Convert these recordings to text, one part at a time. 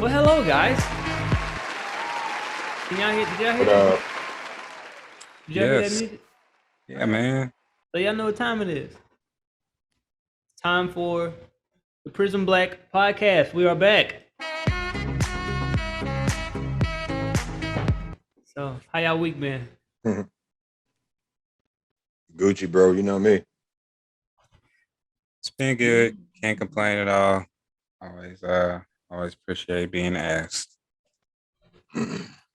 Well, hello, guys. Can y'all hear? Did y'all hear But that? Did y'all hear that Yes. music? Yeah, man. So y'all know what time it is. It's time for the Prism Black Podcast. We are back. So, how y'all week been? Gucci, bro, you know me. It's been good. Can't complain at all. Always appreciate being asked.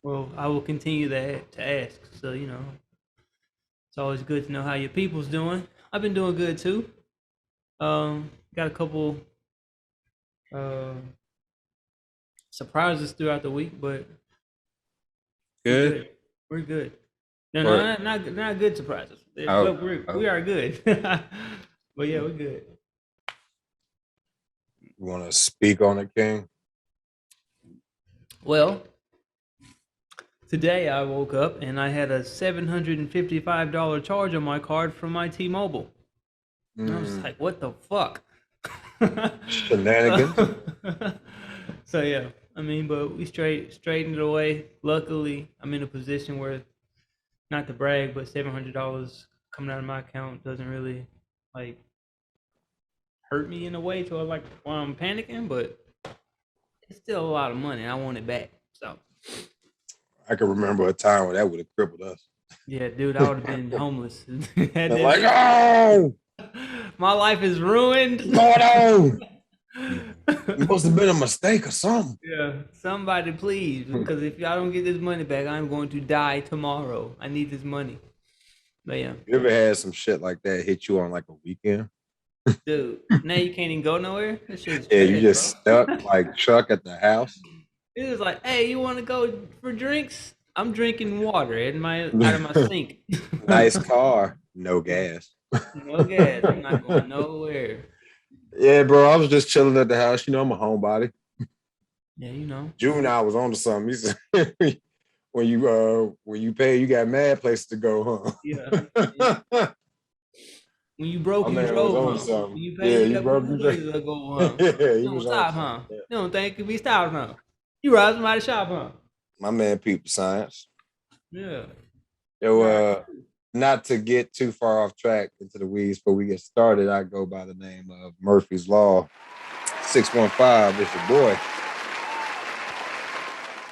Well, I will continue to ask. So, it's always good to know how your people's doing. I've been doing good too. Got a couple surprises throughout the week, but Good. we're good. No, What? not good surprises. Oh, But we are good. But yeah, we're good. You want to speak on it, King? Well, today I woke up and I had a $755 charge on my card from my T-Mobile. And I was like, what the fuck? Shenanigans. So yeah, I mean, but we straightened it away. Luckily, I'm in a position where, not to brag, but $700 coming out of my account doesn't really like hurt me in a way to like while I'm panicking, but it's still a lot of money. I want it back. So I can remember a time where that would have crippled us. yeah, dude, I would have been homeless. They're like, oh, My life is ruined. oh, it must have been a mistake or something. Yeah, somebody please, because if I don't get this money back, I'm going to die tomorrow. I need this money. But yeah, You ever had some shit like that hit you on like a weekend? dude, now you can't even go nowhere. That shit's Yeah, you trash, just bro. stuck like Chuck at the house. It was like, hey, you want to go for drinks? I'm drinking water out of my sink. Nice car, no gas. No gas. I'm not going nowhere. Yeah, bro, I was just chilling at the house. You know, I'm a homebody. Yeah, you know. Juvenile was on to something. He said, when you pay, you got mad places to go, huh? Yeah. When you broke, My you man was drove, on huh? something. When you Yeah, paid, you you got broke, you places to go, huh? Yeah, he You don't was on stop, huh? something. You don't think it could be stopped, huh? You ride somebody shop, huh? My man peeped the science. Yeah. Yo, not to get too far off track into the weeds, but we get started. I go by the name of Murphy's Law. 615 is your boy.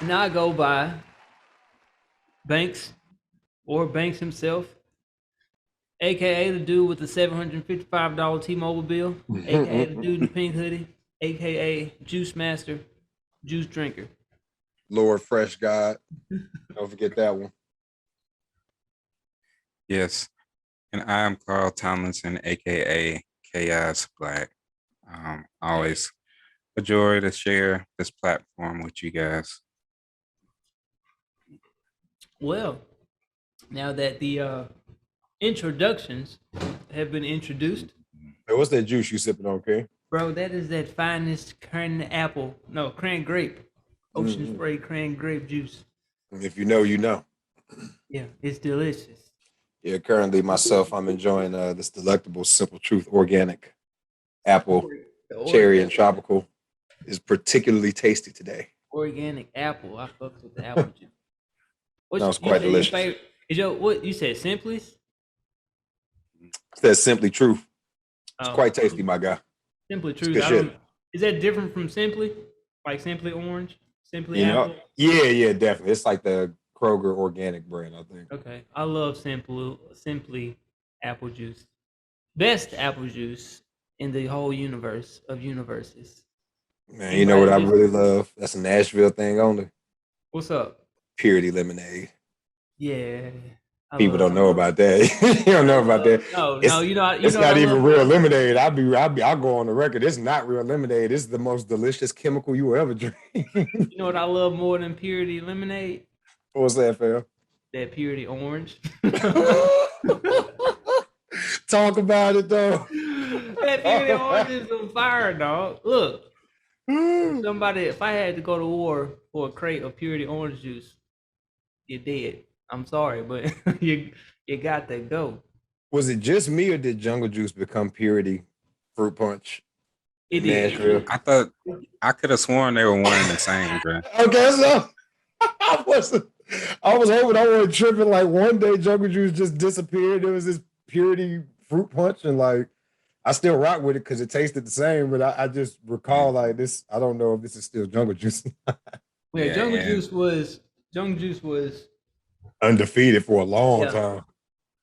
Now I go by Banks or Banks himself, aka the dude with the $755 T-Mobile bill, aka the dude in the pink hoodie, aka Juice Master, Juice Drinker. Lord Fresh God. Don't forget that one. Yes. And I am Carl Tomlinson, aka Chaos Black. Always a joy to share this platform with you guys. Well, now that the introductions have been introduced, Hey, what's that juice you sipping on, King? bro, that is that finest cran grape, ocean spray cran grape juice. If you know, you know. Yeah, it's delicious. Yeah, currently myself, I'm enjoying this delectable Simple Truth organic apple, cherry, and tropical. Is particularly tasty today. Organic apple. I fucks with the apple juice. No, it's quite delicious. Is your what you said? Simply's? It's that Simply Truth. It's Oh, quite tasty, my guy. Simply Truth. good shit. Is that different from Simply? Like Simply Orange? Simply You Apple? know, yeah, definitely. It's like the Kroger organic brand, I think. Okay. I love Simply apple juice. Best apple juice in the whole universe of universes. Man, you know what I really love? That's a Nashville thing only. What's up? Purity lemonade. Yeah. People don't know about that. You don't know about that. No, It's not even real lemonade. I'll go on the record. It's not real lemonade. It's the most delicious chemical you will ever drink. You know what I love more than Purity lemonade? What's that, Phil? That Purity orange. Talk about it though. That Purity orange is on fire, dog. Look, if I had to go to war for a crate of Purity orange juice, you're dead. I'm sorry, but you got to go. Was it just me or did Jungle Juice become Purity fruit punch? It in did. Nashville. I thought I could have sworn they were one and the same, bro. Okay, so I was hoping I wasn't tripping. Like one day, Jungle Juice just disappeared. There was this Purity fruit punch, and like I still rock with it because it tasted the same. But I just recall like this. I don't know if this is still Jungle Juice. Yeah, Yeah, and Jungle Juice was Undefeated for a long yeah. time.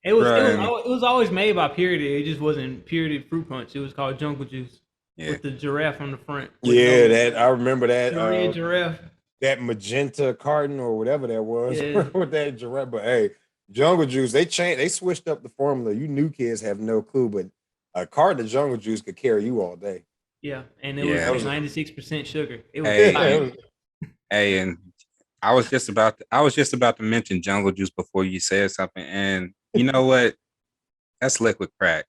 bro, It was always made by Purity. It just wasn't Purity Fruit Punch. It was called Jungle Juice yeah, with the giraffe on the front. With Yeah, no, that I remember that. the red giraffe. That magenta carton or whatever that was Yeah. with that giraffe. But hey, Jungle Juice, they switched up the formula. You new kids have no clue, but a carton of Jungle Juice could carry you all day. Yeah, and it yeah. was 96% sugar. It was Hey, fire. Hey, and I was just about to mention Jungle Juice before you said something, and you know what? That's liquid crack.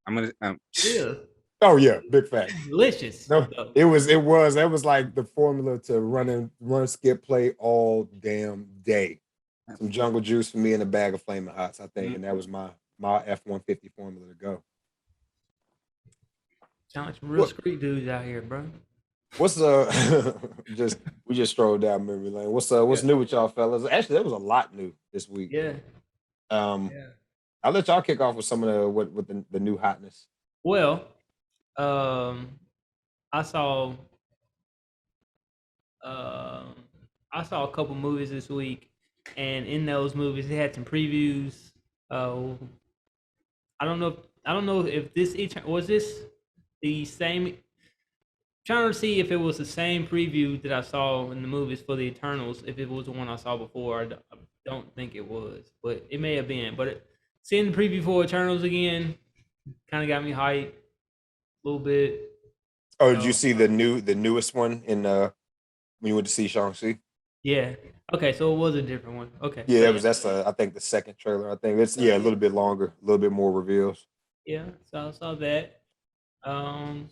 I'm gonna Yeah, Oh yeah, big fact. delicious. No, though. it was that was like the formula to run skip play all damn day. Some Jungle Juice for me and a bag of Flaming Hots, I think, and that was my F-150 formula to go. Sound like some real What street dudes out here, bro. what's just we just strolled down memory lane. What's Yeah, new with y'all fellas? Actually, there was a lot new this week. yeah, Um, yeah. I'll let y'all kick off with some of the new hotness. Well, um, I saw um, I saw a couple movies this week, and in those movies, they had some previews. Uh, I don't know if was this the same. Trying to see if it was the same preview that I saw in the movies for the Eternals. If it was the one I saw before, I don't think it was, but it may have been. But seeing the preview for Eternals again kind of got me hyped a little bit. Oh, did you So see the newest one in when you went to see Shang-Chi? yeah, okay, so it was a different one. Okay, Yeah, so it yeah, was I think the second trailer. I think it's so a little bit longer, a little bit more reveals. yeah, so I saw that. Um,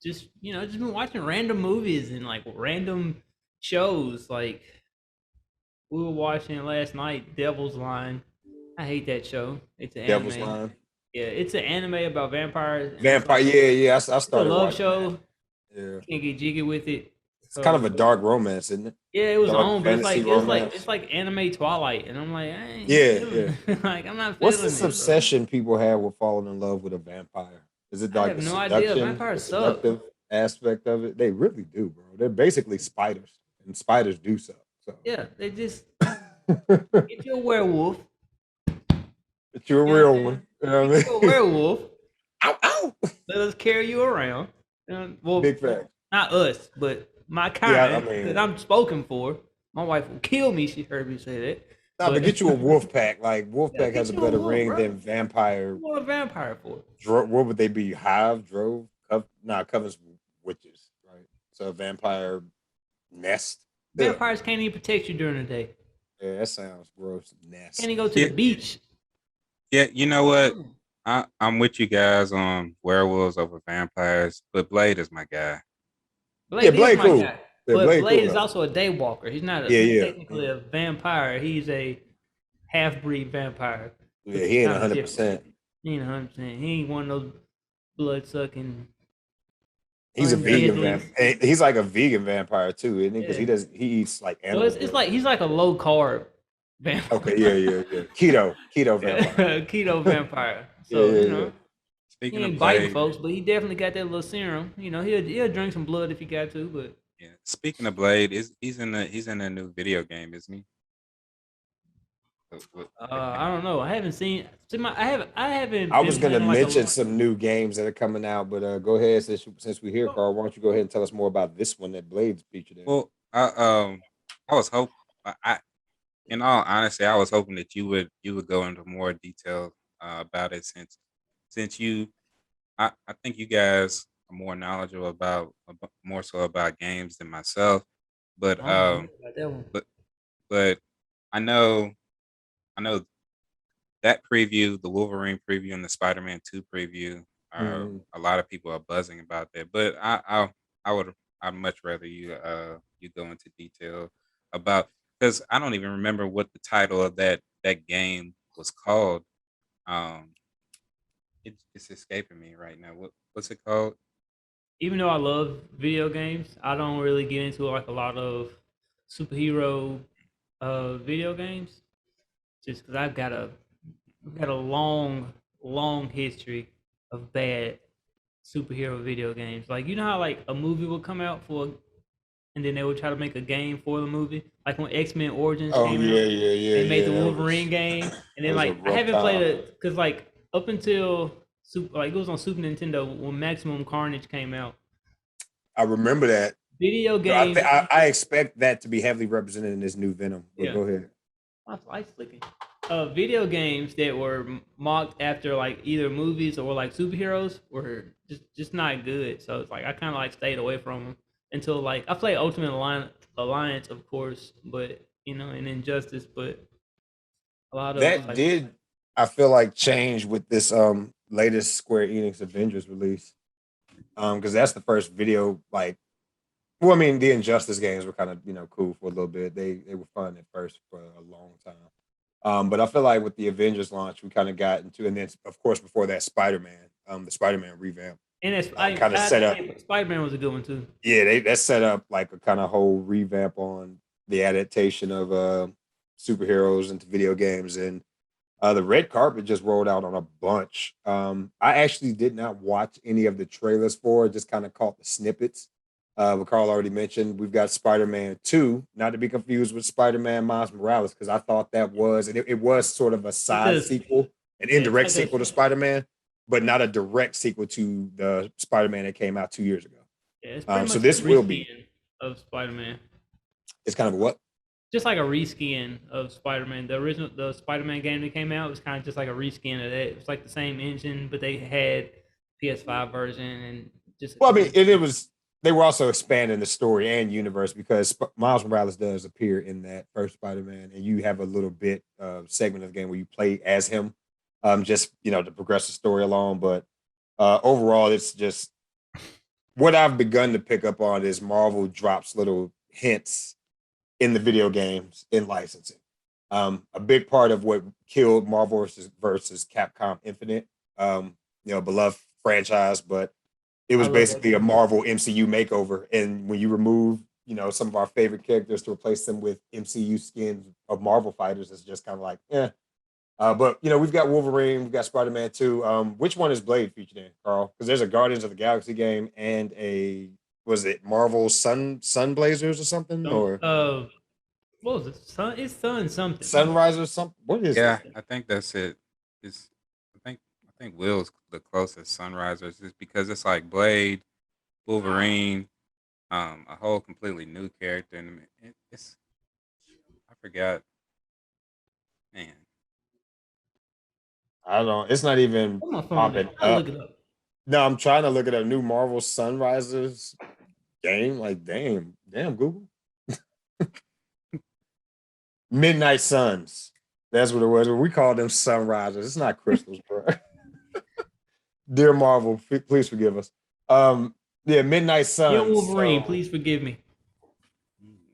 just just been watching random movies and like random shows. Like we were watching last night, Devil's Line. I hate that show. It's an Devil's anime. Line. Yeah, it's an anime about vampires, and it's Vampire, like yeah. I it's a started love watching that. show. Yeah. Can't get jiggy with it. It's kind of So a dark romance, isn't it? yeah, it was Dark on, but fantasy it's romance. like anime Twilight, and I'm like, I ain't Yeah, yeah. feeling like I'm not What's feeling this it, bro. obsession people have with falling in love with a vampire? Is it I like have no idea. the Vampires suck. seductive aspect of it? They really do, bro. They're basically spiders, and spiders do so. So, Yeah, they just but get you a werewolf. you're a You know what I'm real saying? one. You know what Get I you a mean? werewolf. Ow, ow. Let us carry you around. Well, Big fact. not us, but my Yeah, I kind that mean, I'm spoken for. My wife will kill me. She heard me say that. nah, but But get you a wolf pack. Like wolf yeah, pack has get a you a better wolf, ring bro. than vampire. What a vampire for? What would they be? Hive, drove, Coven's witches, right? So a vampire nest. Yeah, Vampires can't even protect you during the day. yeah, that sounds gross, Can't even nasty. go to yeah, the beach. yeah. You know what? I'm with you guys on werewolves over vampires, but Blade is my guy. Yeah, Blade is Blade my cool. guy. Yeah, But Blade Blade cool is though. also a daywalker. Yeah, He's yeah, technically a vampire. He's a half breed vampire, yeah. which is He ain't kind of different. 100%. He ain't 100%. He ain't one of those blood sucking He's a vegan undeadly. vampire. He's like a vegan vampire too, isn't he? Because Yeah. he eats like So animal it's blood. like he's like a low carb Okay, vampire. yeah. Keto vampire. Keto vampire. Yeah, So, yeah, yeah. he Speaking of ain't biting Blade, folks, but he definitely got that little serum. He'll drink some blood if he got to, but yeah. Speaking of Blade, he's in a new video game, isn't he? What I game? don't know. I haven't seen I haven't I been was gonna playing like mention a some new games that are coming out, but go ahead since we're here, Carl. Why don't you go ahead and tell us more about this one that Blade's featured in? Well, I was hope I in all honesty, I was hoping that you would go into more detail about it since I think you guys are more knowledgeable more so about games than myself. But I don't know about that one. but but I know I know that preview, the Wolverine preview, and the Spider-Man 2 preview. Mhm. A lot of people are buzzing about that, but I would I'd much rather you go into detail about because I don't even remember what the title of that game was called. Um, it's escaping me right now. What's it called? even though I love video games, I don't really get into like a lot of superhero video games, just because I've got a long history of bad superhero video games. Like you know how like a movie would come out and then they would try to make a game for the movie. Like when X-Men Origins Oh came yeah, out, yeah, yeah, they made yeah. the That Wolverine game, and then was a like I rough haven't played time. it because like up until like it was on Super Nintendo when Maximum Carnage came out. I remember that. Video So I, games, I expect that to be heavily represented in this new Venom. But yeah. go ahead. My light's flicking. Video games that were mocked after like either movies or like superheroes were just not good. So it's like I kind of like stayed away from them until like I played Ultimate Alliance, of course, but and Injustice, but a lot of That did, I feel like, change with this latest Square Enix Avengers release. Because that's the first video like, well, I mean, the Injustice games were kind of cool for a little bit. They were fun at first for a long time. But I feel like with the Avengers launch, we kind of got into, and then of course before that, the Spider-Man revamp, and it's kind of set up. Spider-Man was a good one too. Yeah, that set up like a kind of whole revamp on the adaptation of superheroes into video games, and the red carpet just rolled out on a bunch. I actually did not watch any of the trailers for it, just kind of caught the snippets. But Carl already mentioned we've got Spider-Man 2, not to be confused with Spider-Man Miles Morales, because I thought that was, and it was sort of a side sequel, an indirect like sequel to Spider-Man, but not a direct sequel to the Spider-Man that came out 2 years ago. Yeah, it's pretty much So this will be of Spider-Man. It's kind of a what? Just like a reskin of Spider-Man. The Spider-Man game that came out was kind of just like a reskin of that. It was like the same engine, but they had PS5 version and just. Well, I mean, it was. They were also expanding the story and universe because Miles Morales does appear in that first Spider-Man, and you have a little bit segment of the game where you play as him, just to progress the story along. But overall, it's just what I've begun to pick up on is Marvel drops little hints in the video games in licensing. A big part of what killed Marvel versus Capcom Infinite, beloved franchise, but it was basically a Marvel MCU makeover. And when you remove, some of our favorite characters to replace them with MCU skins of Marvel fighters, it's just kind of like, eh. But we've got Wolverine, we've got Spider-Man 2. Which one is Blade featured in, Carl? Because there's a Guardians of the Galaxy game and was it Marvel Sun Blazers or something? Or what was it? It's Sun something. Sunrise or something? What is it? Yeah, I think that's it. It's I think Will's the closest Sunrisers is because it's like Blade, Wolverine, a whole completely new character, and it's I forgot, man. I don't. It's not even popping up. Look it up. No, I'm trying to look at a new Marvel Sunrisers game. Like, damn, Google. Midnight Suns. That's what it was. We call them Sunrisers. It's not crystals, bro. Dear Marvel, please forgive us. Midnight Suns. Dear Wolverine, please forgive me.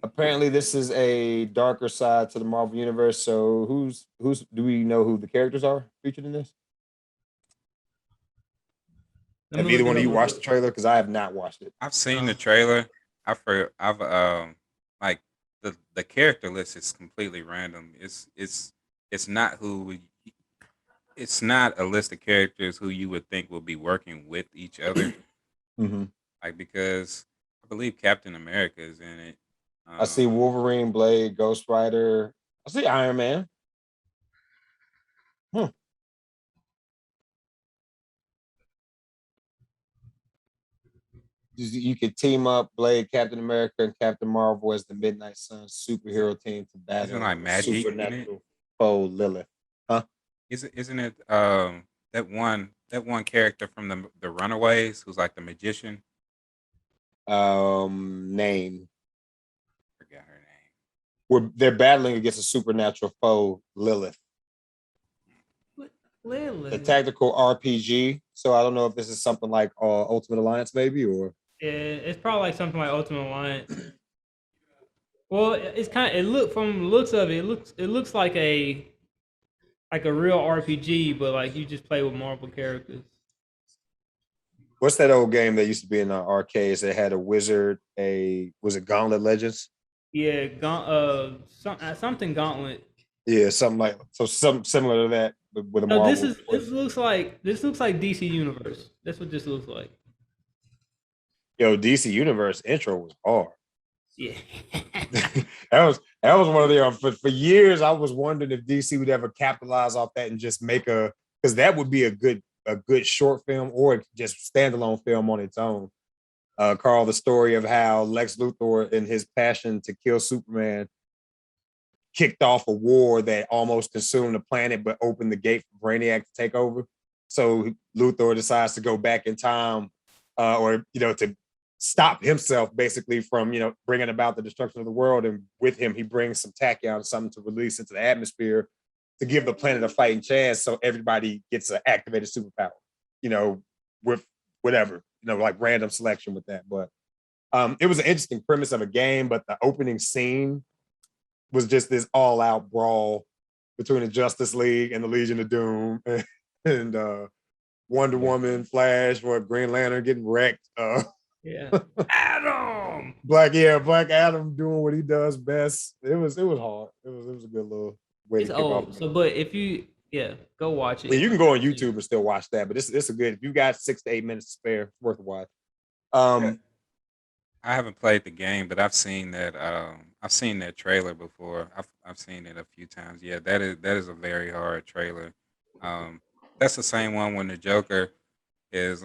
Apparently, this is a darker side to the Marvel universe. So, who's do we know who the characters are featured in this? Have either one of you watched the trailer? Because I have not watched it. I've seen the trailer. I've like the character list is completely random. It's not it's not a list of characters who you would think will be working with each other. Like because I believe Captain America is in it. I see Wolverine, Blade, Ghost Rider. I see Iron Man. You could team up Blade, Captain America, and Captain Marvel as the Midnight Suns superhero team to battle Isn't like magic supernatural foe Lilith. Huh? Isn't it that one character from the Runaways who's like the magician? Name. Forgot her name. Where they're battling against a supernatural foe, Lilith. What? Lilith? A tactical RPG. So I don't know if this is something like Ultimate Alliance, maybe, or yeah, it's probably like something like Ultimate Alliance. Well, it's kind of from the looks of it. It looks like a real RPG, but like you just play with Marvel characters. What's that old game that used to be in the arcades that had a wizard? Was it Gauntlet Legends? Yeah, something Gauntlet. Yeah, something like something similar to that with a No, Marvel. this looks like DC Universe. That's what this looks like. Yo, DC Universe intro was hard. Yeah. that was one of the for years. I was wondering if DC would ever capitalize off that and just make because that would be a good short film or just standalone film on its own. Carl, the story of how Lex Luthor, in his passion to kill Superman, kicked off a war that almost consumed the planet, but opened the gate for Brainiac to take over. So Luthor decides to go back in time, to stop himself basically from, bringing about the destruction of the world. And with him, he brings some tachyon, something to release into the atmosphere to give the planet a fighting chance. So everybody gets an activated superpower, with whatever, like random selection with that. But it was an interesting premise of a game, but the opening scene was just this all-out brawl between the Justice League and the Legion of Doom and Wonder Woman, Flash, or Green Lantern getting wrecked. Yeah, Adam. Black Adam doing what he does best. It was hard. It was a good little way It's to kick old. off. So, but if you go watch it. Yeah, you can go on YouTube and still watch that, but it's a good. If you got 6 to 8 minutes to spare, it's worth a watch. I haven't played the game, but I've seen that. I've seen that trailer before. I've seen it a few times. Yeah, that is a very hard trailer. That's the same one when the Joker is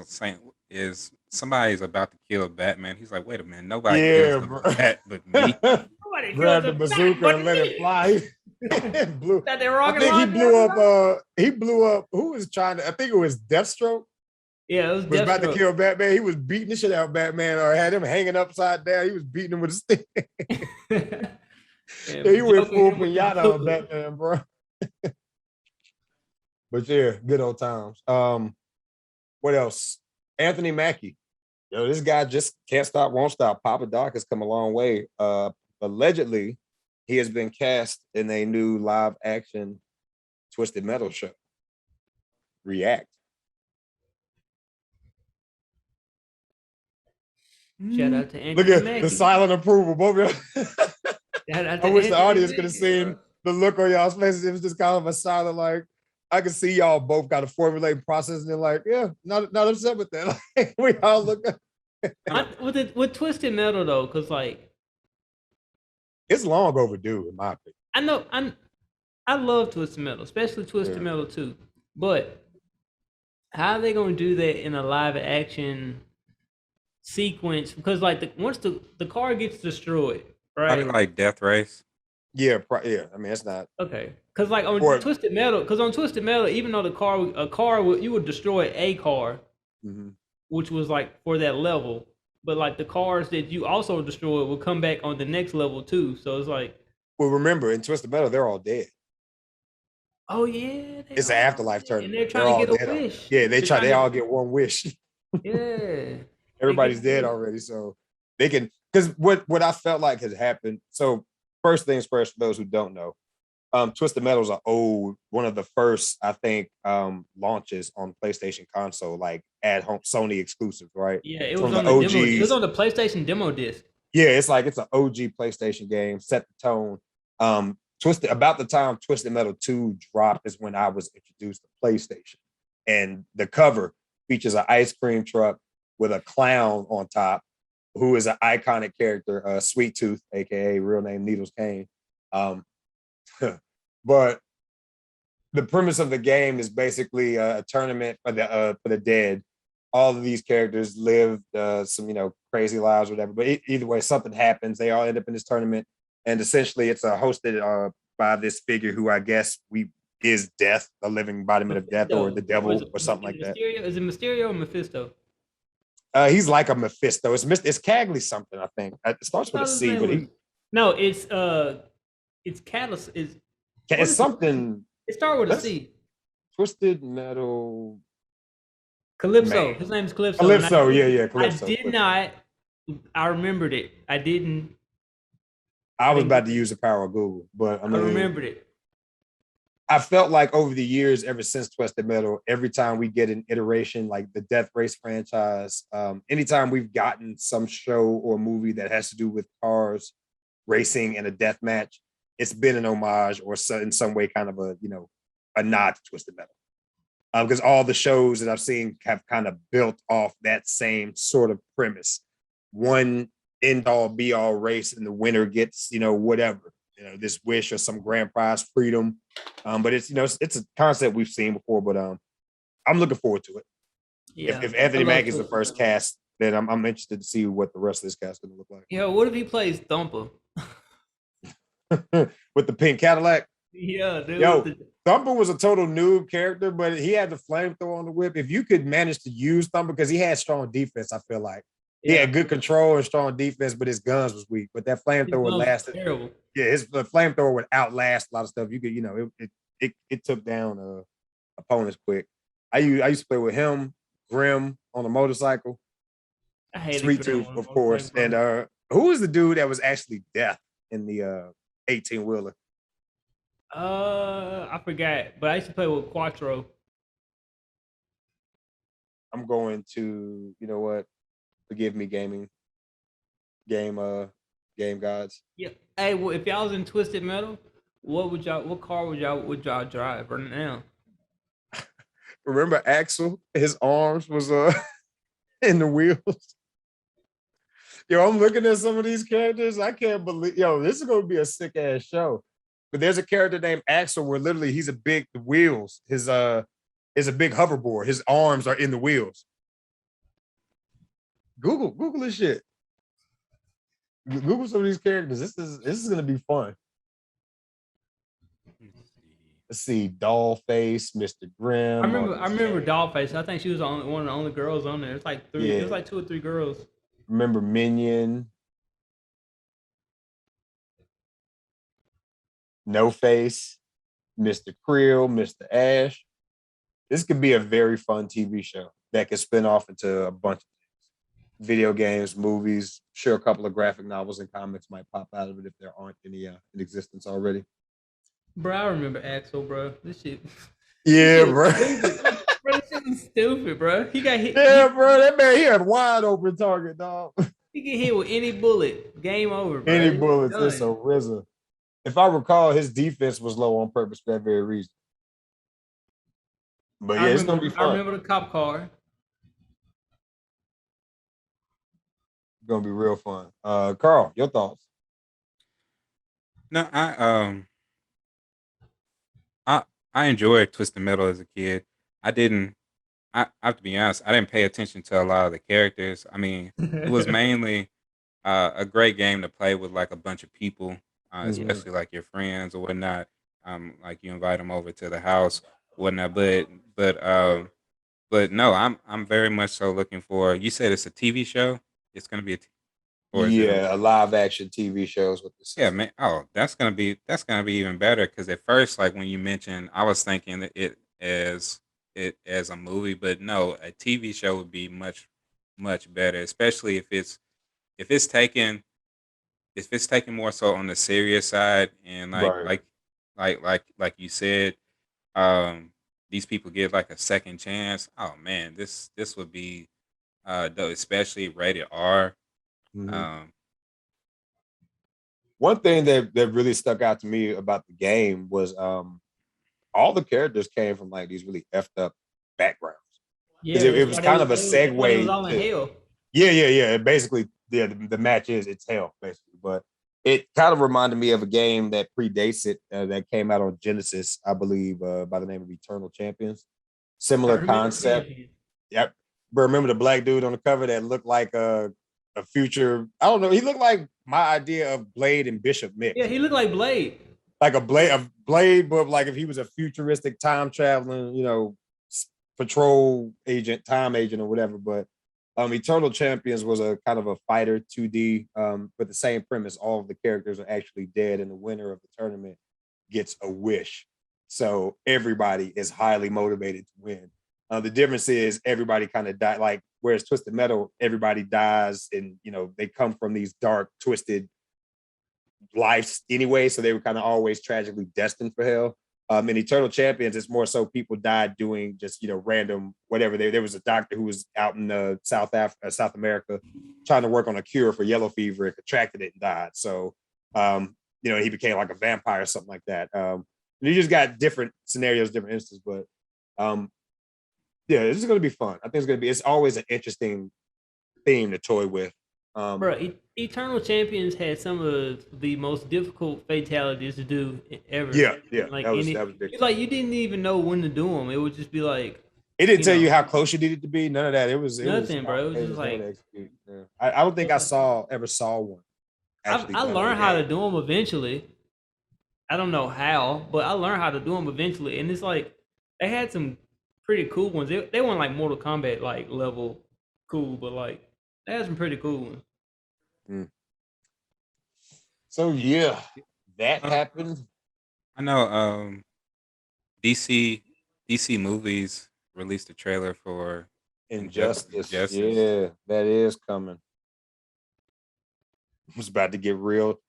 somebody's about to kill Batman. He's like, wait a minute, nobody kills the Bat but me. Grabbed the bazooka and let it fly. Blew. I think he blew up. Who was trying to? I think it was Deathstroke. Yeah, it was Deathstroke. About to kill Batman. He was beating the shit out of Batman, or had him hanging upside down. He was beating him with a stick. He went full pinata on Batman, bro. But yeah, good old times. What else? Anthony Mackie. Yo, this guy just can't stop, won't stop. Papa Doc has come a long way. Allegedly, he has been cast in a new live action Twisted Metal show. React. Shout out to Anthony Look at Mackie. the silent approval. Both of I wish the audience could have seen the look on y'all's faces. It was just kind of a silent, like, I could see y'all both got a formulating process, and they're like, yeah, not upset with that. Like, we all look with Twisted Metal though, because like it's long overdue, in my opinion. I love Twisted Metal, especially Twisted Metal 2. But how are they gonna do that in a live action sequence? Because like once the car gets destroyed, right? Probably like Death Race. Yeah. I mean, it's not okay. Because like on Twisted Metal, even though you would destroy a car, which was like for that level, but like the cars that you also destroyed will come back on the next level too. So it's like, well, remember in Twisted Metal, they're all dead. Oh yeah, it's an afterlife tournament. And they're trying to get a wish. Yeah, they all get one wish. Yeah, everybody's dead already, so they can. Because what I felt like has happened. So first things first, for those who don't know, Twisted Metal is one of the first, I think, launches on PlayStation console, like at home Sony exclusive, right? Yeah, it was on the OG. It was on the PlayStation demo disc. Yeah, it's an OG PlayStation game, set the tone. About the time Twisted Metal 2 dropped is when I was introduced to PlayStation. And the cover features an ice cream truck with a clown on top, who is an iconic character, Sweet Tooth, aka real name Needles Kane. But the premise of the game is basically a tournament for the dead. All of these characters live some crazy lives or whatever. But either way, something happens. They all end up in this tournament, and essentially it's hosted by this figure who I guess is Death, the living embodiment of Death, or the devil, or something like that. Is it Mysterio or Mephisto? He's like a Mephisto. It's Cagley something, I think. It starts with a C, but no, it's Catalyst. It's something. It started with a C. Twisted Metal. Calypso. Man. His name's Calypso. Calypso, yeah, Calypso. I did not. I remembered it. I didn't. I was about to use the power of Google, but I remembered it. I felt like over the years, ever since Twisted Metal, every time we get an iteration like the Death Race franchise, anytime we've gotten some show or movie that has to do with cars, racing, and a death match, it's been an homage or in some way kind of a nod to Twisted Metal. Because all the shows that I've seen have kind of built off that same sort of premise. One end all be all race, and the winner gets, whatever, this wish or some grand prize freedom. But it's a concept we've seen before, but I'm looking forward to it. Yeah. If Anthony Mackie's the first cast, then I'm interested to see what the rest of this cast is going to look like. Yeah, what if he plays Thumper? With the pink Cadillac? Yeah, dude. Yo, Thumper was a total noob character, but he had the flamethrower on the whip. If you could manage to use Thumper, because he had strong defense, I feel like. He had good control and strong defense, but his guns was weak. But that flamethrower lasted. Terrible. Yeah, the flamethrower would outlast a lot of stuff. You could, it took down opponents quick. I used to play with him, Grim on a motorcycle. I hated Sweet Tooth, of course. And who was the dude that was actually Death in the 18-wheeler? I forgot, but I used to play with Quattro. I'm going to, you know what? Forgive me, game gods. Yeah. Hey, well, if y'all was in Twisted Metal, what car would y'all drive right now? Remember Axel? His arms was in the wheels. Yo, I'm looking at some of these characters. I can't believe, this is gonna be a sick ass show. But there's a character named Axel where literally he's the wheels. His is a big hoverboard. His arms are in the wheels. Google this shit. Google some of these characters. This is gonna be fun. Let's see, Dollface, Mr. Grimm. I remember Dollface. I think she was one of the only girls on there. It's like three. Yeah. It was like 2 or 3 girls. Remember Minion, No Face, Mr. Creel, Mr. Ash. This could be a very fun TV show that could spin off into a bunch of things. Video games, movies, sure, a couple of graphic novels and comics might pop out of it if there aren't any in existence already. Bro, I remember Axel, bro. This shit. Yeah, bro. Bro, this shit was stupid, bro. He got hit. Yeah, bro. That man, he had wide open target, dog. He get hit with any bullet. Game over, bro. Any bullets, it's a RZA. If I recall, his defense was low on purpose for that very reason. But yeah, it's gonna be fun. I remember the cop car. It's gonna be real fun. Carl, your thoughts? No, I enjoyed Twisted Metal as a kid. I have to be honest, I didn't pay attention to a lot of the characters. I mean, it was mainly a great game to play with like a bunch of people, especially like your friends or whatnot. Like you invite them over to the house, whatnot. But no, I'm very much so looking for. You said it's a TV show. It's gonna be a live action TV show is what this is. Yeah, man. Oh, that's gonna be even better because at first, like when you mentioned, I was thinking that it as a movie, but no, a TV show would be much better, especially if it's taken more so on the serious side and like you said, these people get like a second chance. Oh man, this would be dope, especially rated R. One thing that really stuck out to me about the game was all the characters came from like these really effed up backgrounds. Yeah, it was kind of a segue. It was all in hell. Yeah. Basically, the match it's hell, basically. But it kind of reminded me of a game that predates it that came out on Genesis, I believe, by the name of Eternal Champions. Similar concept. Yep. But remember the black dude on the cover that looked like a future, I don't know, he looked like my idea of Blade and Bishop mix. Yeah, he looked like Blade. Like a Blade, but like if he was a futuristic time traveling, patrol agent, time agent or whatever. But Eternal Champions was a kind of a fighter 2D, but the same premise. All of the characters are actually dead, and the winner of the tournament gets a wish. So everybody is highly motivated to win. The difference is everybody kind of die. Like whereas Twisted Metal, everybody dies, and they come from these dark, twisted lives anyway, so they were kind of always tragically destined for hell. In Eternal Champions, it's more so people died doing just random whatever. There was a doctor who was out in South America trying to work on a cure for yellow fever and contracted it and died. So he became like a vampire or something like that. You just got different scenarios, different instances, but this is going to be fun. I think it's always an interesting theme to toy with. Bro, Eternal Champions had some of the most difficult fatalities to do ever. Yeah. Like that was it's like you didn't even know when to do them. It would just be like it didn't tell you how close you needed to be. None of that. It was nothing, bro. It was just like I don't think I ever saw one. I learned how to do them eventually. I don't know how, but I learned how to do them eventually, and it's like they had some pretty cool ones. They weren't like Mortal Kombat like level cool, but like they had some pretty cool ones. So yeah, that happened. I know DC Movies released a trailer for Injustice. Yeah, that is coming. It's about to get real.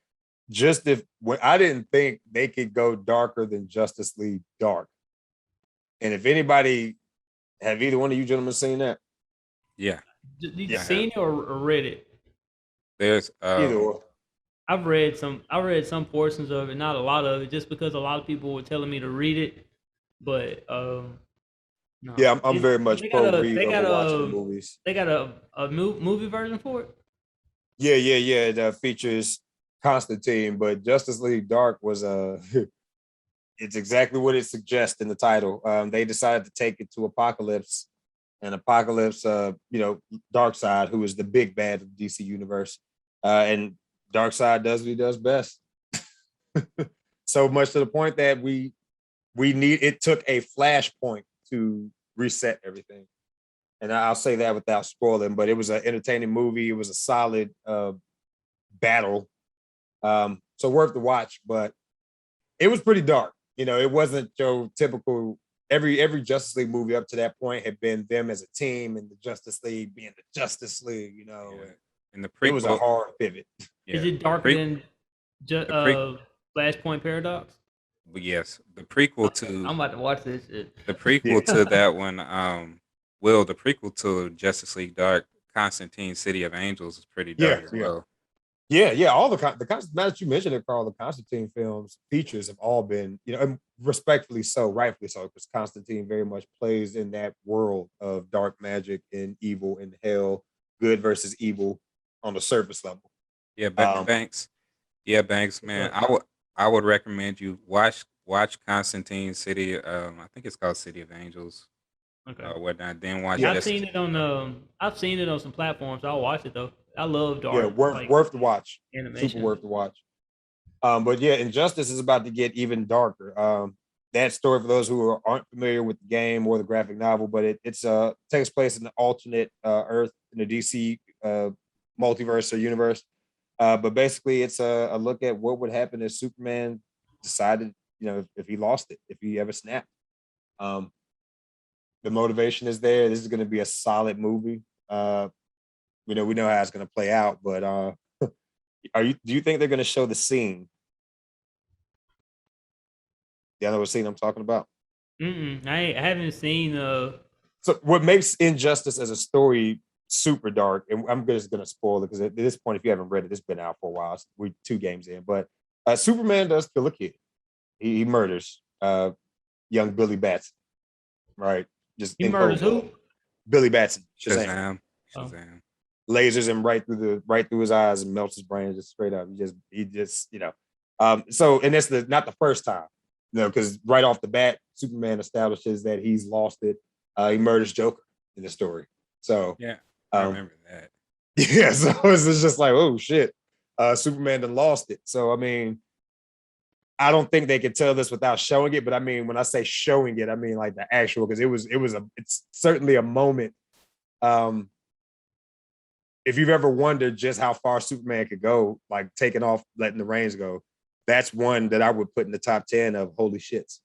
I didn't think they could go darker than Justice League Dark. And if anybody, have either one of you gentlemen seen that? Yeah. You seen it or read it? There's either or. I read some portions of it, not a lot of it, just because a lot of people were telling me to read it. But no. Yeah, I'm very much pro read over watching the movies. They got a movie version for it? Yeah. It features Constantine, but Justice League Dark was it's exactly what it suggests in the title. They decided to take it to Apocalypse, and Apocalypse, Darkseid, who is the big bad of the DC universe, and Darkseid does what he does best. So much to the point that it took a flashpoint to reset everything. And I'll say that without spoiling, but it was an entertaining movie. It was a solid battle. So worth the watch, but it was pretty dark. It wasn't your typical every Justice League movie up to that point had been them as a team and the Justice League being the Justice League, Yeah. And the prequel, it was a hard pivot. Yeah. Is it darker than Flashpoint Paradox? Yes. The prequel to I'm about to watch this shit. The prequel to that one, the prequel to Justice League Dark, Constantine City of Angels is pretty dark as well. Yeah. All the now that you mentioned it, Carl, the Constantine films features have all been, and respectfully so, rightfully so, because Constantine very much plays in that world of dark magic and evil and hell, good versus evil on the surface level. Yeah, Banks. Yeah, Banks, man. I would recommend you watch Constantine City. I think it's called City of Angels. Okay. Whatnot. Then watch. I've seen it on some platforms. I'll watch it though. I love dark. Yeah, worth to watch. Animation. Super worth to watch. But yeah, Injustice is about to get even darker. That story, for those who aren't familiar with the game or the graphic novel, but it takes place in the alternate Earth in the DC multiverse or universe. But basically, it's a look at what would happen if Superman decided, if he lost it, if he ever snapped. The motivation is there. This is going to be a solid movie. We know how it's going to play out, but do you think they're going to show the scene? You know what scene I'm talking about? I haven't seen. So what makes Injustice as a story super dark, and I'm just going to spoil it because at this point, if you haven't read it, it's been out for a while. We're 2 games in, but Superman does kill a kid. He murders young Billy Batson, right? He murders who? Billy Batson. Shazam. Lasers him right through his eyes and melts his brain just straight up. He just So, and that's not the first time, because right off the bat, Superman establishes that he's lost it. He murders Joker in the story. So yeah, I remember that. Yeah, so it's just like, oh shit, Superman done lost it. So I mean, I don't think they could tell this without showing it. But I mean, when I say showing it, I mean like the actual, because it's certainly a moment. If you've ever wondered just how far Superman could go, like taking off, letting the reins go, that's one that I would put in the top 10 of holy shits.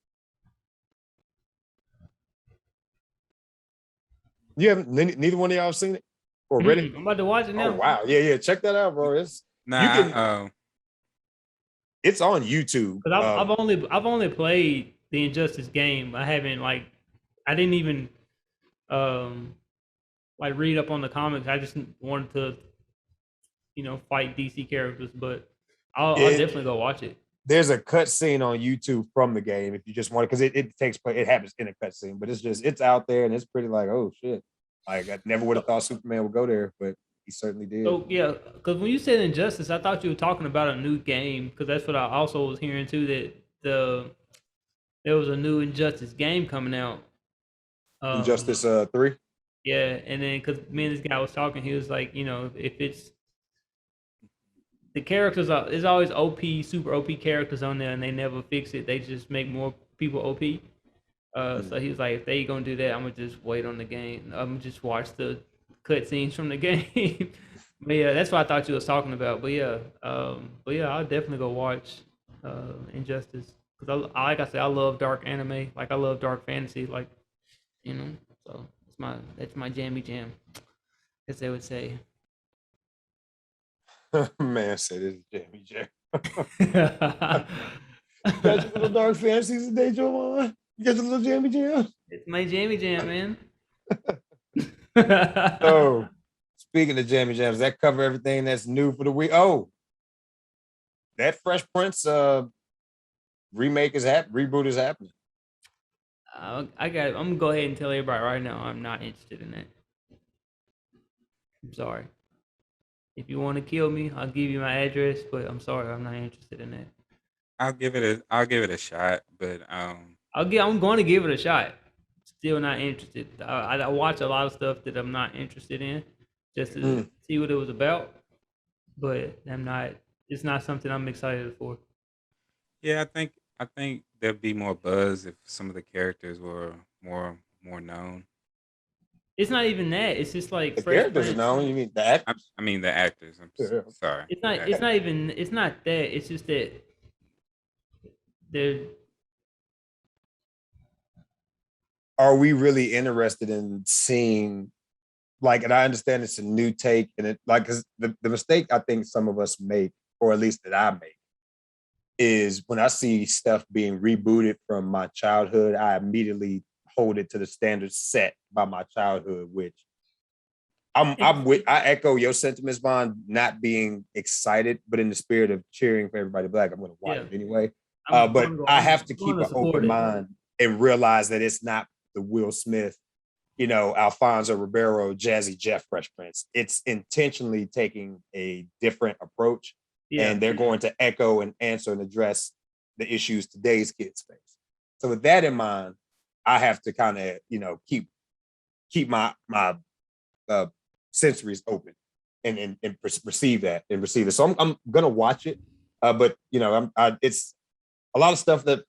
You haven't, neither one of y'all have seen it or read it? I'm about to watch it now. Oh, wow. Yeah. Check that out, bro. It's on YouTube. Because I've only played the Injustice game. I haven't I didn't even read up on the comics. I just wanted to fight DC characters, but I'll definitely go watch it. There's a cut scene on YouTube from the game if you just want it, because it takes place, it happens in a cut scene, but it's out there and it's pretty like, oh shit. Like I never would have thought Superman would go there, but he certainly did. So yeah, because when you said Injustice, I thought you were talking about a new game, because that's what I also was hearing too, that there was a new Injustice game coming out. Injustice 3. Yeah, and then because me and this guy was talking, he was like, if it's the characters are, there's always OP, super OP characters on there, and they never fix it. They just make more people OP. So he was like, if they gonna do that, I'm gonna just wait on the game. I'm gonna just watch the cutscenes from the game. But yeah, that's what I thought you was talking about. But yeah, I'll definitely go watch Injustice, because like I said, I love dark anime. Like I love dark fantasy. Like so that's my jammy jam, as they would say. Man said it's Jamie Jam. You got your little dark fantasies today, Joe? You got your little Jamie Jam? It's my jammy jam, man. Oh, speaking of Jamie Jams, that cover everything that's new for the week. Oh, that Fresh Prince remake is reboot is happening. I'm gonna go ahead and tell everybody right now, I'm not interested in that. I'm sorry. If you want to kill me, I'll give you my address, but I'm sorry, I'm not interested in that. I'll give it a shot, but I'm going to give it a shot. Still not interested. I watch a lot of stuff that I'm not interested in, just to see what it was about, but it's not something I'm excited for. yeah, I think there'd be more buzz if some of the characters were more known. It's not even that. It's just like the characters are known. You mean the actors? I mean the actors. I'm sorry. It's not. It's not even. It's not that. It's just that they're. Are we really interested in seeing? Like, and I understand it's a new take, and it because the mistake I think some of us make, or at least that I make, is when I see stuff being rebooted from my childhood, I immediately hold it to the standards set by my childhood, which I echo your sentiments, Vaughn, not being excited, but in the spirit of cheering for everybody black, I'm going to watch it anyway. But I have to keep an open mind and realize that it's not the Will Smith, Alfonso Ribeiro, Jazzy Jeff Fresh Prince. It's intentionally taking a different approach, and they're going to echo and answer and address the issues today's kids face. So with that in mind, I have to kind of, keep my sensories open and receive that and receive it. So I'm gonna watch it, but it's a lot of stuff that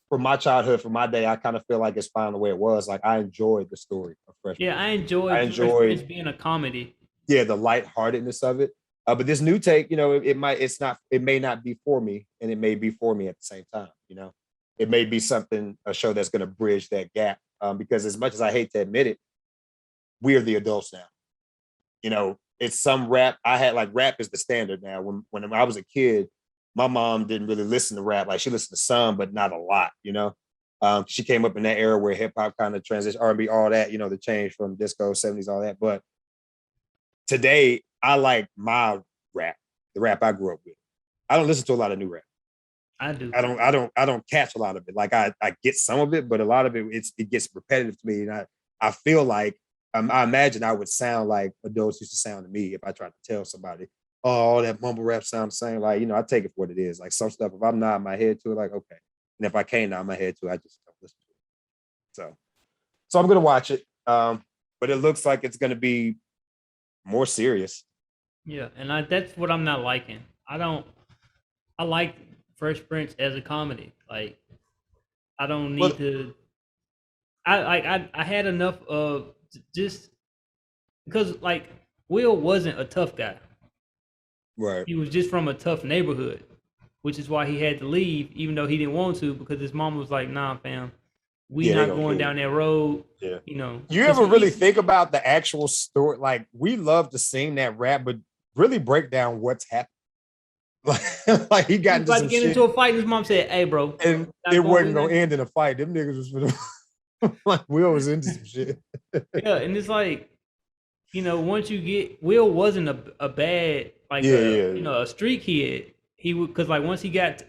from my childhood, from my day, I kind of feel like it's fine the way it was. Like I enjoyed the story of Fresh Prince. I enjoyed being a comedy. Yeah, the lightheartedness of it. But this new take, it may not be for me, and it may be for me at the same time. It may be a show that's going to bridge that gap. Because as much as I hate to admit it, we're the adults now. It's some rap. I had rap is the standard now. When I was a kid, my mom didn't really listen to rap. Like she listened to some, but not a lot. She came up in that era where hip hop kind of transitioned, R&B, all that. The change from disco, 70s, all that. But today, I like my rap, the rap I grew up with. I don't listen to a lot of new rap. I do. I don't catch a lot of it. Like I get some of it, but a lot of it gets repetitive to me, and I feel like I imagine I would sound like adults used to sound to me if I tried to tell somebody, oh, all that mumble rap sounds the same. Like I take it for what it is. Like some stuff, if I'm nodding my head to it, like okay, and if I can't nod my head to it, I just don't listen to it. So I'm gonna watch it, but it looks like it's gonna be more serious. Yeah, and that's what I'm not liking. I like Fresh Prince as a comedy. Like, I don't need to. I had enough of just because Will wasn't a tough guy. Right. He was just from a tough neighborhood, which is why he had to leave, even though he didn't want to, because his mom was like, "Nah, fam, we not going down that road." Yeah. You ever really think about the actual story? Like, we love to sing that rap, but really break down what's happened. Like he He got was into about to some get shit, into a fight. His mom said, "Hey, bro, and stop it going wasn't in gonna there." end in a fight. Them niggas was like Will was into some shit. Yeah, and it's like, once you get Will wasn't a bad like Yeah. a street kid. He would because like once he got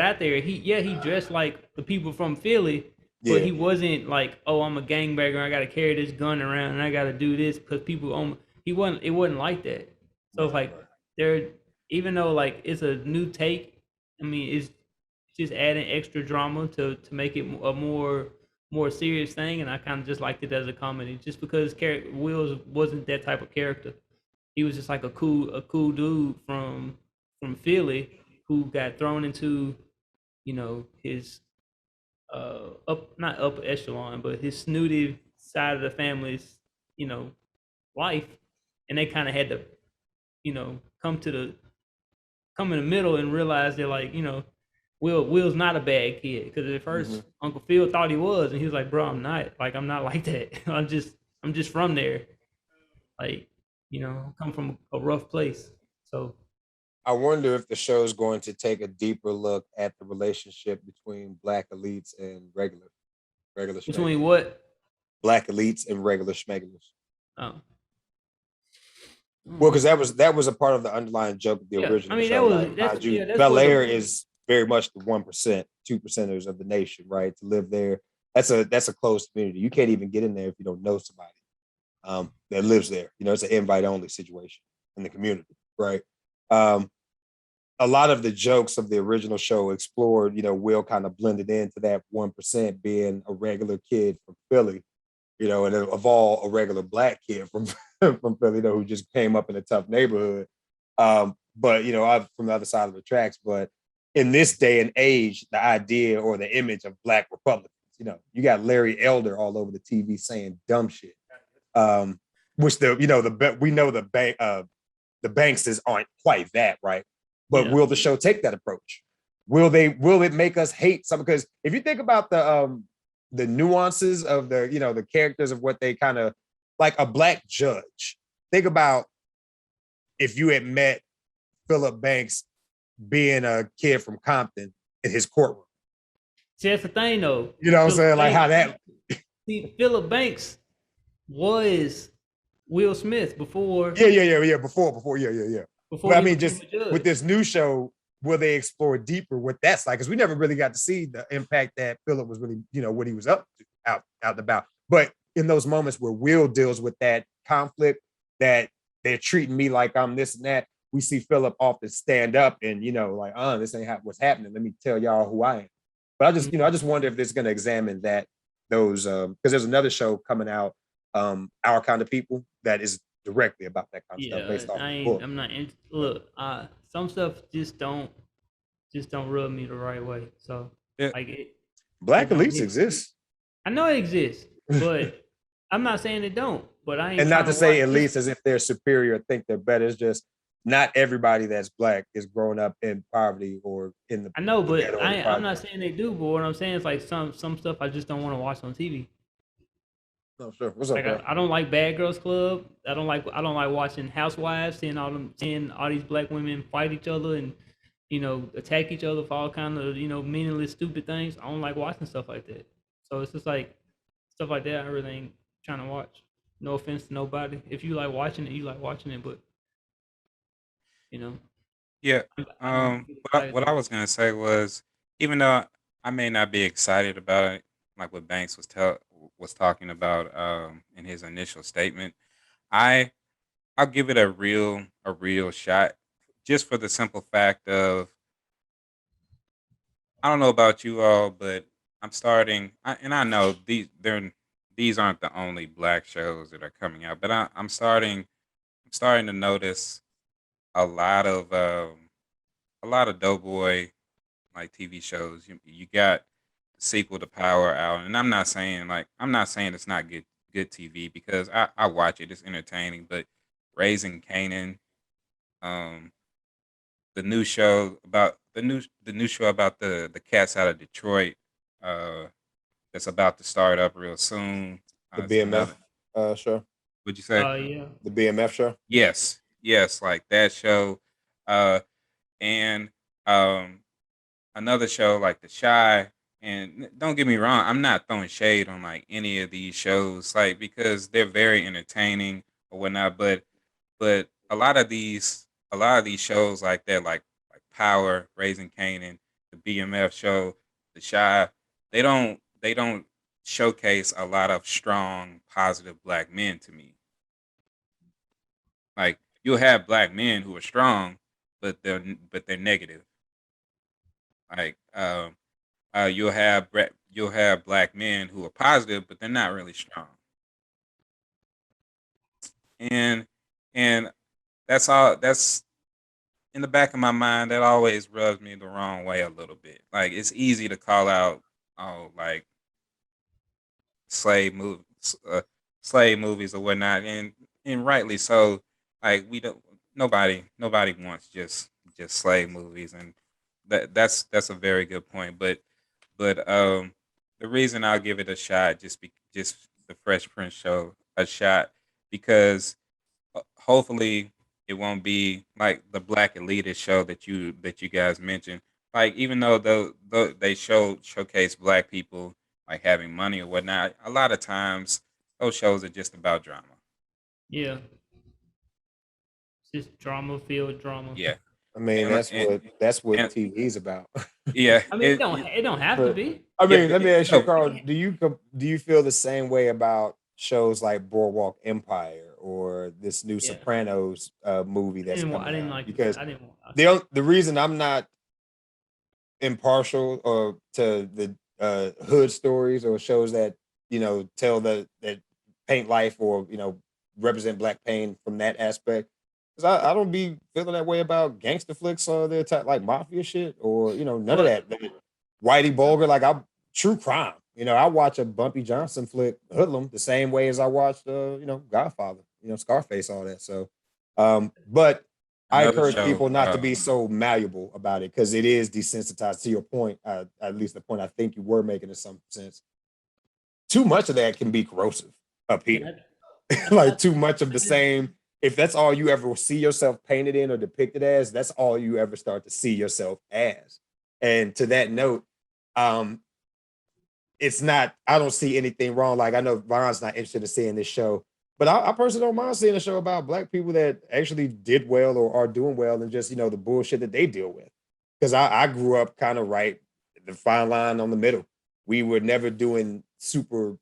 out there, he dressed like the people from Philly, but Yeah. he wasn't like, oh, I'm a gangbanger. I got to carry this gun around and I got to do this because people own. He wasn't. It wasn't like that. So it's like Right. there, even though like it's a new take. I mean, it's just adding extra drama to make it a more serious thing, and I kind of just liked it as a comedy, just because Wills wasn't that type of character. He was just like a cool dude from Philly who got thrown into his up not upper echelon, but his snooty side of the family's you know life, and they kind of had to come to come in the middle and realize they're like Will's not a bad kid because at first Uncle Phil thought he was, and he was like, "Bro, I'm not. Like, I'm not like that. I'm just from there. Like, I come from a rough place. So I wonder if the show is going to take a deeper look at the relationship between black elites and regular between schmegulars. what? Black elites and regular schmegulars. Oh, Well, because that was a part of the underlying joke of the yeah. I original mean, show. Like, mind you, Bel what Air the is very much the 1%, 2%ers of the nation, right? To live there, that's a closed community. You can't even get in there if you don't know somebody that lives there. It's an invite only situation in the community, right? Um, a lot of the jokes of the original show explored, Will kind of blended into that 1% being a regular kid from Philly, and of all a regular black kid from from Philly, who just came up in a tough neighborhood. But I'm from the other side of the tracks. But in this day and age, the idea or the image of black Republicans, you got Larry Elder all over the TV saying dumb shit. Which we know the Bankses aren't quite that, right? But yeah will the show take that approach? Will it make us hate some? Because if you think about the nuances of the characters of what they kind of like a black judge. Think about if you had met Philip Banks being a kid from Compton in his courtroom. See, that's the thing though. You know what I'm saying? Like how that. See, Philip Banks was Will Smith before. Yeah. Before, yeah. Before But I he mean, became just a judge. with this new show, will they explore deeper what that's like? Because we never really got to see the impact that Philip was really, what he was up to out and about. But in those moments where Will deals with that conflict, that they're treating me like I'm this and that, we see Philip often stand up and like, this ain't what's happening. Let me tell y'all who I am. But I just wonder if this is going to examine those because there's another show coming out, Our Kind of People, that is directly about that kind of stuff based off the book. I'm not. Look, some stuff just don't rub me the right way. So Yeah. like it. Black elites exist. I know it exists, but I'm not saying it don't. But I ain't. And not to say watch elites as if they're superior or think they're better. It's just not everybody that's black is growing up in poverty or in the. I know, the but ghetto or the I'm not project. saying they do. But what I'm saying is like some stuff I just don't want to watch on TV. No, sure. What's up, Like bro? I don't like Bad Girls Club. I don't like watching Housewives, seeing all these black women fight each other and attack each other for all kind of meaningless stupid things. I don't like watching stuff like that. So it's just like stuff like that I really ain't trying to watch. No offense to nobody. If you like watching it, you like watching it, but Yeah. I don't get What excited. what I was gonna say was, even though I may not be excited about it, like what Banks was talking about in his initial statement, I I'll give it a real shot, just for the simple fact of, I don't know about you all, but and I know these aren't the only black shows that are coming out, but I'm starting to notice a lot of doughboy like TV shows. You got the sequel to Power out, and I'm not saying it's not good TV, because I watch it. It's entertaining, but Raising Canaan, um, the new show about the cats out of Detroit, uh, that's about to start up real soon. The It's another. BMF show. Would you say? Yeah. The BMF show. Yes, yes, like that show. Uh, and um another show like The Shy. And don't get me wrong, I'm not throwing shade on like any of these shows, like because they're very entertaining or whatnot. But a lot of these shows like that, like Power, Raising Kanan, the BMF show, The Shy, they don't showcase a lot of strong, positive black men to me. Like you'll have black men who are strong, but they're negative. Like you'll have black men who are positive, but they're not really strong. And and that's all. That's in the back of my mind. That always rubs me the wrong way a little bit. Like it's easy to call out, oh, like slave movies, slave movies or whatnot, and rightly so. Like we don't. Nobody wants just slave movies, and that's a very good point. But the reason I'll give it a shot, just the Fresh Prince show a shot, because hopefully it won't be like the Black Elitist show that you guys mentioned. Like even though they showcase black people like having money or whatnot, a lot of times those shows are just about drama. Yeah, it's just drama filled drama. Yeah, I mean, and that's what and TV's about. yeah, I mean, it don't have to But be. I yeah, mean, let me ask you, no, Carl, do you feel the same way about shows like Boardwalk Empire or this new Yeah, Sopranos movie that's I coming didn't out? like this. Because I didn't want. the reason I'm not impartial or to the hood stories or shows that tell that paint life or represent black pain from that aspect, because I don't be feeling that way about gangster flicks or the type like mafia shit or none of Well, that Whitey Bulger. Like I true crime, I watch a Bumpy Johnson flick Hoodlum the same way as I watched Godfather, Scarface, all that. So but I another encourage show. people not to be so malleable about it because it is desensitized. To your point, at least the point I think you were making in some sense, too much of that can be corrosive up yeah, here. I Like too much of the just same. If that's all you ever see yourself painted in or depicted as, that's all you ever start to see yourself as. And to that note, um, it's not. I don't see anything wrong. Like I know Von's not interested in seeing this show, but I personally don't mind seeing a show about black people that actually did well or are doing well, and just the bullshit that they deal with. Because I grew up kind of right the fine line on the middle. We were never doing super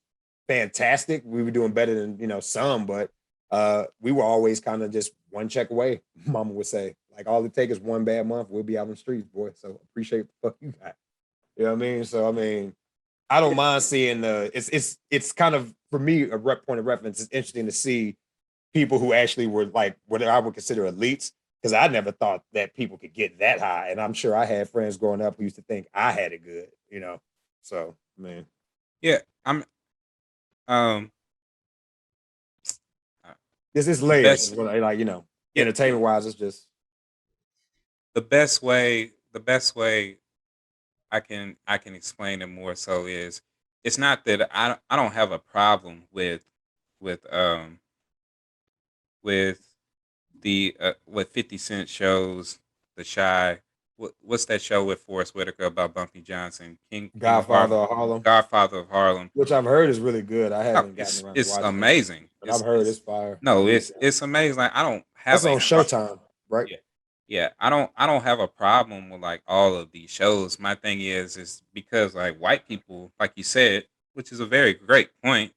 fantastic. We were doing better than some, but we were always kind of just one check away. Mama would say, like, all it takes is one bad month, we'll be out on the streets, boy. So appreciate the fuck you got. You know what I mean? So I mean, I don't mind seeing the. It's kind of for me a point of reference. It's interesting to see people who actually were like what I would consider elites, because I never thought that people could get that high, and I'm sure I had friends growing up who used to think I had it good. So I mean, Yeah, I'm um uh, this is the layers. best. Is what I like. Yeah, Entertainment wise, it's just the best way I can explain it more so is it's not that I don't have a problem with with with 50 Cent shows, The Shy. What's that show with Forrest Whitaker about Bumpy Johnson, King of Godfather Harlem, of Harlem, Godfather of Harlem? which I've heard is really good. I Oh, haven't gotten it's around to it's watching it, amazing. but I've heard it's fire. I No, need it's to. it's amazing. Like I don't That's have on a pro- Showtime, right? yeah, yeah. I don't have a problem with like all of these shows. My thing is because like white people, like you said, which is a very great point.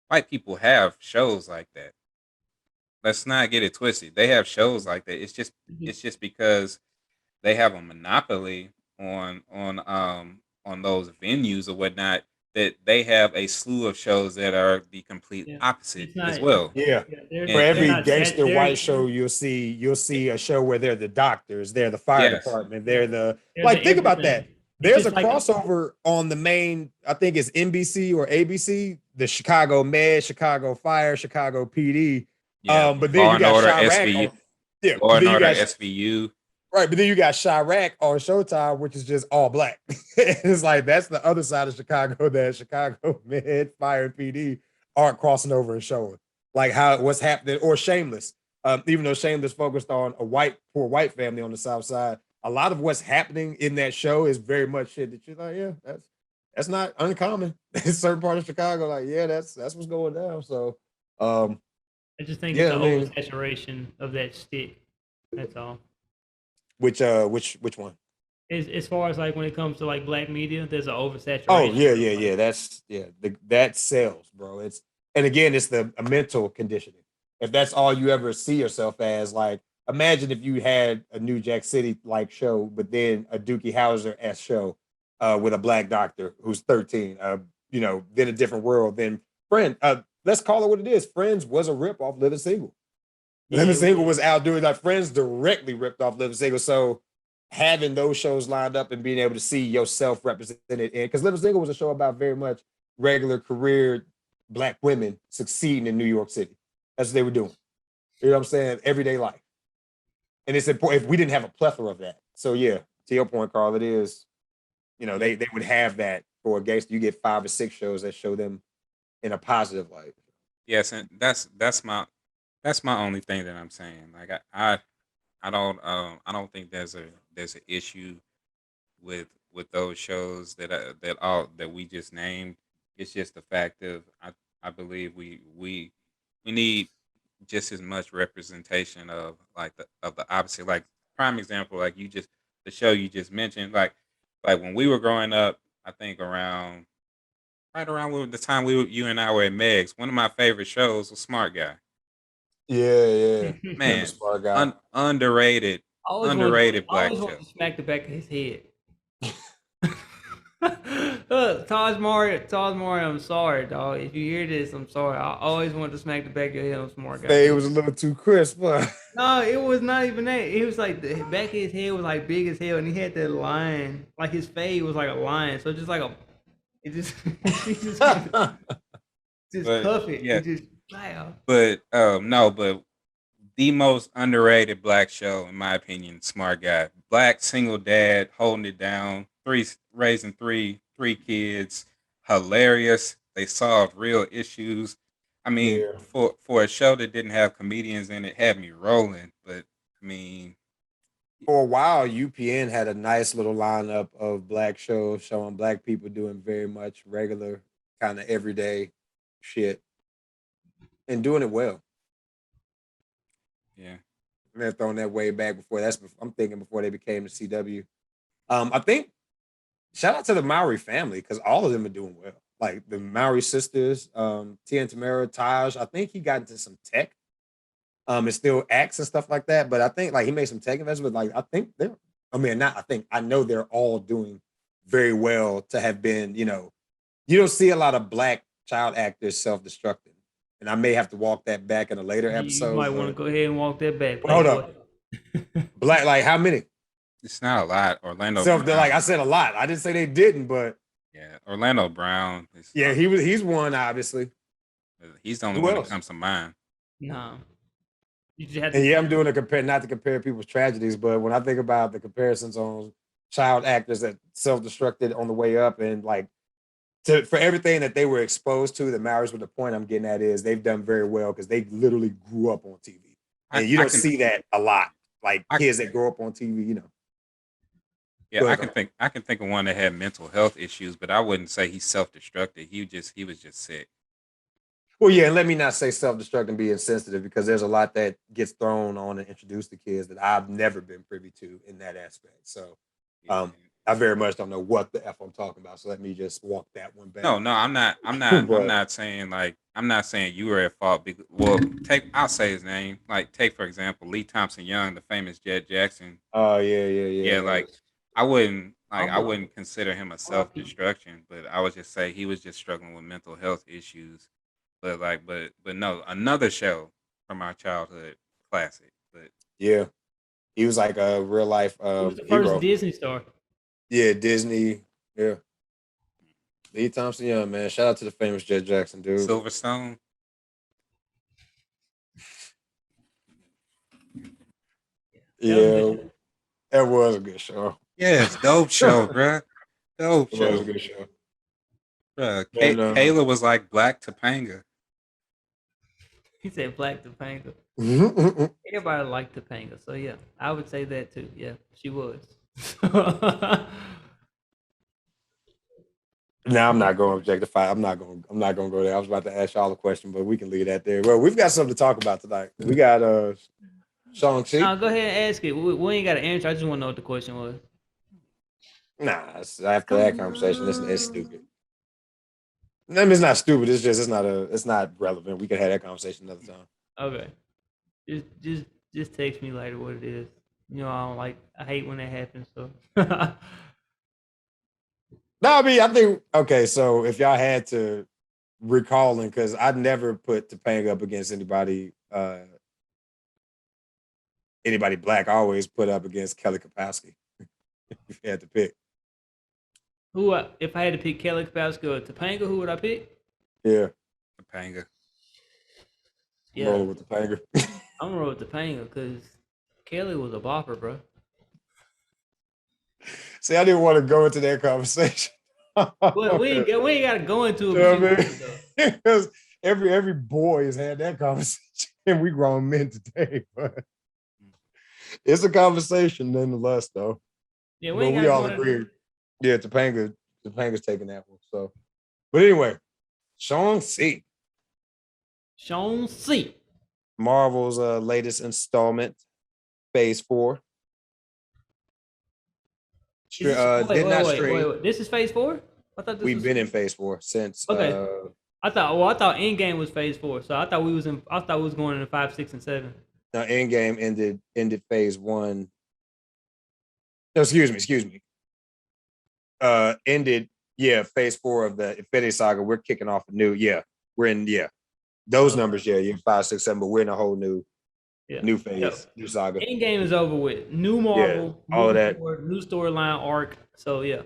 White people have shows like that. Let's not get it twisted. They have shows like that. It's just because they have a monopoly on those venues or whatnot, that they have a slew of shows that are the complete yeah, opposite it's not. as well. Yeah. Yeah, For they're every not that. gangster white They're show you'll see a show where they're the doctors, they're the fire Yes. department, they're the they're the like think about that. everything. It's There's a just like crossover on the main, I think it's NBC or ABC, the Chicago Med, Chicago Fire, Chicago PD. Yeah. But then Law you and got Order Chirac SVU. on, yeah, Law but and then you Order got SVU. right, but then you got Chirac on Showtime, which is just all black. It's like that's the other side of Chicago that Chicago Med, Fire, and PD aren't crossing over and showing. Like how what's happening, or Shameless. Even though Shameless focused on a poor white family on the South Side, a lot of what's happening in that show is very much shit that you're like, yeah, that's not uncommon. In certain part of Chicago, like, yeah, that's what's going down. So, I just think it's yeah, the I mean, oversaturation of that stick. That's all. which one? As far as like when it comes to like black media, there's an Oh oversaturation yeah, of yeah, like yeah. That sells, bro. It's and again, it's the a mental conditioning. If that's all you ever see yourself as, like, imagine if you had a New Jack City like show, but then a Dookie Howser s show with a black doctor who's 13. Then a different world. Then Friend. Let's call it what it is. Friends was a rip off Living Single. yeah, Living it Single was. was out doing like Friends directly ripped off Living Single. So having those shows lined up and being able to see yourself represented in, because Living Single was a show about very much regular career black women succeeding in New York City. That's what they were doing. You know what I'm saying? Everyday life. And it's important if we didn't have a plethora of that. So yeah, to your point, Carl, it is, they would have that for a gangster. You get 5 or 6 shows that show them in a positive light. Yes, and that's my only thing that I'm saying. Like I don't think there's an issue with those shows that we just named. It's just the fact of I believe we need just as much representation of like the opposite. Like prime example, like the show you just mentioned, like when we were growing up, I think right around the time you and I were at Meg's, one of my favorite shows was Smart Guy. Yeah, yeah. Remember Man, Smart Guy. Underrated, underrated I black always show. wanted to smack the back of his head. Taj Mario, I'm sorry, dog. If you hear this, I'm sorry. I always wanted to smack the back of your head on Smart Guy. Fade was a little too crisp, huh? No, it was not even that. It was like the back of his head was like big as hell, and he had that line. Like his fade was like a lion. So just like it just, he just But cuff it. yeah, It just, wow. but no, but the most underrated black show, in my opinion, Smart Guy. Black single dad holding it down, raising three kids, hilarious. They solved real issues. I mean, Yeah. for a show that didn't have comedians in it, had me rolling. But I mean, For a while, UPN had a nice little lineup of black shows showing black people doing very much regular, kind of everyday shit and doing it well. yeah, And they're throwing that way back before. I'm thinking before they became the CW. I think shout out to the Mowry family because all of them are doing well. Like the Mowry sisters, Tia and Tamara, Taj. I think he got into some tech. And still acts and stuff like that. But I think like he made some tech investments. Like I think they're. I mean, not. I think I know they're all doing very well to have been. You don't see a lot of black child actors self-destructing, and I may have to walk that back in a later You episode. might want to go ahead and walk that back, But hold Playboy. up, black like how many? it's not a lot. Orlando Self. Brown, Like I said, a lot. I didn't say they didn't, but yeah, Orlando Brown. yeah, he's one obviously. He's the only Who one that else? comes to mind. No, you just have And to. yeah, I'm doing a compare, not to compare people's tragedies, but when I think about the comparisons on child actors that self-destructed on the way up, and like for everything that they were exposed to, the marriage with the point I'm getting at is they've done very well because they literally grew up on TV, I, and you I don't can see that a lot. Like I kids that grow up on TV. Yeah, Go I ahead, can Carl. think of one that had mental health issues, but I wouldn't say he self-destructed. He was just sick. Well, yeah, and let me not say self-destruct and be insensitive because there's a lot that gets thrown on and introduced to kids that I've never been privy to in that aspect. So Yeah. I very much don't know what the F I'm talking about. So let me just walk that one back. No, I'm But not saying I'm not saying you were at fault. I'll say his name. Like take for example Lee Thompson Young, the famous Jet Jackson. oh yeah. Yeah, like I I'm a- wouldn't consider him a self-destruction, but I would just say he was just struggling with mental health issues. But no, another show from our childhood classic. But yeah, he was like a real life He was the first hero. Disney star. Yeah, Disney. Yeah, Lee Thompson Young, man. Shout out to the famous Jet Jackson, dude. Silverstone. Yeah, that was a good show. Yes, dope show, bruh. Dope It was a show. good show. Bruh, And Kayla was like Black Topanga. He said Black Topanga. Nah, Everybody liked Topanga, so yeah, I would say that too. Yeah, she was. I'm not going to objectify. I'm not going to go there. I was about to ask y'all a question, but we can leave that there. Well, we've got something to talk about tonight. We got Shang-Chi. Now go ahead and ask it. We ain't got an answer. I just want to know what the question was. Nah, after that Come conversation, it's on. stupid. I mean, it's not stupid. It's just it's not relevant. We can have that conversation another time. Okay. Just just just text me later what it is. You know, I don't like I hate when that happens, so No, I mean, I think okay. So if y'all had to recalling, because I'd never put Topanga up against anybody black. I always put up against Kelly Kapowski. If you had to pick, if I had to pick Kelly Kapowski or Topanga, who would I pick? yeah, Topanga. I'm Yeah, rolling with Topanga. I'm gonna roll with Topanga because Kelly was a bopper, bro. See, I didn't want to go into that conversation. But we ain't gotta go into it, You but know you what I want mean? to though. Because every boy has had that conversation, and we grown men today. But it's a conversation nonetheless, though. Yeah, we But ain't we gotta all go into agree, yeah, Topanga's taking that one. So, but anyway, Shang-Chi, Shang-Chi. Marvel's latest installment, Phase 4. Is this Did not stream. wait. This is phase four? I thought this We've was been in Phase 4 since okay. I thought Endgame was phase four, so I thought we was going into 5, 6, and 7. Endgame ended Phase 1. No, excuse me. Ended, yeah, Phase 4 of the Infinity Saga. We're kicking off a new, yeah. We're in, yeah. Those Okay. numbers, yeah, you're 5, 6, 7, but we're in a whole Yeah. new Yeah. phase, new saga. Endgame is over with. New Yeah, Marvel all of moving that. forward, new storyline arc. So yeah.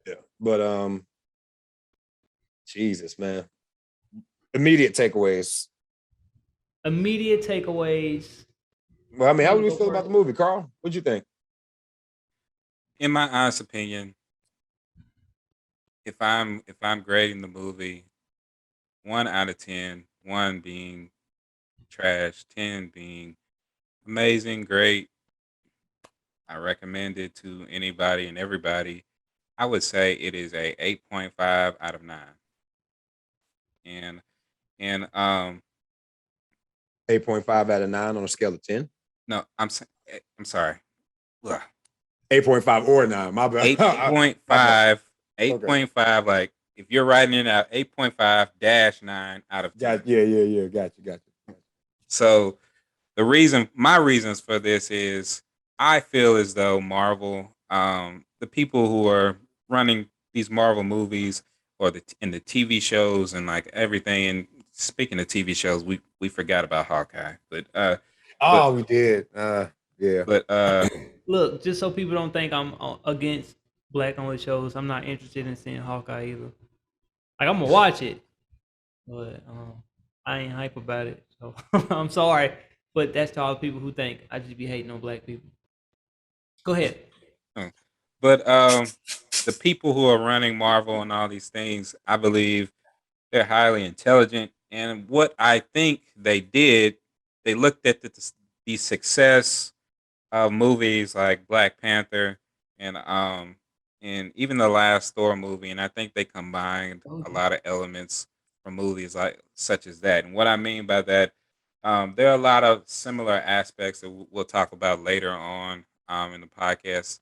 Yeah. But Jesus, man. Immediate takeaways. Immediate takeaways. Well, I mean, You how wanna do you go feel about the first? movie, Carl? What'd you think? In my honest opinion, if I'm grading the movie 1 out of 10, one being trash, 10 being amazing, great, I recommend it to anybody and everybody. I would say it is a 8.5 out of 9. And and 8.5 out of 9 on a scale of 10. no, I'm sorry. Ugh. 8.5 or 9. My bad. My bad. 8.5, Okay. 8.5, like if you're writing it out, 8.5 dash 9 out of 10. Yeah. Got you. So my reasons for this is I feel as though Marvel, the people who are running these Marvel movies or in the TV shows and like everything. And speaking of TV shows, we forgot about Hawkeye, but Oh, we did. Yeah. but Look, just so people don't think I'm against black only shows, I'm not interested in seeing Hawkeye either. Like I'm gonna watch it, but I ain't hype about it. So I'm sorry, but that's to all the people who think I just be hating on black people. Go ahead. uh, but the people who are running Marvel and all these things, I believe they're highly intelligent. And what I think they did, they looked at the success of movies like Black Panther and even the last Thor movie, and I think they combined a lot of elements from movies like such as that. And what I mean by that, there are a lot of similar aspects that we'll talk about later on in the podcast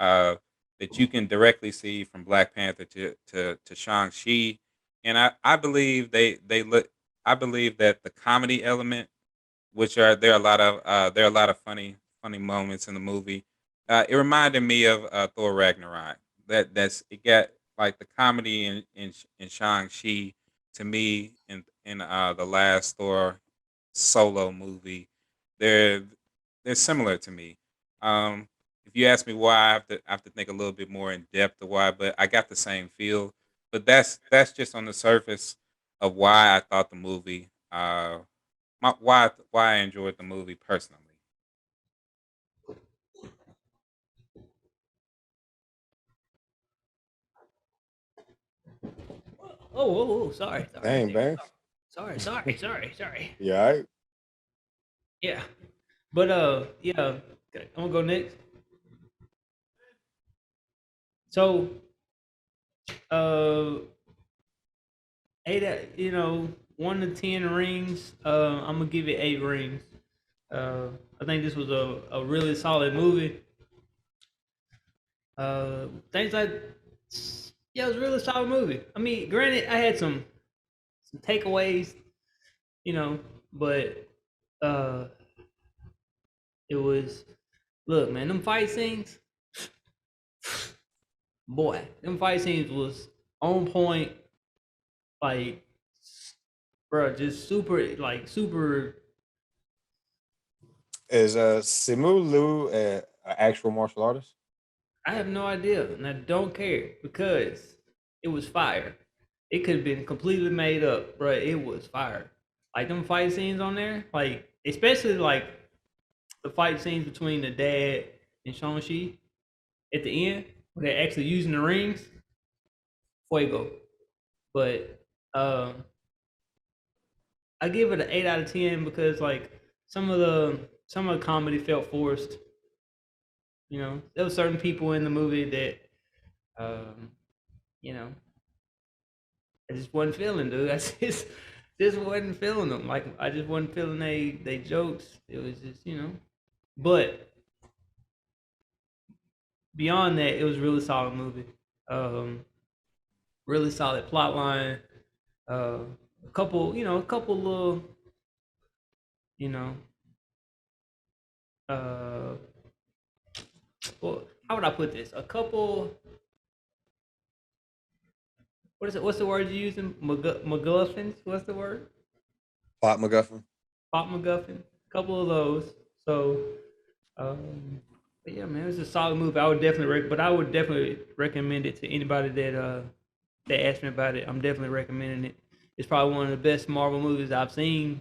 uh, that you can directly see from Black Panther to Shang Chi, and I believe they look. I believe that the comedy element, which are there are a lot of funny moments in the movie. It reminded me of Thor Ragnarok. That's it got like the comedy in Shang Chi to me in the last Thor solo movie. They're they're similar to me. If you ask me why, I have to think a little bit more in depth of why, but I got the same feel. But that's just on the surface of why I thought the movie why I enjoyed the movie personally. Oh, sorry. Dang, man. Sorry. Yeah, all right. Yeah, but yeah. Okay, I'm gonna go next. So, uh, eight. You know, 1 to 10 rings. I'm gonna give it 8 rings. Uh, I think this was a really solid movie. Things like yeah, it was a really solid movie. I mean, granted, I had some takeaways, you know, but uh, it was look, man, them fight scenes, boy, them fight scenes was on point, like, bro, just super. Is Simu Liu an actual martial artist? I have no idea, and I don't care because it was fire. It could have been completely made up, bro. It was fire. Like them fight scenes on there, like especially like the fight scenes between the dad and Shang-Chi at the end, where they're actually using the rings, fuego. But um, I give it an 8 out of 10 because like some of the comedy felt forced. You know, there were certain people in the movie that um, you know, I just wasn't feeling, dude. I just wasn't feeling them. Like I just wasn't feeling they jokes. It was just But beyond that, it was a really solid movie. Um, really solid plot line. Uh, a couple little, you know, uh, well, how would I put this? A couple. What is it? What's the word you're using? MacGuffins. What's the word? Plot MacGuffin. Pop MacGuffin. A couple of those. So, um, but yeah, man, it was a solid movie. I would definitely recommend it to anybody that asked me about it. I'm definitely recommending it. It's probably one of the best Marvel movies I've seen.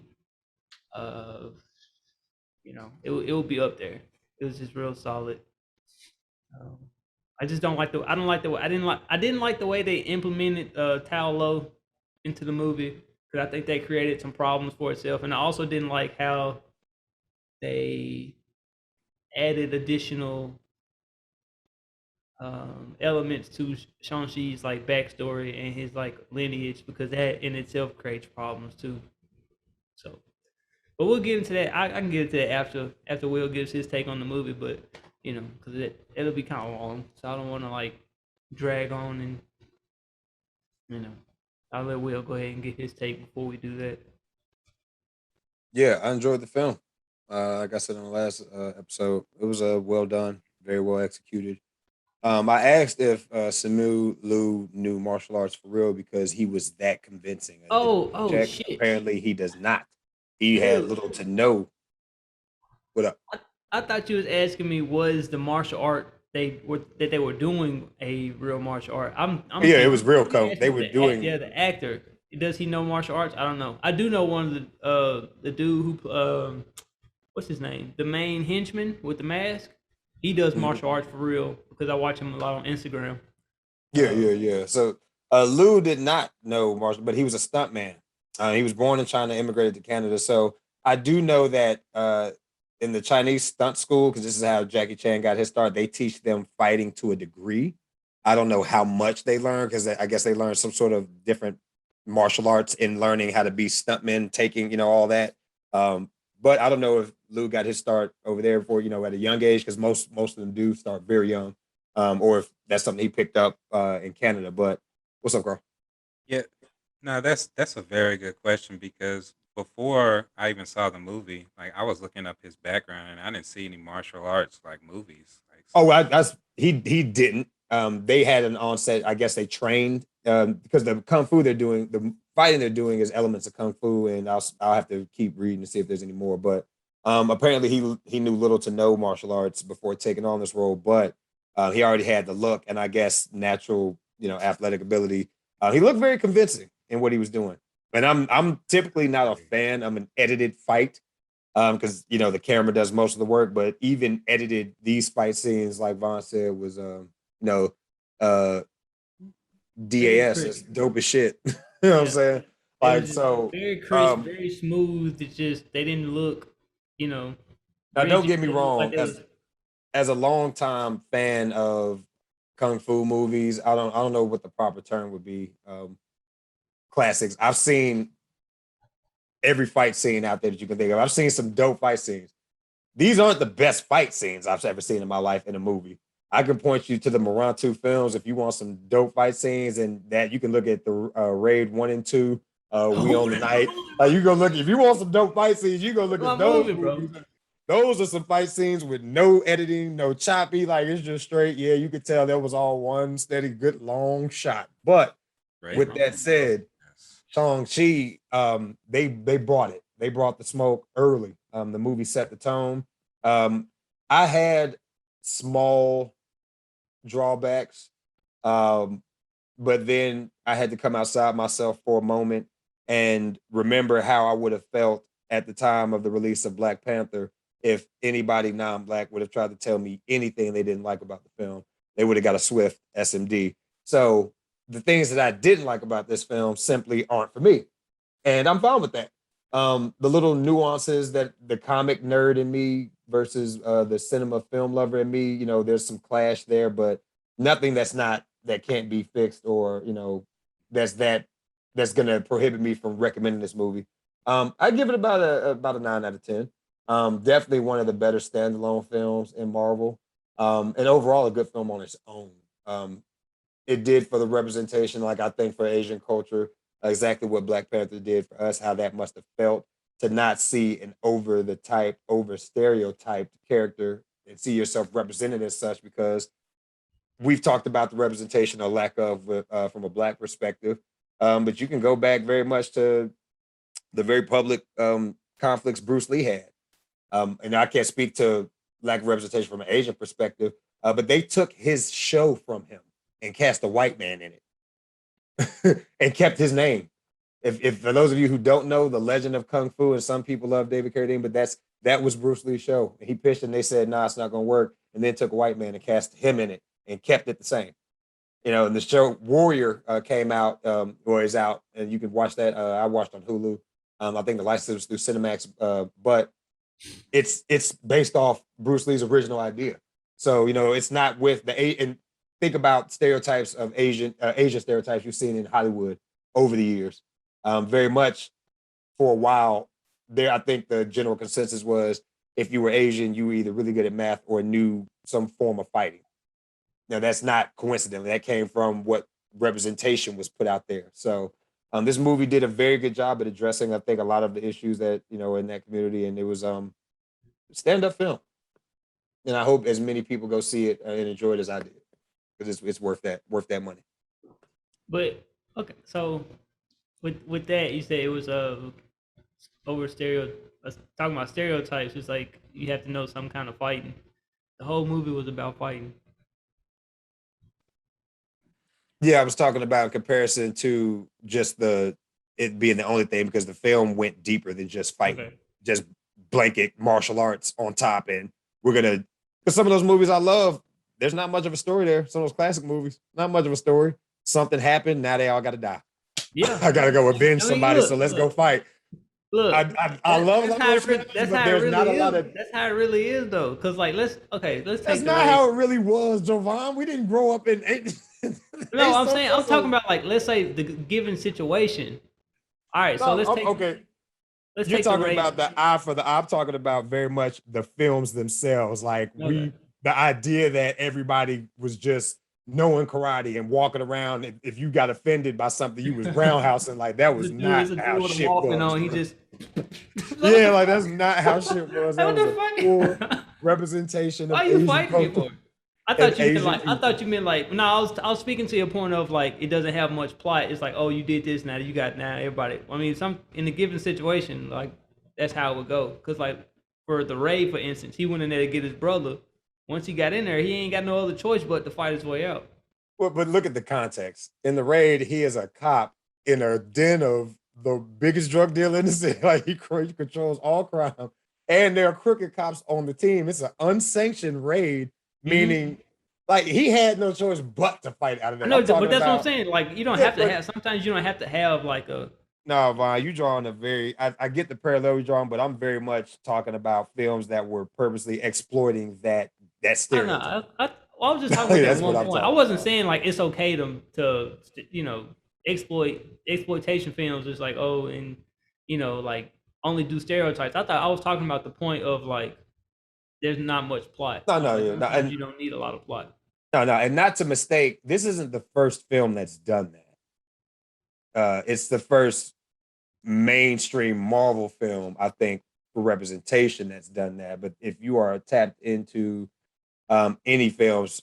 Uh, it will be up there. It was just real solid. Um, I just don't like the. I don't like the. I didn't like the way they implemented Tao Lo into the movie because I think they created some problems for itself, and I also didn't like how they added additional elements to Shang-Chi's like backstory and his like lineage because that in itself creates problems too. So, but we'll get into that. I can get into that after Will gives his take on the movie, but because it'll be kind of long, so I don't want to like drag on and you know I'll let Will go ahead and get his take before we do that. Yeah, I enjoyed the film. Like I said on the last episode, it was well done, very well executed. I asked if Simu Liu knew martial arts for real because he was that convincing in his Oh project. shit, Apparently, he does not. He had dude! little to no. What up? I thought you was asking me was the martial art they were doing a real martial art. I'm Yeah, it was thinking real. you They asking were yeah doing. the actor does he know martial arts? I don't know. I do know one of the dude who what's his name, the main henchman with the mask. He does Mhm. martial arts for real because I watch him a lot on Instagram. Yeah, yeah, yeah. So Lou did not know martial, but he was a stuntman. He was born in China, immigrated to Canada. So I do know that in the Chinese stunt school, because this is how Jackie Chan got his start, they teach them fighting to a degree. I don't know how much they learn because I guess they learn some sort of different martial arts in learning how to be stuntmen, taking all that. Um, but I don't know if Lou got his start over there for at a young age because most of them do start very young, or if that's something he picked up in Canada. But what's up, girl? Yeah, no, that's a very good question because before I even saw the movie, like I was looking up his background and I didn't see any martial arts like movies. Like Oh, so, that's he didn't. They had an onset. I guess they trained because the kung fu they're doing, the fighting they're doing is elements of kung fu, and I'll have to keep reading to see if there's any more. But apparently he knew little to no martial arts before taking on this role, but he already had the look and I guess natural athletic ability. He looked very convincing in what he was doing, and I'm typically not a fan. I'm an edited fight because the camera does most of the work, but even edited these fight scenes, like Vaughn said, was you know uh Very DAS is pretty. dope as shit. You know what I'm Yeah. saying? It was Like just so. very crisp, very smooth. It's just they didn't look, you know, Now, don't rigid. get me They didn't look like wrong. they was. As a longtime fan of kung fu movies, I don't know what the proper term would be. Classics. I've seen every fight scene out there that you can think of. I've seen some dope fight scenes. These aren't the best fight scenes I've ever seen in my life in a movie. I can point you to the Morantu films if you want some dope fight scenes, and that you can look at the Raid 1 and 2. We on the night. You go look if you want some dope fight scenes. You go look at those movies. Bro. Those are some fight scenes with no editing, no choppy. Like it's just straight. Yeah, you could tell that was all one steady, good long shot. But with that said, Shang-Chi, they brought it. They brought the smoke early. The movie set the tone. I had small drawbacks, but then I had to come outside myself for a moment and remember how I would have felt at the time of the release of Black Panther if anybody non-Black would have tried to tell me anything they didn't like about the film. They would have got a swift SMD. So the things that I didn't like about this film simply aren't for me. And I'm fine with that. The little nuances that the comic nerd in me versus the cinema film lover in me, there's some clash there, but nothing that can't be fixed or, that's gonna prohibit me from recommending this movie. I give it about a 9 out of 10. Definitely one of the better standalone films in Marvel. And overall a good film on its own. It did for the representation, like I think for Asian culture, exactly what Black Panther did for us, how that must have felt to not see an over stereotyped character and see yourself represented as such, because we've talked about the representation or lack of from a Black perspective. But you can go back very much to the very public conflicts Bruce Lee had. And I can't speak to lack of representation from an Asian perspective, but they took his show from him and cast a white man in it and kept his name. If for those of you who don't know the legend of Kung Fu, and some people love David Carradine, but that was Bruce Lee's show. He pitched and they said, nah, it's not going to work. And then took a white man and cast him in it and kept it the same. And the show Warrior came out or is out, and you can watch that. I watched on Hulu. I think the license was through Cinemax, but it's based off Bruce Lee's original idea. So it's not with and think about stereotypes of Asian stereotypes you've seen in Hollywood over the years. Very much for a while there, I think the general consensus was if you were Asian, you were either really good at math or knew some form of fighting. Now that's not coincidentally. That came from what representation was put out there. So this movie did a very good job at addressing, I think, a lot of the issues that in that community, and it was stand-up film. And I hope as many people go see it and enjoy it as I did, because it's worth that money. But okay, so with that, you say it was over talking about stereotypes. It's like you have to know some kind of fighting. The whole movie was about fighting. Yeah, I was talking about in comparison to just it being the only thing, because the film went deeper than just fighting, just blanket martial arts on top. And because some of those movies I love, there's not much of a story there. Some of those classic movies, not much of a story. Something happened, now they all got to die. Yeah, I got to go avenge somebody, so let's go fight. Look, I love it. That's how it really is. That's how it really is, though. Because let's take. That's not how it really was, Jovan. We didn't grow up in. No, I'm talking about let's say the given situation. All right, so let's take. Okay. You're talking about the eye for the eye. I'm talking about very much the films themselves. The idea that everybody was just knowing karate and walking around. If you got offended by something, you was roundhousing. That was not how shit was. He just. Yeah, that's not how shit was. That was a poor representation of Why are you Asian fighting me culture. for? I thought you meant no, I was speaking to your point of it doesn't have much plot. It's oh, you did this, now you got everybody. I mean, in a given situation, that's how it would go. Because for the raid, for instance, he went in there to get his brother. Once he got in there, he ain't got no other choice but to fight his way out. Well, but look at the context. In the raid, he is a cop in a den of the biggest drug dealer in the city. He controls all crime, and there are crooked cops on the team. It's an unsanctioned raid. Meaning, he had no choice but to fight out of there. No, but that's what I'm saying. You don't have to have. Sometimes you don't have to have a No, Vaughn, you drawing a very. I get the parallel you're drawing, but I'm very much talking about films that were purposely exploiting that I don't know. stereotype. Well, I was just talking about that That's what one I'm point. I talking wasn't about. saying like it's okay to exploitation films. It's like, oh, and like only do stereotypes. I thought I was talking about the point of like there's not much plot. No, no, Like yeah, no, sometimes and you don't need a lot of plot. no, no, and not to mistake. This isn't the first film that's done that. It's the first mainstream Marvel film, I think, for representation that's done that. But if you are tapped into any films,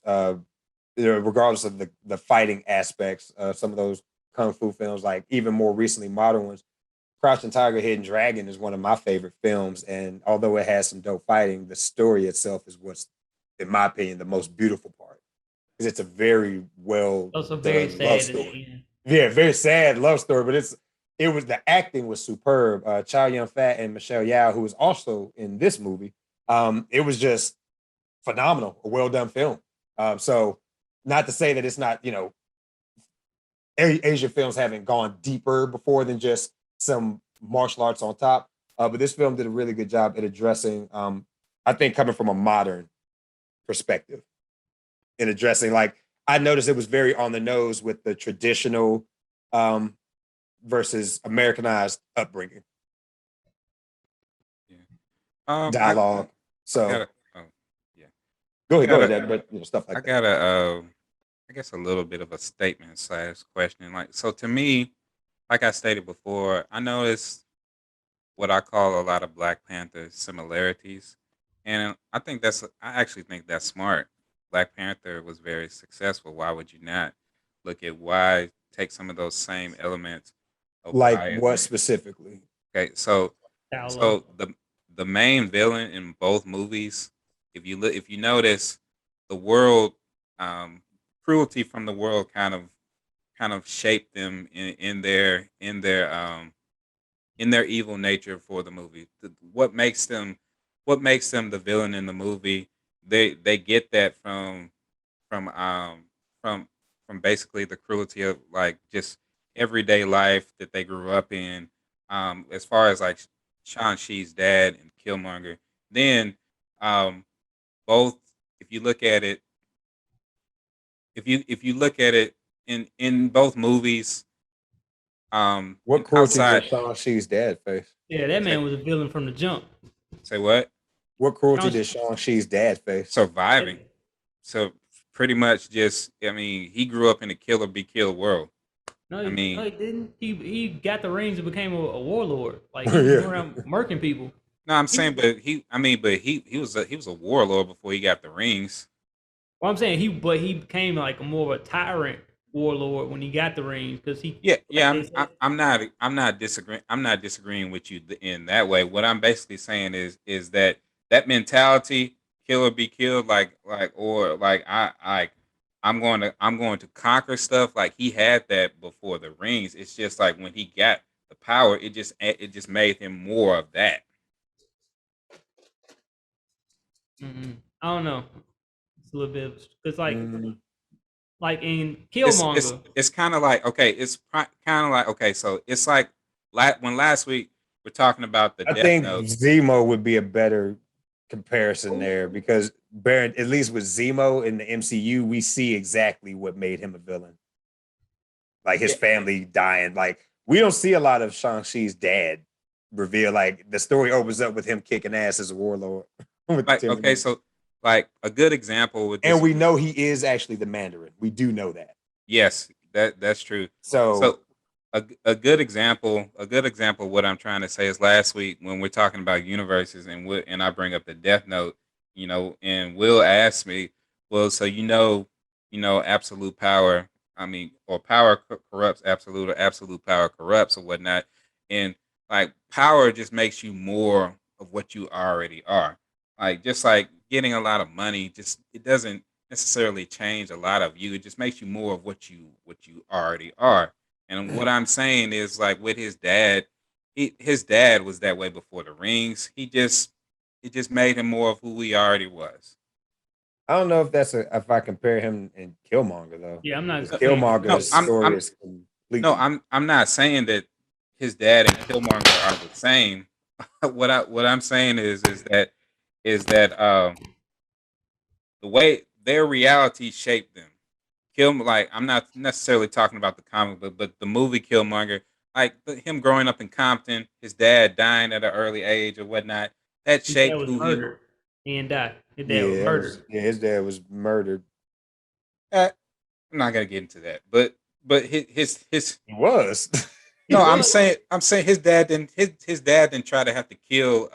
regardless of the fighting aspects, some of those kung fu films, like even more recently modern ones, Crouching Tiger, Hidden Dragon is one of my favorite films. And although it has some dope fighting, the story itself is what's, in my opinion, the most beautiful part because it's a very well Also very done love sad at story. the end. Yeah, very sad love story, but it was the acting was superb. Chow Yun Fat and Michelle Yao, who was also in this movie, it was just phenomenal, a well done film. So not to say that it's not, Asian films haven't gone deeper before than just some martial arts on top. But this film did a really good job at addressing, I think, coming from a modern perspective, in addressing, like, I noticed it was very on the nose with the traditional um, versus Americanized upbringing Yeah. I dialogue. I So got oh yeah. I go got ahead, but stuff I like that. got a I guess a little bit of a statement slash question. Like, so to me, like I stated before, I noticed what I call a lot of Black Panther similarities, and I actually think that's smart. Black Panther was very successful. Why would you not look at why take some of those same elements of Like why? what specifically? Okay, so Shallow. so the main villain in both movies, if you notice, the world, um, cruelty from the world kind of shaped them in their evil nature for the movie. What makes them the villain in the movie? They get that from um from from basically the cruelty of like just everyday life that they grew up in. As far as like Shang-Chi's dad and Killmonger, then um both if you look at it if you look at it in both movies, What and cruelty outside did Shang-Chi's dad face? Yeah, that say man was a villain from the jump. say what What cruelty Shang- did Shang-Chi's dad face? surviving. So pretty much just I mean he grew up in a kill or be killed world. No, I no, mean he didn't. He got the rings and became a warlord. Like he was Yeah. going around murking people. no, I'm He, saying, but he was a warlord before he got the rings. well, I'm saying he became like a more of a tyrant warlord when he got the rings because he, Yeah, like yeah. they said, I'm not disagreeing. I'm not disagreeing with you in that way. What I'm basically saying is that that mentality, kill or be killed, or like I'm going to conquer stuff. Like he had that before the rings. It's just like when he got the power, it just made him more of that. I don't know. It's a little bit. It's Mm, like in Killmonger. It's kind of like okay, kind of like okay, so it's like when last week we're talking about the I Death think Note. Zemo would be a better comparison there because Baron, at least with Zemo in the MCU, we see exactly what made him a villain. Like his Yeah, family dying. Like we don't see a lot of Shang-Chi's dad reveal. Like the story opens up with him kicking ass as a warlord with the like okay, Timberlands. so like a good example with And this. we know he is actually the Mandarin. We do know that. Yes, that's true. So So a good example of what I'm trying to say is last week when we're talking about universes and I bring up the Death Note, and Will asked me, well, so absolute power. I mean, or power corrupts absolute, or absolute power corrupts, or whatnot, and like power just makes you more of what you already are. Like just like getting a lot of money, just it doesn't necessarily change a lot of you. It just makes you more of what you already are. And what I'm saying is like with his dad, his dad was that way before the rings. It just made him more of who he already was. I don't know if I compare him and Killmonger though, Yeah, I'm because not No, comparing him. no, Killmonger's story I'm is completely I'm not saying that his dad and Killmonger are the same. What I'm saying is that the way their reality shaped them. Like I'm not necessarily talking about the comic book, but the movie Killmonger, like him growing up in Compton, his dad dying at an early age or whatnot, that His dad shaped was who he. murdered. He didn't die. His dad was Yeah, murdered. his dad was murdered. I'm not gonna get into that, but his He was. He no, was. I'm saying his dad didn't try to have to kill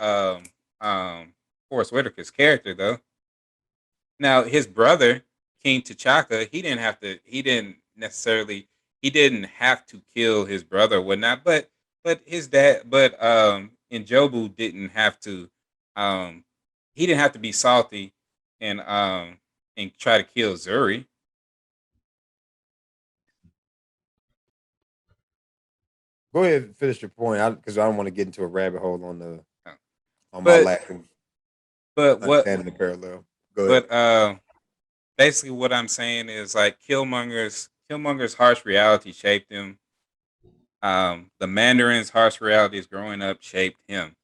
Forrest Whitaker's character though. Now his brother King T'Chaka, he didn't have to kill his brother or whatnot, but his dad and Jobu didn't have to um he didn't have to be salty and try to kill Zuri. Go ahead and finish your point, because I don't want to get into a rabbit hole on my But lack of but what understanding the parallel. Go ahead. but basically what I'm saying is like Killmonger's harsh reality shaped him. The Mandarin's harsh realities growing up shaped him.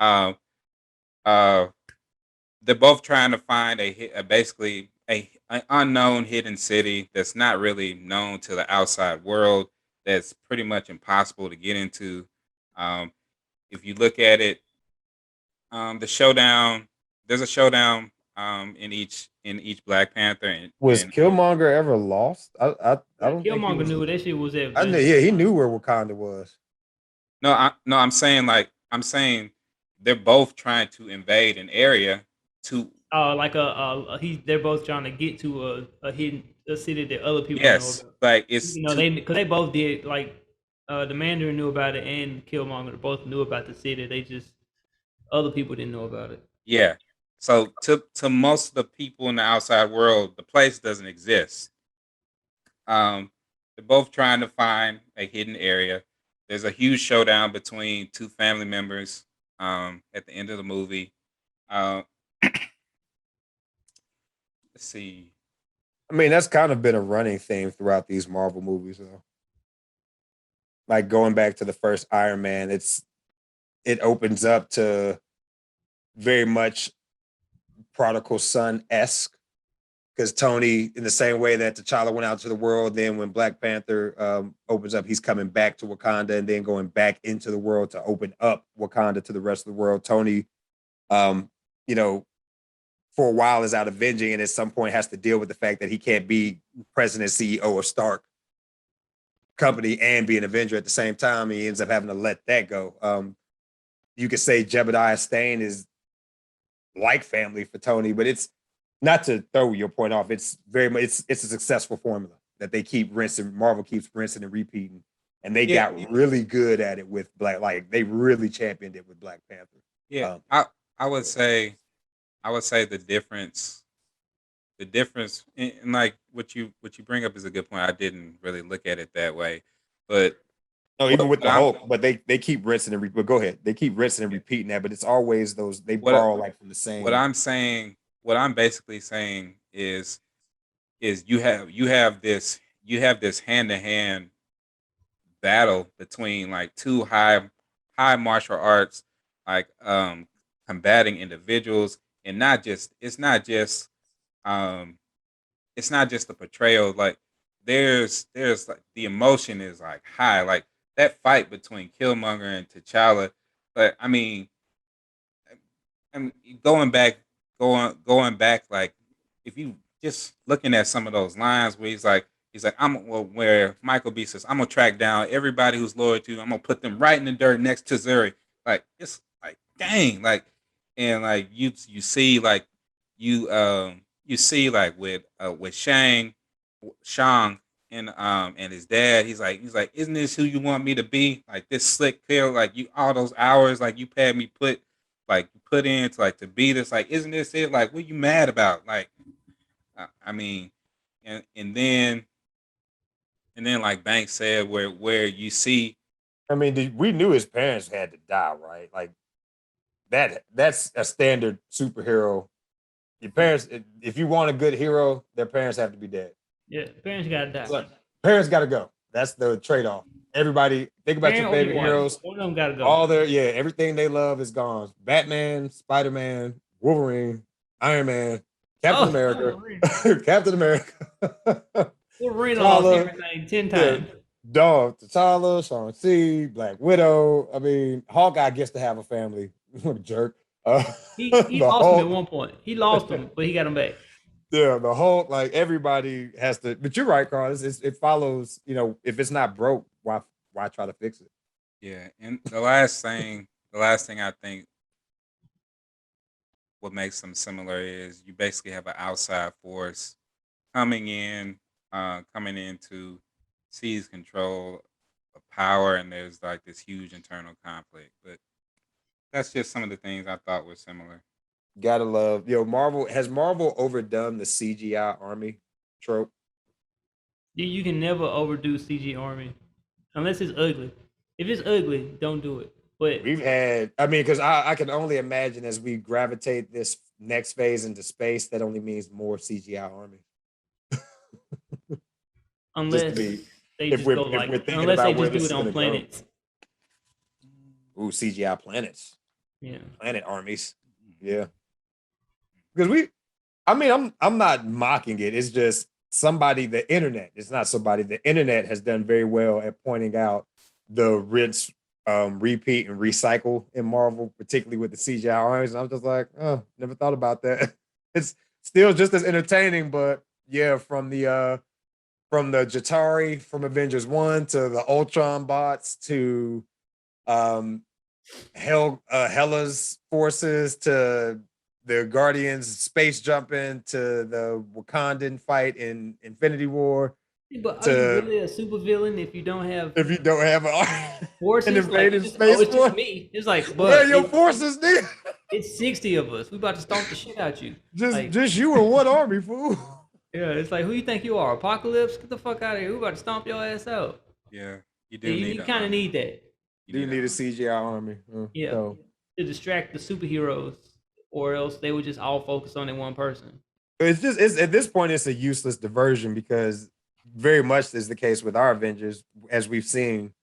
Um, uh, they're both trying to find basically an unknown hidden city that's not really known to the outside world. That's pretty much impossible to get into. Um, if you look at it, the showdown. There's a showdown in each Black Panther Was and Killmonger ever lost? I don't think he Killmonger was. knew where that shit was at. I know. Yeah, he knew where Wakanda was. no, I'm saying they're both trying to invade an area to. They're both trying to get to a city that other people know Yes, about. like it's to. Because they both did the Mandarin knew about it and Killmonger both knew about the city. They just other people didn't know about it. Yeah. So to most of the people in the outside world, the place doesn't exist. They're both trying to find a hidden area. There's a huge showdown between two family members at the end of the movie. Uh, let's see. I mean, that's kind of been a running theme throughout these Marvel movies, though. Like going back to the first Iron Man, it opens up to very much prodigal son esque, because Tony, in the same way that T'Challa went out to the world, then when Black Panther opens up, he's coming back to Wakanda and then going back into the world to open up Wakanda to the rest of the world. Tony, um, you know, for a while is out avenging, and at some point has to deal with the fact that he can't be president CEO of Stark Company and be an Avenger at the same time. He ends up having to let that go. You could say Jebediah Stane is like family for Tony, but it's not to throw your point off. It's very much it's a successful formula that they keep rinsing. Marvel keeps rinsing and repeating, and they Yeah, got really good at it with Black. Like they really championed it with Black Panther. yeah. Um, I would say the difference and like what you bring up is a good point. I didn't really look at it that way, but no, what, even with what the I'm Hulk, but they keep rinsing and but go ahead. They keep rinsing and repeating that, but it's always those they what borrow like from the what same. I'm saying, what I'm basically saying is you have this hand to hand battle between like two high martial arts like combating individuals, and not just um it's not just the portrayal. Like there's like the emotion is like high, like that fight between Killmonger and T'Challa. But I mean, going back, like if you just looking at some of those lines where he's like, where Michael B says, I'm gonna track down everybody who's loyal to you. I'm gonna put them right in the dirt next to Zuri. Like it's like dang, like and like you see like you see like with Shang and his dad. He's like, isn't this who you want me to be? Like this slick pill, like you all those hours like you had me put in to like to be this, like isn't this it, like what you mad about, like I mean, and then like Banks said where you see. I mean, we knew his parents had to die, right? Like that's a standard superhero. Your parents, if you want a good hero, their parents have to be dead. Yeah, parents gotta die. Look, parents got to go. That's the trade off. everybody think about Man your or your favorite wife. heroes. One of them gotta go. All their everything they love is gone. Batman, Spider-Man, Wolverine, Iron Man, Captain Oh, America, Wolverine. Captain America, Wolverine done lost T'Challa, everything 10 yeah, times. dog, T'Challa, Shang-Chi, Black Widow. I mean, Hawkeye gets to have a family. What a jerk. He The lost him at Hulk, one point. He lost him, but he got him back. yeah, the Hulk. Like everybody has to. But you're right, Carl. It follows. If it's not broke, why try to fix it? Yeah, and the last thing I think what makes them similar is you basically have an outside force coming in, coming in to seize control of power, and there's like this huge internal conflict. But that's just some of the things I thought were similar. Gotta love. Marvel has Marvel overdone the CGI army trope. You can never overdo CG Army unless it's ugly. If it's ugly, don't do it. But We've had, I mean, because I can only imagine as we gravitate this next phase into space, that only means more CGI army. Just to unless be, they if just we're go if we're like, thinking unless they about where just do this it is on gonna go. planets. Ooh, CGI planets, Yeah. planet armies. Yeah, because I mean, I'm not mocking it. It's just somebody, the internet. It's not somebody. The internet has done very well at pointing out the rinse, repeat, and recycle in Marvel, particularly with the CGI armies. And I'm just like, oh, never thought about that. It's still just as entertaining, but yeah, from the Jatari from Avengers 1 to the Ultron bots to um Hela's forces to the Guardians space jumping to the Wakandan fight in Infinity War But are you to really a supervillain if you don't have if you don't have an forces? Like invading it's space just force, me. It's like, where are but your forces, nigga? it's 60 of us. We about to stomp the shit out you. just Like, just you and one army, fool. yeah, it's like, who you think you are? Apocalypse? Get the fuck out of here. We about to stomp your ass out. Yeah, you Yeah, do need you an kind of army. need that. You Do you need an need a army. CGI army? Yeah, So to distract the superheroes, or else they would just all focus on that one person. it's at this point it's a useless diversion because very much is the case with our Avengers, as we've seen.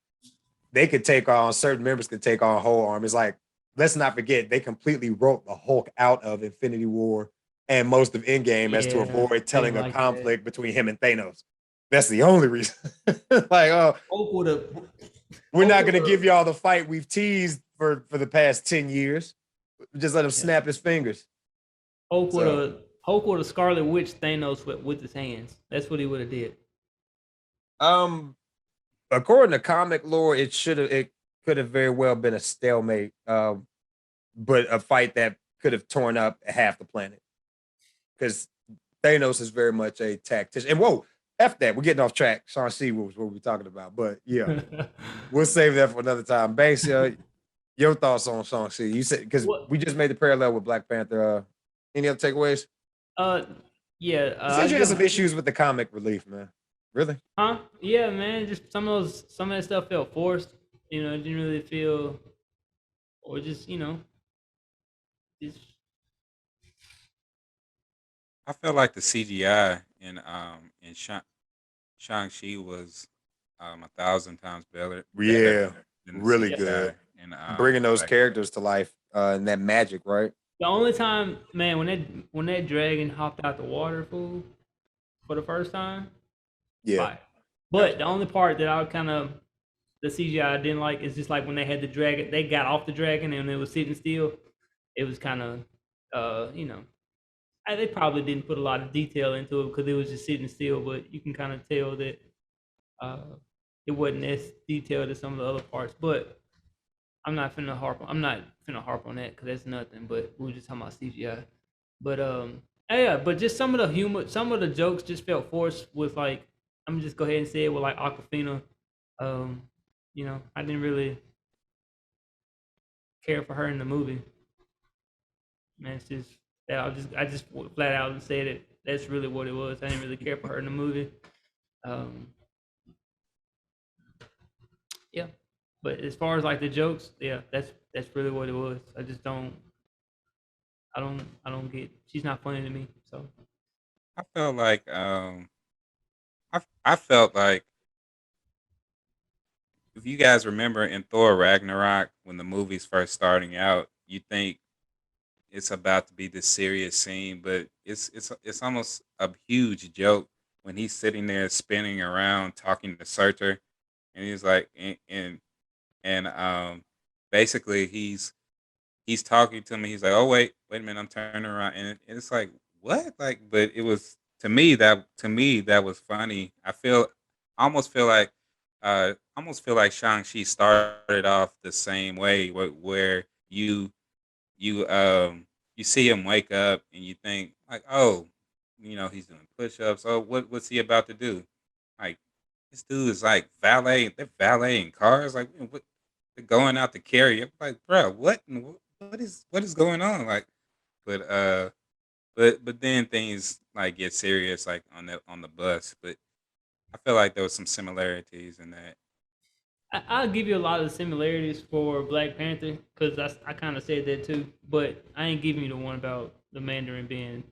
They could take on certain members could take on whole armies. Like, let's not forget, they completely wrote the Hulk out of Infinity War and most of Endgame as to Yeah, avoid I didn't telling a like that. conflict between him and Thanos. That's the only reason. Like, oh, Hulk would have. we're not going to give y'all the fight we've teased for the past 10 years. Just let him Yeah. snap his fingers. Hulk would have Scarlet Witch Thanos with his hands. That's what he would have did. Um, According to comic lore, it could have very well been a stalemate. But a fight that could have torn up half the planet because Thanos is very much a tactician. And whoa, F that. We're getting off track. Shang-Chi was what we're talking about. But yeah, we'll save that for another time. Banks, your thoughts on Shang-Chi? You said, because we just made the parallel with Black Panther. Any other takeaways? uh, yeah. It says you had some issues with the comic relief, man. Really? Huh? Yeah, man. Just some of that stuff felt forced. It didn't really feel, or just just I feel like the CGI in Shang-Chi was 1,000 times better Yeah, than the really CGI good. in Bringing those Black characters to life and that magic, right? the only time, man, when that dragon hopped out the water, fool, for the first time, Yeah. fire. But the only part that I kind of the CGI I didn't like is just like when they had the dragon, they got off the dragon and it was sitting still. It was kind of, they probably didn't put a lot of detail into it because it was just sitting still. But you can kind of tell that uh, it wasn't as detailed as some of the other parts. But I'm not finna harp on that because that's nothing. But we were just talking about CGI. But yeah, but just some of the humor, some of the jokes just felt forced. With like, I'm gonna just go ahead and say it with like Aquafina. I didn't really care for her in the movie. Man, it's just that I just flat out said it. That's really what it was. I didn't really care for her in the movie. Um, yeah, but as far as like the jokes, yeah, that's really what it was. I just don't. I don't get. She's not funny to me. So I felt like I felt like if you guys remember in Thor Ragnarok when the movie's first starting out, you think it's about to be this serious scene, but it's almost a huge joke when he's sitting there spinning around talking to Surtur, and he's like, and basically he's talking to me. He's like, "Oh wait a minute, I'm turning around," and it's like, "What?" Like, but it was to me that was funny. I almost feel like Shang-Chi started off the same way, where you you see him wake up and you think like, oh, he's doing push-ups. Oh, what's he about to do? Like, this dude is like they're valeting cars. Like, what? They're going out to carry it. Like, bro, what is going on? Like, but then things like get serious, like on the bus. But I feel like there was some similarities in that. I'll give you a lot of similarities for Black Panther because I kind of said that too, but I ain't giving you the one about the Mandarin being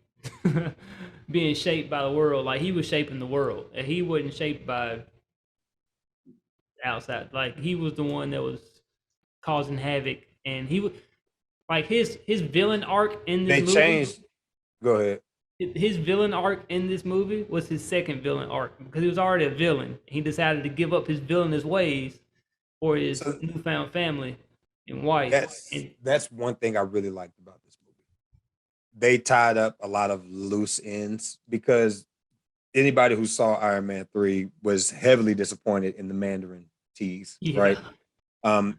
being shaped by the world. Like he was shaping the world, and he wasn't shaped by outside. Like he was the one that was causing havoc, and he was like his villain arc in this They movie. changed. Go ahead. His villain arc in this movie was his second villain arc because he was already a villain. He decided to give up his villainous ways for his So newfound family and wife. And that's one thing I really liked about this movie. They tied up a lot of loose ends because anybody who saw Iron Man 3 was heavily disappointed in the Mandarin tease, yeah, right?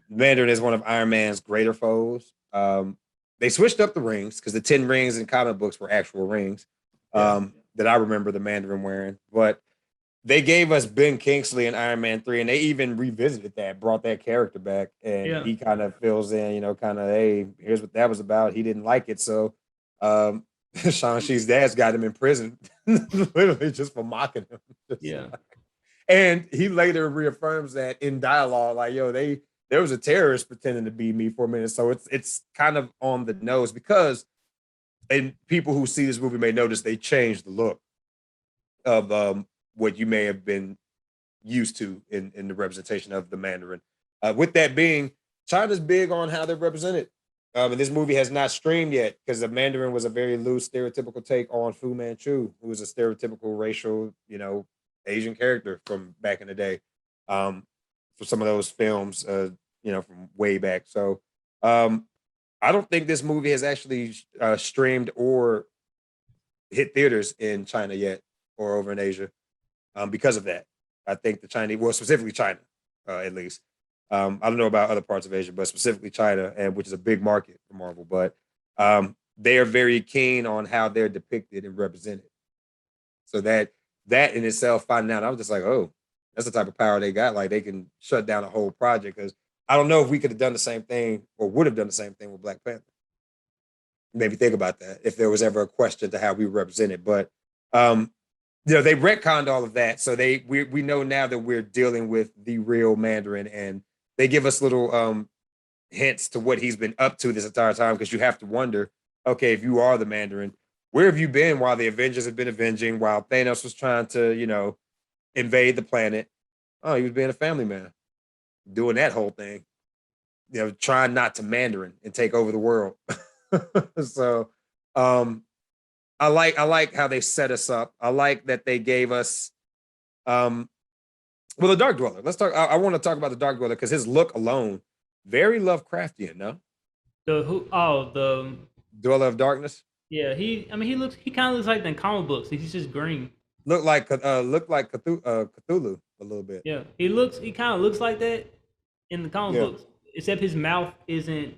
Mandarin is one of Iron Man's greater foes. They switched up the rings because the 10 rings in comic books were actual rings yeah, that I remember the Mandarin wearing. But they gave us Ben Kingsley in Iron Man 3, and they even revisited that, brought that character back, and yeah, he kind of fills in, kind of, hey, here's what that was about. He didn't like it. So um Shang-Chi's dad's got him in prison, literally just for mocking him. yeah. And he later reaffirms that in dialogue, like, yo, there was a terrorist pretending to be me for a minute. So it's kind of on the nose because and people who see this movie may notice they changed the look of what you may have been used to in the representation of the Mandarin. With that being, China's big on how they're represented. And this movie has not streamed yet because the Mandarin was a very loose, stereotypical take on Fu Manchu, who was a stereotypical racial, Asian character from back in the day. For some of those films, from way back. So, I don't think this movie has actually streamed or hit theaters in China yet or over in Asia because of that. I think the Chinese, well, specifically China, at least. I don't know about other parts of Asia, but specifically China, and which is a big market for Marvel. But they are very keen on how they're depicted and represented. So that in itself, finding out, I was just like, oh, that's the type of power they got. Like they can shut down a whole project. Because I don't know if we could have done the same thing or would have done the same thing with Black Panther. Maybe think about that if there was ever a question to how we represent it. But um, they retconned all of that, so we know now that we're dealing with the real Mandarin, and they give us little hints to what he's been up to this entire time. Because you have to wonder, okay, if you are the Mandarin, where have you been while the Avengers have been avenging, while Thanos was trying to, invade the planet? Oh, he was being a family man, doing that whole thing, trying not to Mandarin and take over the world. So, um, I like how they set us up. I like that they gave us um well the Dark Dweller. Let's talk. I want to talk about the Dark Dweller because his look alone, very Lovecraftian, no? The who? Oh, the Dweller of Darkness. yeah. He. I mean, he kind of looks like the comic books. He's just green. Look like Cthulhu a little bit. Yeah, he looks. He kind of looks like that in the comic Yeah. books, except his mouth isn't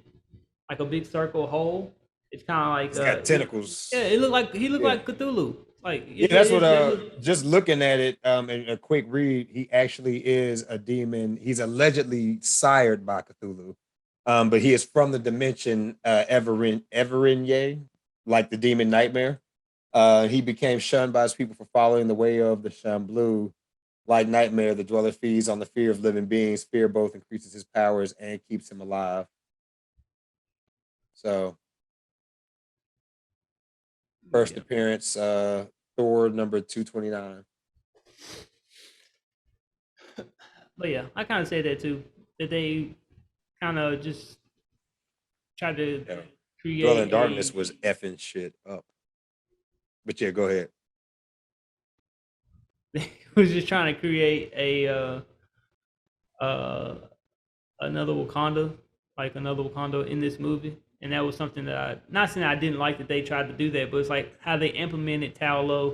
like a big circle hole. It's kind of He's like got yeah. tentacles. It looked like he looked Yeah. like Cthulhu. Like Yeah, that's what it look, just looking at it in a quick read, he actually is a demon. He's allegedly sired by Cthulhu. But he is from the dimension Everinye, like the demon nightmare. He became shunned by his people for following the way of the Shamblu. Like nightmare, the dweller feeds on the fear of living beings. Fear both increases his powers and keeps him alive. So first yeah. appearance, Thor number 229. But yeah, I kind of say that too. That they kind of just tried to Yeah. Dwell in create Darkness a. was effing shit up. But yeah, go ahead. was just trying to create a uh another Wakanda, like another Wakanda in this movie, and that was something that I not saying I didn't like that they tried to do that, but it's like how they implemented Tao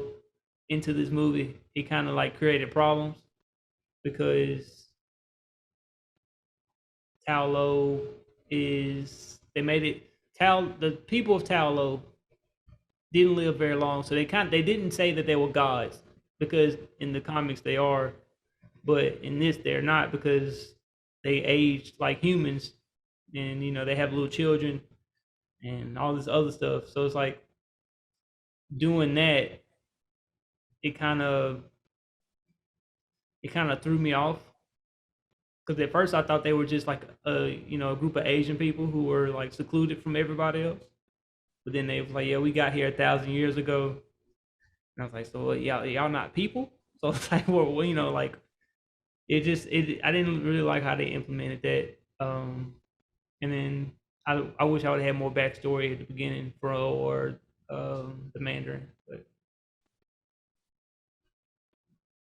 into this movie. It kind of like created problems because Tao is they made it the people of Tao didn't live very long, so they didn't say that they were gods because in the comics they are, but in this they're not because they aged like humans, and they have little children and all this other stuff. So it's like doing that, it kind of threw me off because at first I thought they were just like a group of Asian people who were like secluded from everybody else. But then they was like, yeah, we got here 1,000 years ago, and I was like, so y'all not people? So it's like, well, like I didn't really like how they implemented that. And then I wish I would have had more backstory at the beginning for the Mandarin. But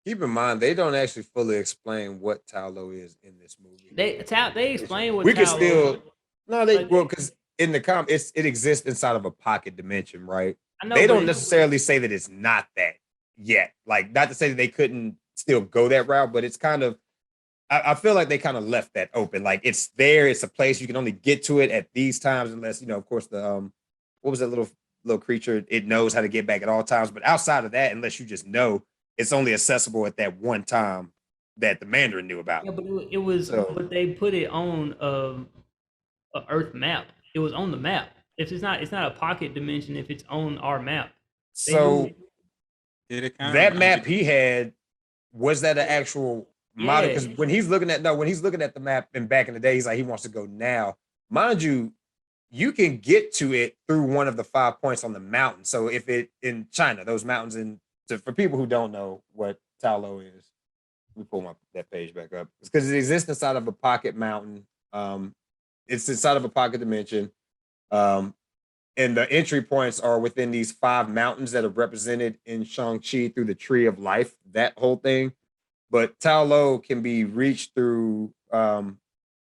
Keep in mind, they don't actually fully explain what Talo is in this movie. they explain what We can Tao still no, they like well because in the it exists inside of a pocket dimension, right? I know, They but don't necessarily say that it's not that yet. Like, not to say that they couldn't still go that route, but it's kind of I feel like they kind of left that open. Like, it's there, it's a place you can only get to it at these times, unless of course, the what was that little creature? It knows how to get back at all times, but outside of that, unless you just know, it's only accessible at that one time that the Mandarin knew about. yeah, but it was, So, but they put it on a Earth map. It was on the map. If it's not a pocket dimension. If it's on our map, they so knew. Did it kind of that remind map he had, was that an actual model? Yeah, Because when he's looking at the map and back in the day, he's like he wants to go now. Mind you, you can get to it through one of the 5 points on the mountain. So if it in China, those mountains for people who don't know what Talo is, let me pull that page back up. It's because it exists inside of a pocket mountain. It's inside of a pocket dimension. Um, and the entry points are within these 5 mountains that are represented in Shang-Chi through the tree of life, that whole thing. But Tao Lo can be reached through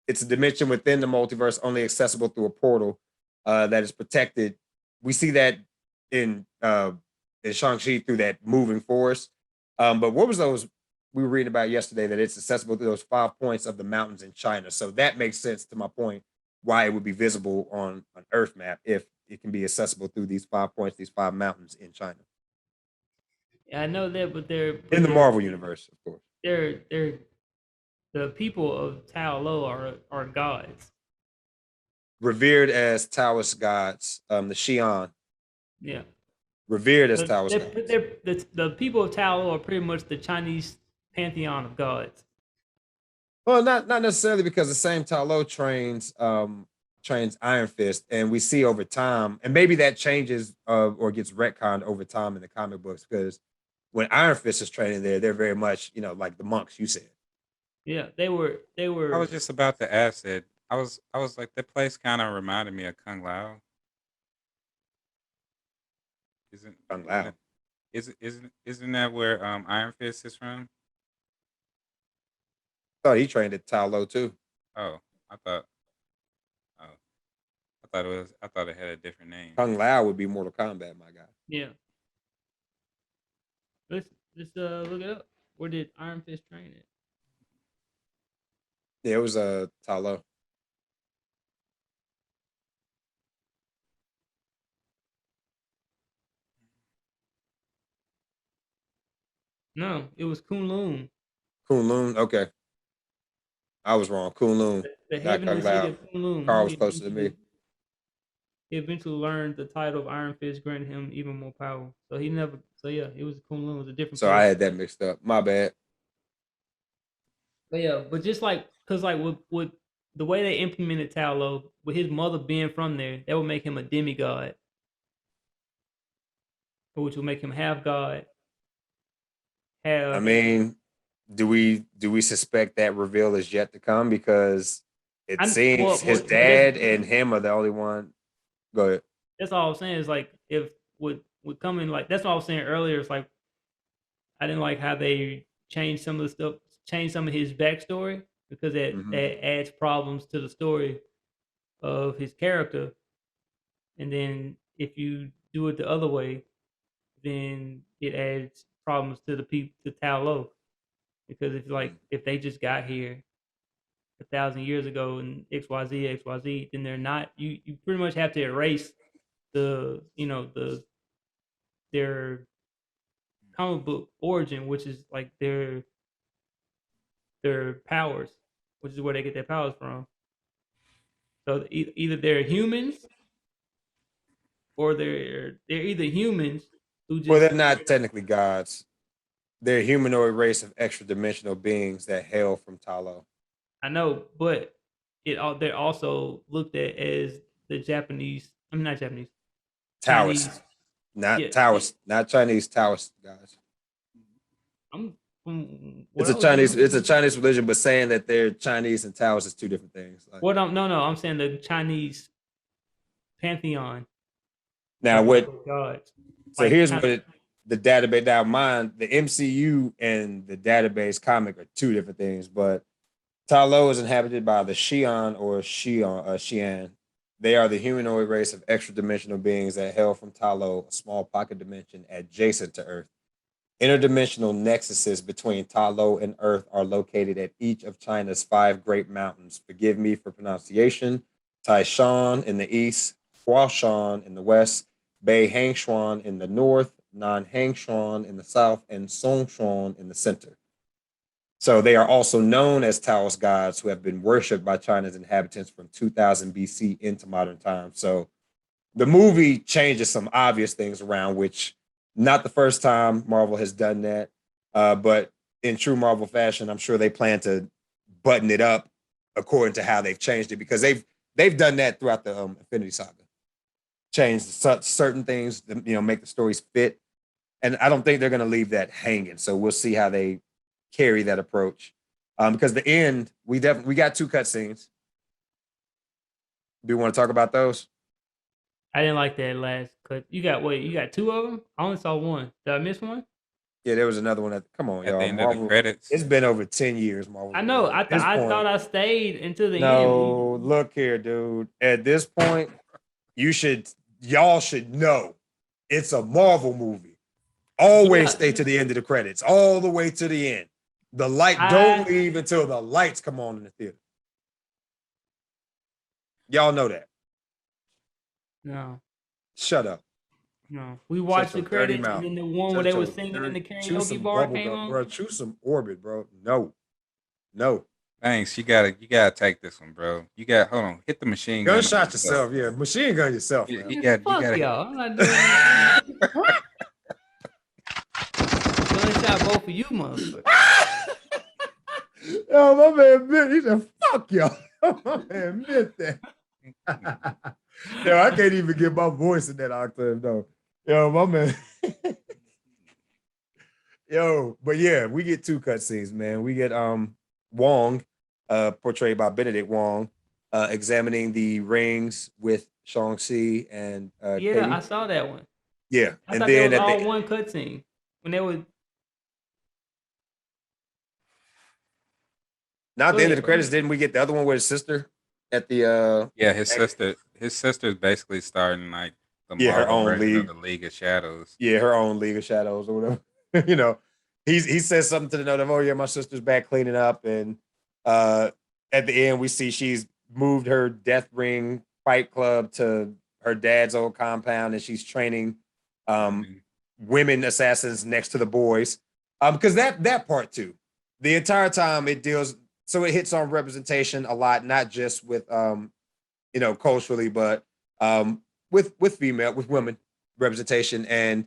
it's a dimension within the multiverse, only accessible through a portal that is protected. We see that in Shang-Chi through that moving force. But what was those we were reading about yesterday, that it's accessible through those 5 points of the mountains in China? So that makes sense to my point why it would be visible on an Earth map if it can be accessible through these 5 points, these 5 mountains in China. I know that, but they're In the Marvel universe, of course. they're the people of Tao Lo are gods. Revered as Taoist gods, the Xi'an, Yeah, revered as Taoist they're, gods. the people of Tao Lo are pretty much the Chinese pantheon of gods. Well, not necessarily, because the same Talo trains Iron Fist, and we see over time, and maybe that changes or gets retconned over time in the comic books, because when Iron Fist is training there, they're very much like the monks you said. Yeah, they were I was just about to ask it. I was like, that place kind of reminded me of Kung Lao. Isn't Kung isn't Lao. it, isn't that where Iron Fist is from? Thought he trained at Talo too. Oh, I thought oh, I thought it had a different name. Kung Lao would be Mortal Kombat, my guy. yeah. Let's look it up. Where did Iron Fist train it? Yeah, it was Talo. No, it was Kunlun, Kunlun. Okay, I was wrong. Kunlun, the not heavenly Kung city Lao. of Kunlun. Carl was closer to me. He eventually learned the title of Iron Fist, granted him even more power. So he never. So yeah, it was Kunlun. It was a different So I place. had that mixed up. My bad. But yeah, but just like, cause like with the way they implemented Tao Lo, with his mother being from there, that would make him a demigod, which would make him half god, I half. mean, do we suspect that reveal is yet to come? Because it seems his well, that's dad and him are the only one. Go ahead. all I'm saying is like if would come in like that's what I was saying earlier. It's like I didn't like how they changed some of the stuff, changed some of his backstory because Mhm. that adds problems to the story of his character. And then if you do it the other way, then it adds problems to the people to Tao Lo. Because Mhm. if they just got here 1,000 years ago and XYZ, then they're not. You pretty much have to erase the their comic book origin, which is like their powers, which is where they get their powers from. So either they're humans or they're either humans who Well, just they're not technically gods. They're a humanoid race of extra dimensional beings that hail from Talo. I know, but they're also looked at as the Japanese. I mean, not Japanese, Taoist, Chinese. not Yeah, Taoist, not Chinese Taoist guys. I'm from what It's I a was Chinese. It's a reading. Chinese religion, but saying that they're Chinese and Taoist is two different things. Like What I'm no, I'm saying the Chinese pantheon now, of what? gods. So Like here's kind what the database. Now, mine, the MCU and the database comic are two different things. But Talo is inhabited by the Xi'an or Xi'an. They are the humanoid race of extra dimensional beings that hail from Talo, a small pocket dimension adjacent to Earth. Interdimensional nexuses between Talo and Earth are located at each of China's five great mountains. Forgive me for pronunciation. Taishan in the east, Huashan in the west, Bei Hangshuan in the north, Nan Hangshuan in the south, and Songshuan in the center. So they are also known as Taoist gods who have been worshipped by China's inhabitants from 2000 BC into modern times. So the movie changes some obvious things around, which not the first time Marvel has done that. But in true Marvel fashion, I'm sure they plan to button it up according to how they've changed it because they've done that throughout the Infinity Saga. Changed certain things, make the stories fit, and I don't think they're going to leave that hanging. So we'll see how they carry that approach. Because the end, we got two cutscenes. Do you want to talk about those? I didn't like that last cut. You got two of them. I only saw one. Did I miss one? Yeah, there was another one. Come on, At the y'all. end of the Marvel. credits. It's been over 10 years. Marvel's I been know. doing it. At this I thought point, I stayed until the end. no. Look here, dude. At this point, y'all should know it's a Marvel movie. Always Yeah, stay to the end of the credits, all the way to the end. The light don't I leave until the lights come on in the theater. Y'all know that. no. Shut up. No, we Shut watched the your dirty credits, and mouth. then the one where they Shut were your singing in dirty. the Chew karaoke some bar bubble came gum, on. bro. Chew some Orbit, bro. No, no. Thanks. You gotta take this one, bro. You got hold on. Hit the machine gun on Gunshot yourself, yourself. Yeah, bro. machine gun yourself, You, man. you Man, got you fuck gotta y'all. I'm not doing that. Gunshot both of you, motherfucker. Yo, my man admit, he said, fuck y'all. My man admit that. Yo, I can't even get my voice in that octave, though. Yo, my man. Yo, but yeah, we get two cutscenes, man. We get Wong, portrayed by Benedict Wong, examining the rings with Shang-Chi and Yeah, I Katie. saw that one. Yeah. I And thought that then was at all the one cutscene when they were. now at Go the end of ahead, the bro. credits, didn't we get the other one with his sister at the Yeah, his sister's basically starting like the yeah, her Marvel own version of league. the League of Shadows. Yeah, her own League of Shadows or whatever. He says something to the note of, "Oh yeah, my sister's back cleaning up," and uh, at the end we see she's moved her Death Ring Fight Club to her dad's old compound, and she's training um, Mhm. women assassins next to the boys. Because that part too, the entire time it deals, so it hits on representation a lot, not just with culturally, but with women representation. And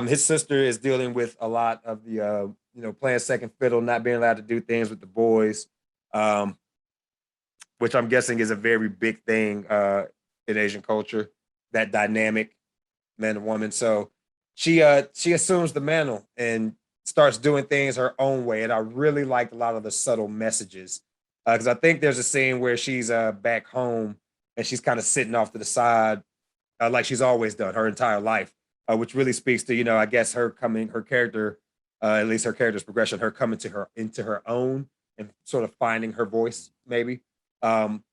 his sister is dealing with a lot of the playing second fiddle, not being allowed to do things with the boys, um, which I'm guessing is a very big thing in Asian culture. That dynamic, man and woman. So she assumes the mantle and starts doing things her own way. And I really liked a lot of the subtle messages. Because I think there's a scene where she's back home and she's kind of sitting off to the side, like she's always done her entire life, which really speaks to, I guess her character, at least her character's progression, her coming to her into her own and sort of finding her voice, maybe. Um,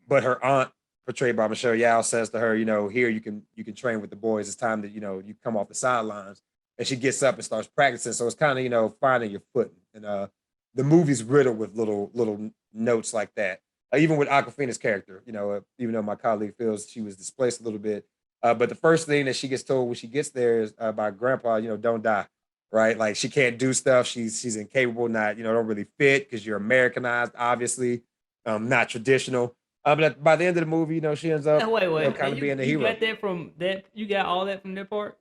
but her aunt, portrayed by Michelle Yao, says to her, here you can train with the boys. It's time that you come off the sidelines. And she gets up and starts practicing. So it's kind of finding your footing. And the movie's riddled with little notes like that. Even with Aquafina's character, even though my colleague feels she was displaced a little bit. But the first thing that she gets told when she gets there is by Grandpa, don't die, right? Like she can't do stuff. She's incapable, not don't really fit because you're Americanized, obviously, not traditional. But by the end of the movie, she ends up Wait. kind of being the You hero. got that from that? You got all that from that part?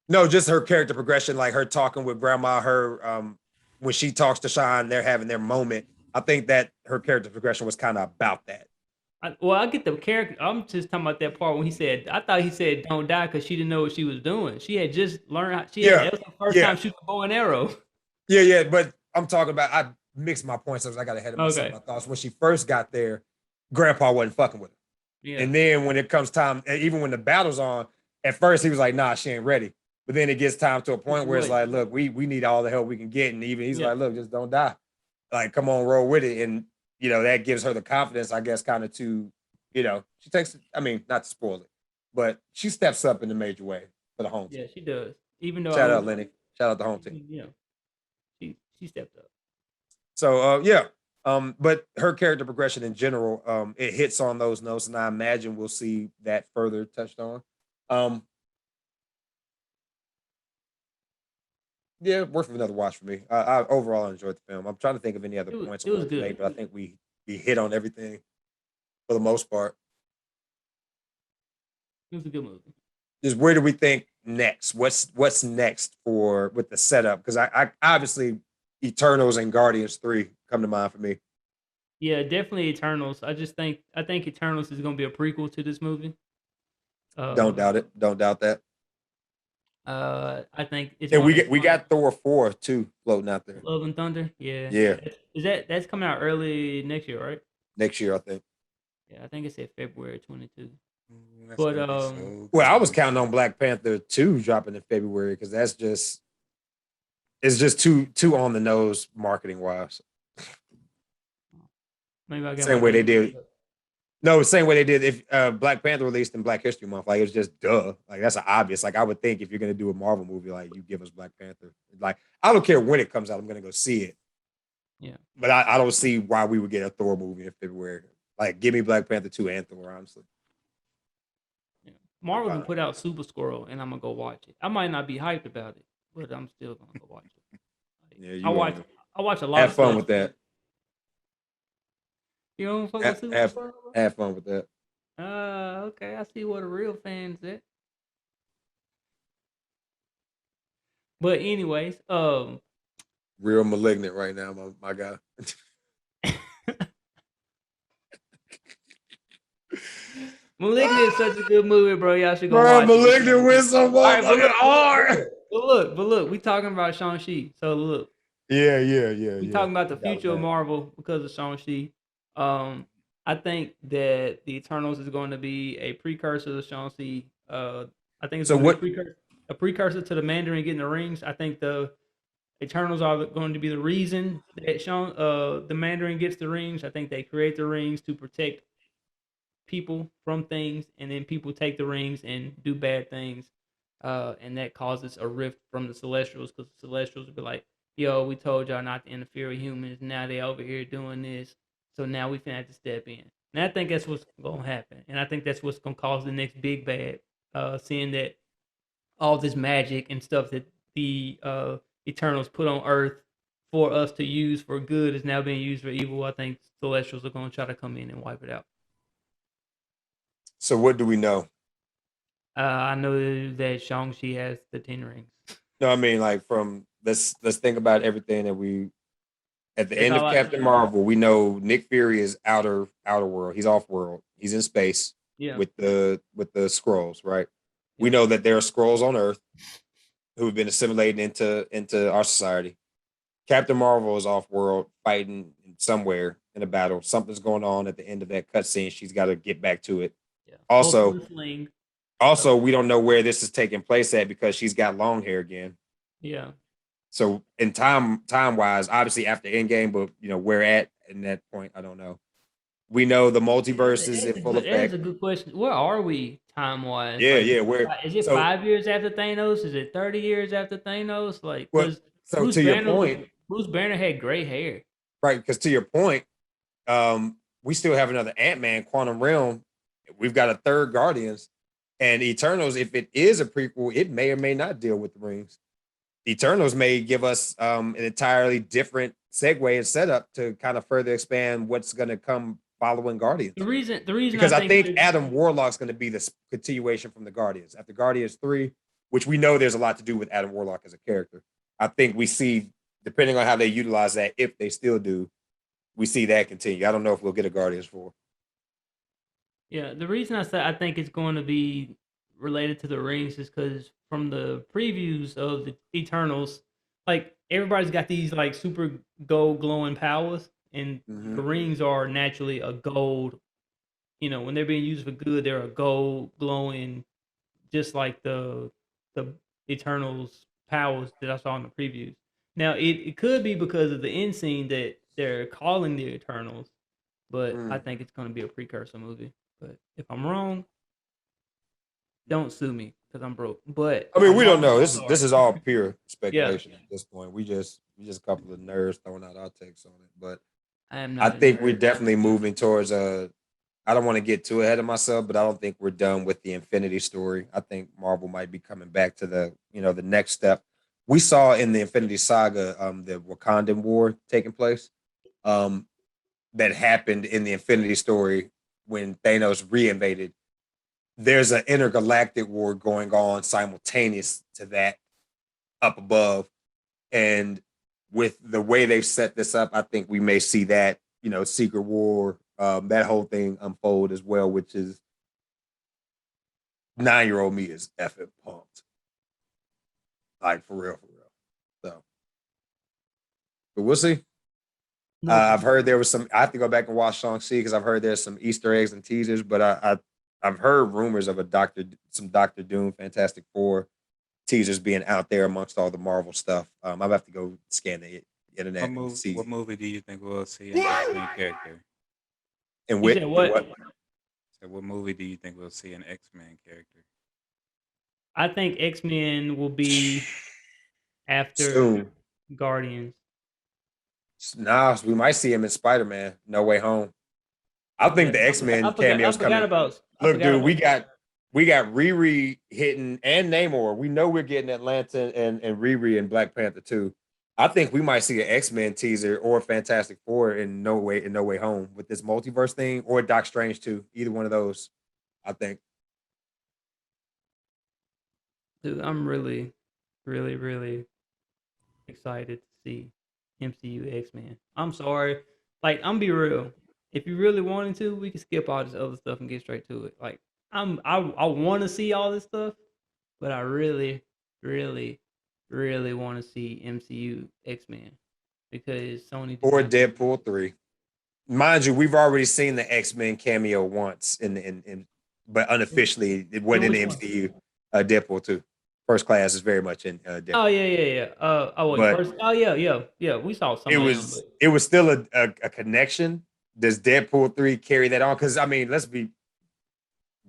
No, just her character progression, like her talking with Grandma, her when she talks to Sean, they're having their moment. I think that her character progression was kind of about that. I get the character. I'm just talking about that part when he said. I thought he said don't die because she didn't know what she was doing. She had just learned. That was the first time shooting a bow and arrow. Yeah. But I'm talking about. I mixed my points up. I got ahead of myself. Okay. My thoughts when she first got there, Grandpa wasn't fucking with her. Yeah. And then when it comes time, even when the battle's on, at first he was like, "Nah, she ain't ready." But then it gets time to a point where it's like, "Look, we need all the help we can get," and even he's like, "Look, just don't die. Like, come on, roll with it." And that gives her the confidence, I guess, kind of to, she takes. I mean, not to spoil it, but she steps up in a major way for the home team. Yeah, she does. Even though shout out Lenny, shout out the home team. Yeah, she stepped up. So but her character progression in general, it hits on those notes, and I imagine we'll see that further touched on. Yeah, worth another watch for me. I overall enjoyed the film. I'm trying to think of any other points I wanted to make, but I think we hit on everything for the most part. It was a good movie. Just where do we think next? What's next with the setup? Because I obviously Eternals and Guardians 3 come to mind for me. Yeah, definitely Eternals. I think Eternals is going to be a prequel to this movie. Don't doubt it. Don't doubt that. I think it's. And we got Thor 4 too floating out there. Love and Thunder. Yeah. Yeah. That's coming out early next year, right? Next year, I think. Yeah, I think it said February 22. But well, I was counting on Black Panther 2 dropping in February because it's just too on the nose marketing wise. Maybe I got same way they did. No, same way they did if Black Panther released in Black History Month. Like it was just duh. Like that's obvious. Like I would think if you're gonna do a Marvel movie, like you give us Black Panther. Like I don't care when it comes out, I'm gonna go see it. Yeah. But I don't see why we would get a Thor movie in February. Like give me Black Panther 2 and Thor, honestly. Yeah. Marvel can put out Super Squirrel and I'm gonna go watch it. I might not be hyped about it, but I'm still gonna go watch it. Like, yeah, I watch a lot have of fun stuff. with that. You don't fuck with Super Squirrel? Have fun with that. Okay. I see what the real fans at. But anyways, real Malignant right now, my guy. Malignant is such a good movie, bro. Y'all should go watch Malignant it. with some motherfucking hard. But look, we talking about Shang-Chi. So look. Yeah. We talking about the future of Marvel because of Shang-Chi. I think that the Eternals is going to be a precursor to Shang-Chi. I think it's a precursor to the Mandarin getting the rings. I think the Eternals are going to be the reason that the Mandarin gets the rings. I think they create the rings to protect people from things, and then people take the rings and do bad things, and that causes a rift from the Celestials because the Celestials will be like, yo, we told y'all not to interfere with humans. Now they over here doing this. So now we finna have to step in. And I think that's what's going to happen. And I think that's what's going to cause the next big bad. Seeing that all this magic and stuff that the Eternals put on Earth for us to use for good is now being used for evil. I think Celestials are going to try to come in and wipe it out. So what do we know? I know that Shang-Chi has the 10 rings. No, I mean like from let's think about everything that we at the end of Captain Marvel, we know Nick Fury is outer world. He's off world. He's in space with the Skrulls, right? We know that there are Skrulls on Earth. who've been assimilating into our society. Captain Marvel is off world fighting somewhere in a battle. Something's going on at the end of that cutscene. She's got to get back to it. Yeah. Also, Ultimate Sling. also, we don't know where this is taking place at because she's got long hair again. Yeah. So in time wise, obviously after Endgame, but where at in that point, I don't know. We know the multiverse is in full That is effect. a good question. Where are we time wise? Yeah, Like, yeah. Where is it so 5 years after Thanos? Is it 30 years after Thanos? Like, well, because so to your point, Bruce Banner had gray hair. right? Because to your point, we still have another Ant-Man, Quantum Realm. We've got a third Guardians and Eternals. If it is a prequel, it may or may not deal with the rings. Eternals may give us an entirely different segue and setup to kind of further expand what's going to come following Guardians. The reason I Because I think think Adam Warlock's going to be the continuation from the Guardians. After Guardians 3, which we know there's a lot to do with Adam Warlock as a character. I think we see, depending on how they utilize that, if they still do, we see that continue. I don't know if we'll get a Guardians 4. Yeah, the reason I say I think it's going to be related to the rings is because from the previews of the Eternals, like everybody's got these like super gold glowing powers, and Mm-hmm. the rings are naturally a gold. When they're being used for good, they're a gold glowing, just like the Eternals powers that I saw in the previews. Now it could be because of the end scene that they're calling the Eternals, but I think it's going to be a precursor movie. But if I'm wrong, don't sue me because I'm broke. But I mean, I'm we don't know. wrong, This is all pure yeah, speculation at this point. We just a couple of nerds throwing out our takes on it. But I am I not a think we're nerd. definitely moving towards a. I don't want to get too ahead of myself, but I don't think we're done with the Infinity story. I think Marvel might be coming back to the next step. We saw in the Infinity Saga, the Wakandan War taking place. Um, that happened in the Infinity story when Thanos reinvaded. There's an intergalactic war going on simultaneous to that up above. And with the way they've set this up, I think we may see that, Secret War, that whole thing unfold as well, which is 9-year-old me is effing pumped. Like for real, for real. So, but we'll see. No, I've heard there was some. I have to go back and watch Shang-Chi because I've heard there's some Easter eggs and teasers, but I've heard rumors of some Doctor Doom, Fantastic Four teasers being out there amongst all the Marvel stuff. I'll have to go scan the internet and see. What movie do you think we'll see an X-Men character? And you said what? So what movie do you think we'll see an X-Men character? I think X-Men will be after Soon. Guardians. Nah, we might see him in Spider-Man, No Way Home. I think the X-Men cameos coming. Look, dude, we got Riri hitting and Namor. We know we're getting Atlanta and Riri and Black Panther too. I think we might see an X-Men teaser or Fantastic Four in No Way Home with this multiverse thing, or Doc Strange too. Either one of those, I think. Dude, I'm really, really, really excited to see MCU X-Men. I'm sorry. Like, I'm be real. If you really wanted to, we can skip all this other stuff and get straight to it. Like, I want to see all this stuff, but I really, really, really want to see MCU X-Men because Sony did Or not do Deadpool 3. Mind you, we've already seen the X-Men cameo once but unofficially it wasn't in the which one? MCU. Deadpool 2. First Class is very much in Oh Deadpool. yeah. Oh wait, But first. Oh yeah. We saw some of them, but it was still a connection. Does Deadpool 3 carry that on? Because I mean,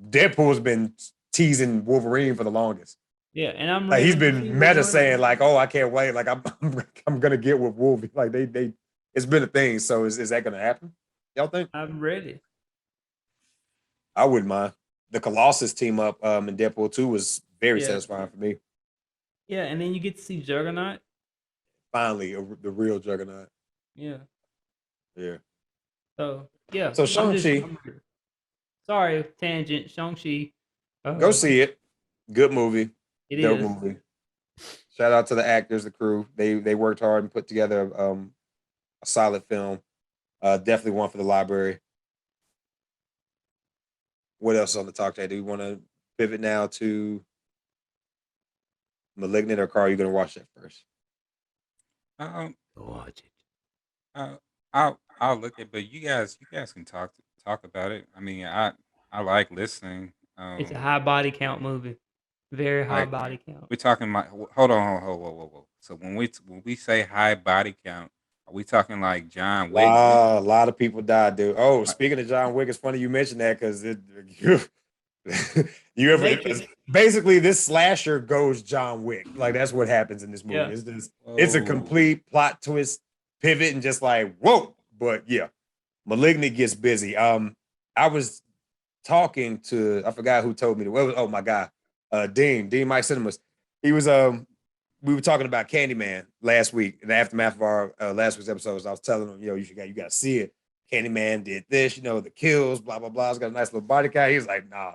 Deadpool's been teasing Wolverine for the longest. yeah, and I'm Like he's ready to see been meta Wolverine. saying like, "Oh, I can't wait! Like I'm gonna get with Wolverine." Like they it's been a thing. So is that gonna happen? Y'all think? I'm ready. I wouldn't mind. The Colossus team up in Deadpool 2 was very Yeah, satisfying for me. yeah, and then you get to see Juggernaut. Finally, the real Juggernaut. Yeah. Yeah. So yeah, So Shang-Chi, I'm ready. Sorry, tangent. Shang-Chi. go see it. Good movie. It Dope is. movie. Shout out to the actors, the crew. They worked hard and put together a solid film. Definitely one for the library. What else on the talk today? Do we want to pivot now to Malignant or Carl? You gonna watch that first? Um, Go watch it. I'll look at, but you guys can talk about it. I mean, I like listening. It's a high body count movie. Very high Like body count. we're talking about. Hold on, hold, whoa. So when we say high body count, are we talking like John Wick? A lot of people died, dude. Oh, Like, speaking of John Wick, it's funny you mentioned that because it you ever Naked. basically this slasher goes John Wick. Like that's what happens in this movie. Yeah. It's a whoa. complete plot twist, pivot, and just like whoa. But yeah, Malignant gets busy. I was talking to I forgot who told me oh my god, Dean Mike Cinemas. He was we were talking about Candyman last week in the aftermath of our last week's episodes. I was telling him, you got to see it. Candyman did this, the kills, blah blah blah. It's got a nice little body count. He's like, nah,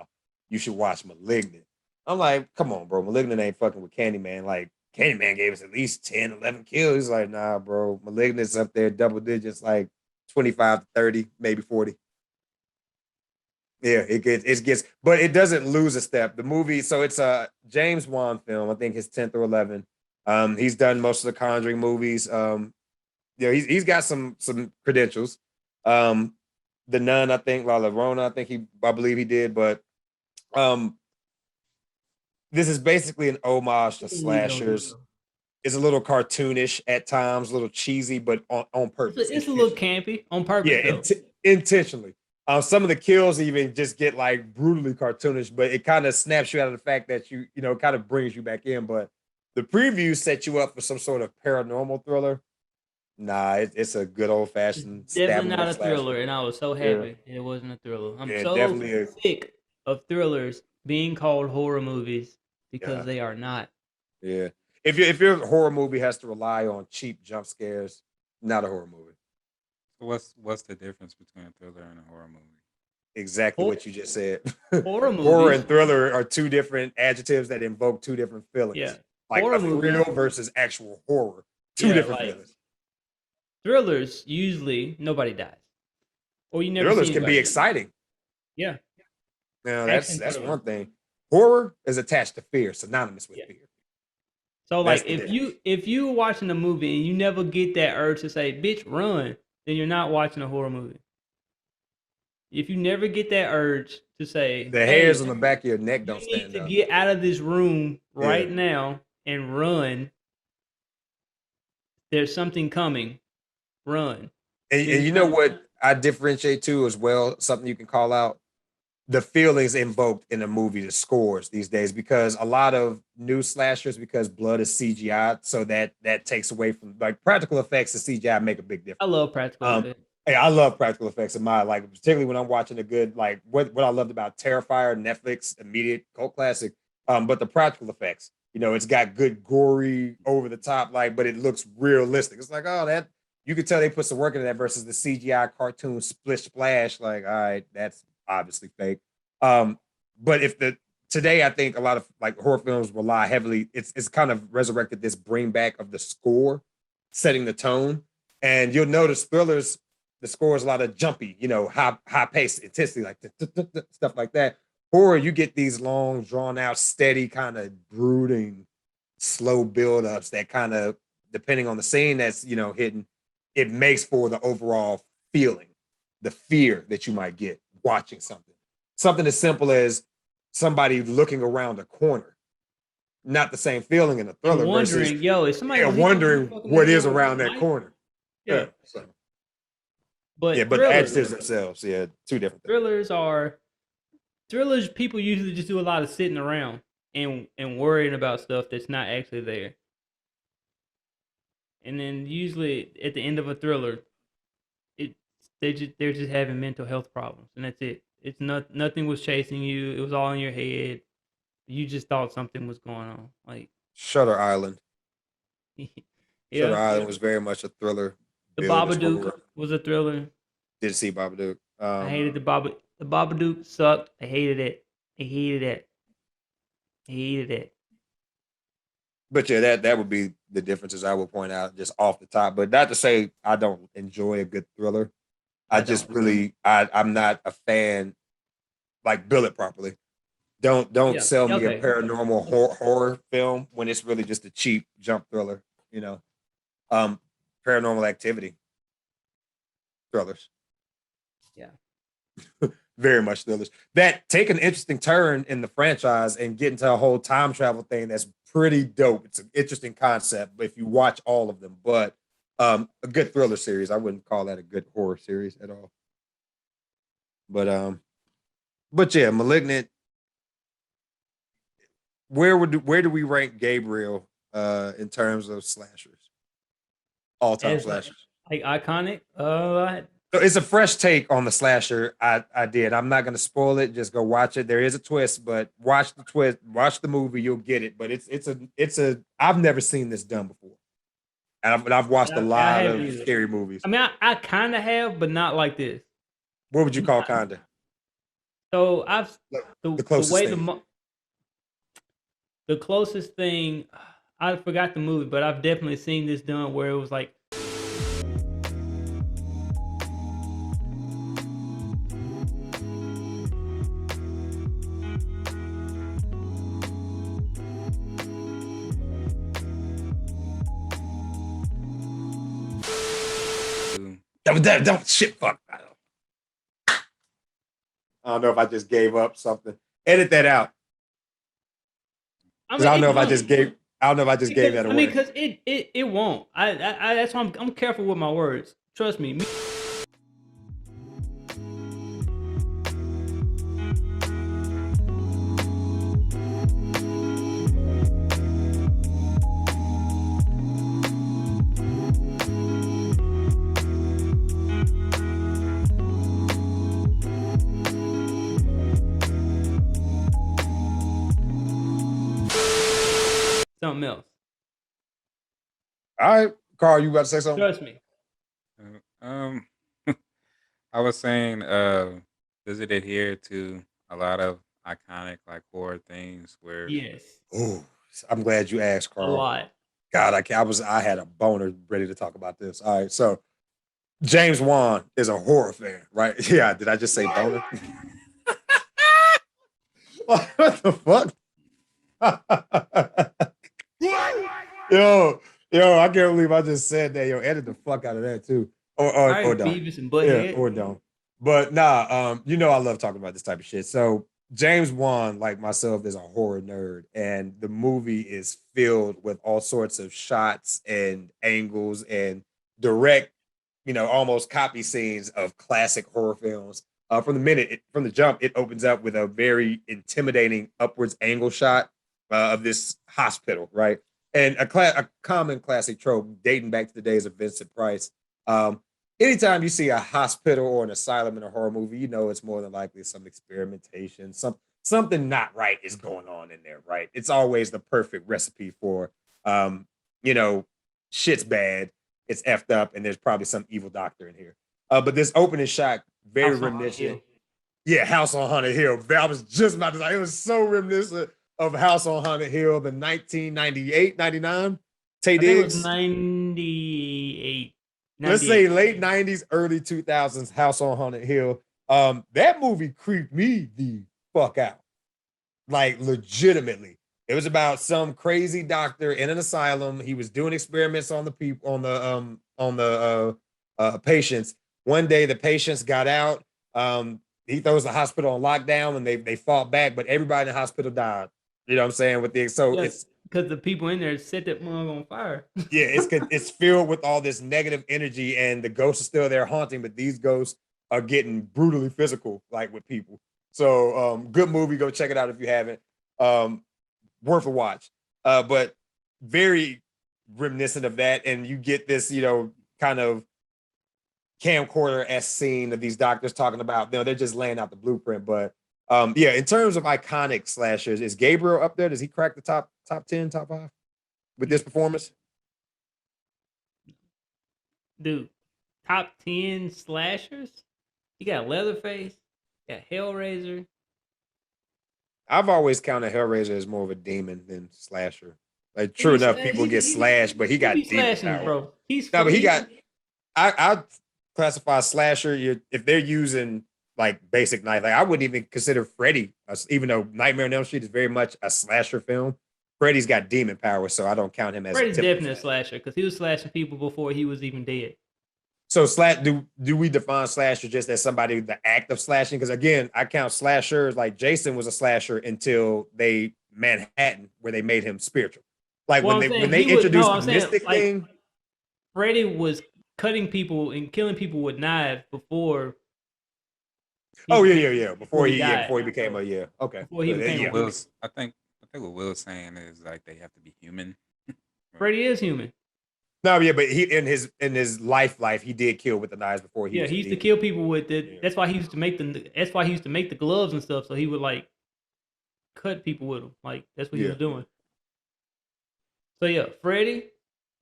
you should watch Malignant. I'm like, come on, bro. Malignant ain't fucking with Candyman. Like, Candyman gave us at least 10, 11 kills. He's like, nah, bro. Malignant's up there, double digits, like 25 to 30, maybe 40. Yeah, it gets, but it doesn't lose a step. The movie, so it's a James Wan film. I think his 10th or 11th. He's done most of the Conjuring movies. He's got some credentials. The Nun, I think, La Llorona, I believe he did, but um, this is basically an homage to slashers. It's a little cartoonish at times, a little cheesy, but on purpose. It's a little campy on purpose. Yeah, Though. intentionally. Some of the kills even just get like brutally cartoonish, but it kind of snaps you out of the fact that it kind of brings you back in. But the preview set you up for some sort of paranormal thriller. Nah, it's a good old fashioned Definitely not a thriller, and I was so happy it wasn't a thriller. I'm so sick of thrillers being called horror movies because they are not. Yeah, if your horror movie has to rely on cheap jump scares, not a horror movie. What's the difference between a thriller and a horror movie? Exactly what you just said. Horror movies, horror and thriller are two different adjectives that invoke two different feelings. Yeah, like horror a thrill versus actual horror. Two different feelings. Thrillers usually nobody dies, or you never. Thrillers can be exciting. Yeah. Now that's one thing. Horror is attached to fear, synonymous with fear. So like if you were watching a movie and you never get that urge to say, bitch, run, then you're not watching a horror movie. If you never get that urge to say the hairs on the back of your neck don't stand up. You need to get out of this room right now and run. There's something coming. Run. And you know what I differentiate too as well, something you can call out? The feelings invoked in a movie, the scores these days, because a lot of new slashers, because blood is CGI, so that takes away from like practical effects and CGI make a big difference. I love practical effects. Hey, I love practical effects in my like, particularly when I'm watching a good like what I loved about Terrifier, Netflix, immediate cult classic. But the practical effects, it's got good gory over the top, like, but it looks realistic. It's like, oh, that you could tell they put some work into that versus the CGI cartoon splish splash. Like, all right, that's obviously fake. But today I think a lot of like horror films rely heavily, it's kind of resurrected this bring back of the score, setting the tone. And you'll notice thrillers, the score is a lot of jumpy, high pace, intensity, like stuff like that. Horror, you get these long, drawn out, steady, kind of brooding, slow build-ups that kind of, depending on the scene that's hidden, it makes for the overall feeling, the fear that you might get watching something. Something as simple as somebody looking around a corner. Not the same feeling in a thriller. And wondering, versus, is somebody wondering what is around that corner. Yeah. So. But the adjectives themselves, two different things. Thrillers, people usually just do a lot of sitting around and worrying about stuff that's not actually there. And then usually at the end of a thriller, they're just having mental health problems, and that's it. It's nothing was chasing you. It was all in your head. You just thought something was going on. Like Shutter Island. Shutter Island was very much a thriller. The Babadook was a thriller. Did see Babadook. I hated the Babadook. The Babadook sucked. I hated it. I hated it. But yeah, that would be the differences I would point out just off the top. But not to say I don't enjoy a good thriller. I just really, I'm not a fan, like, bill it properly. Don't Yeah. sell me a Okay. paranormal horror film when it's really just a cheap jump thriller. You know, Paranormal Activity thrillers, Yeah. very much thrillers that take an interesting turn in the franchise and get into a whole time travel thing that's pretty dope. It's an interesting concept if you watch all of them, but a good thriller series. I wouldn't call that a good horror series at all. But yeah, Malignant. Where do we rank Gabriel in terms of slashers? All time As slashers. like iconic. So it's a fresh take on the slasher. I did. I'm not gonna spoil it. Just go watch it. There is a twist, but watch the twist. Watch the movie. You'll get it. But it's a. I've never seen this done before, and I've watched a I lot haven't of either. scary movies. I mean, I kind of have, but not like this. What would you call kinda So I've the the closest way thing? the closest thing. I forgot the movie, but I've definitely seen this done where it was like Don't shit fuck. I don't know if I just gave up something. Edit that out. I Because I don't mean, know it if I won't. just gave. I don't know if I just gave Because that I mean, away. because it won't. I that's why I'm careful with my words. Trust me. Something else. All right, Carl, you about to say something? Trust me. Um, I was saying, does it adhere to a lot of iconic like horror things where Yes, Oh, I'm glad you asked, a Carl. lot. God, I had a boner ready to talk about this. All right, so James Wan is a horror fan, right? Yeah, did I just say boner? What the fuck? yo, I can't believe I just said that. Yo, edit the fuck out of that too, or All or, or right, don't. Beavis and Yeah, Butthead. or don't. But nah, I love talking about this type of shit. So James Wan, like myself, is a horror nerd, and the movie is filled with all sorts of shots and angles and direct, almost copy scenes of classic horror films. From the jump, it opens up with a very intimidating upwards angle shot of this hospital, right? And a common classic trope dating back to the days of Vincent Price. Um, Anytime you see a hospital or an asylum in a horror movie, you know it's more than likely some experimentation, something not right is going on in there, right? It's always the perfect recipe for, um, you know, shit's bad, it's effed up, and there's probably some evil doctor in here. But this opening shot, very House on Haunted reminiscent. Hill. Yeah, House on Haunted Hill. I was just about to say, it was so reminiscent of House on Haunted Hill, the 1998, 99. Tay I think it was Diggs. 98. Let's say 98. late 90s, early 2000s, House on Haunted Hill. That movie creeped me the fuck out. Like legitimately. It was about some crazy doctor in an asylum. He was doing experiments on the people on the patients. One day the patients got out. He throws the hospital on lockdown and they fought back, but everybody in the hospital died. You know what I'm saying? Yes, because the people in there set that mug on fire. Yeah, it's filled with all this negative energy, and the ghosts are still there haunting, but these ghosts are getting brutally physical, like with people. So, good movie. Go check it out if you haven't. Um, Worth a watch. But very reminiscent of that, and you get this, kind of camcorder-esque scene of these doctors talking about, they're just laying out the blueprint. But yeah, in terms of iconic slashers, is Gabriel up there? Does he crack the top 10, top 5 with this performance? Dude, top 10 slashers? You got Leatherface, you got Hellraiser. I've always counted Hellraiser as more of a demon than slasher. Like, true enough, people get slashed, but he got be demon slashing, power. bro. No, but he got. I classify slasher. If they're using like basic knife. Like I wouldn't even consider Freddy, even though Nightmare on Elm Street is very much a slasher film. Freddy's got demon power, so I don't count him as Freddy's a definitely a typical slasher because he was slashing people before he was even dead. So do we define slasher just as somebody the act of slashing? Because again, I count slashers like Jason was a slasher until they Manhattan where they made him spiritual. Like Well, I'm when saying they he would. No, introduced the I'm saying mystic like thing. Freddy was cutting people and killing people with knives before. Oh yeah. Before he died. Before he became a okay. Before he I think became Yeah. what Will's I think what Will's saying is like they have to be human. Freddy is human. No, yeah, but he in his life he did kill with the knives before he Yeah, was he used to indeed. kill people with it. Yeah. That's why he used to make the. That's why he used to make the gloves and stuff. So he would like cut people with them. Like that's what he Yeah. was doing. So yeah, Freddy,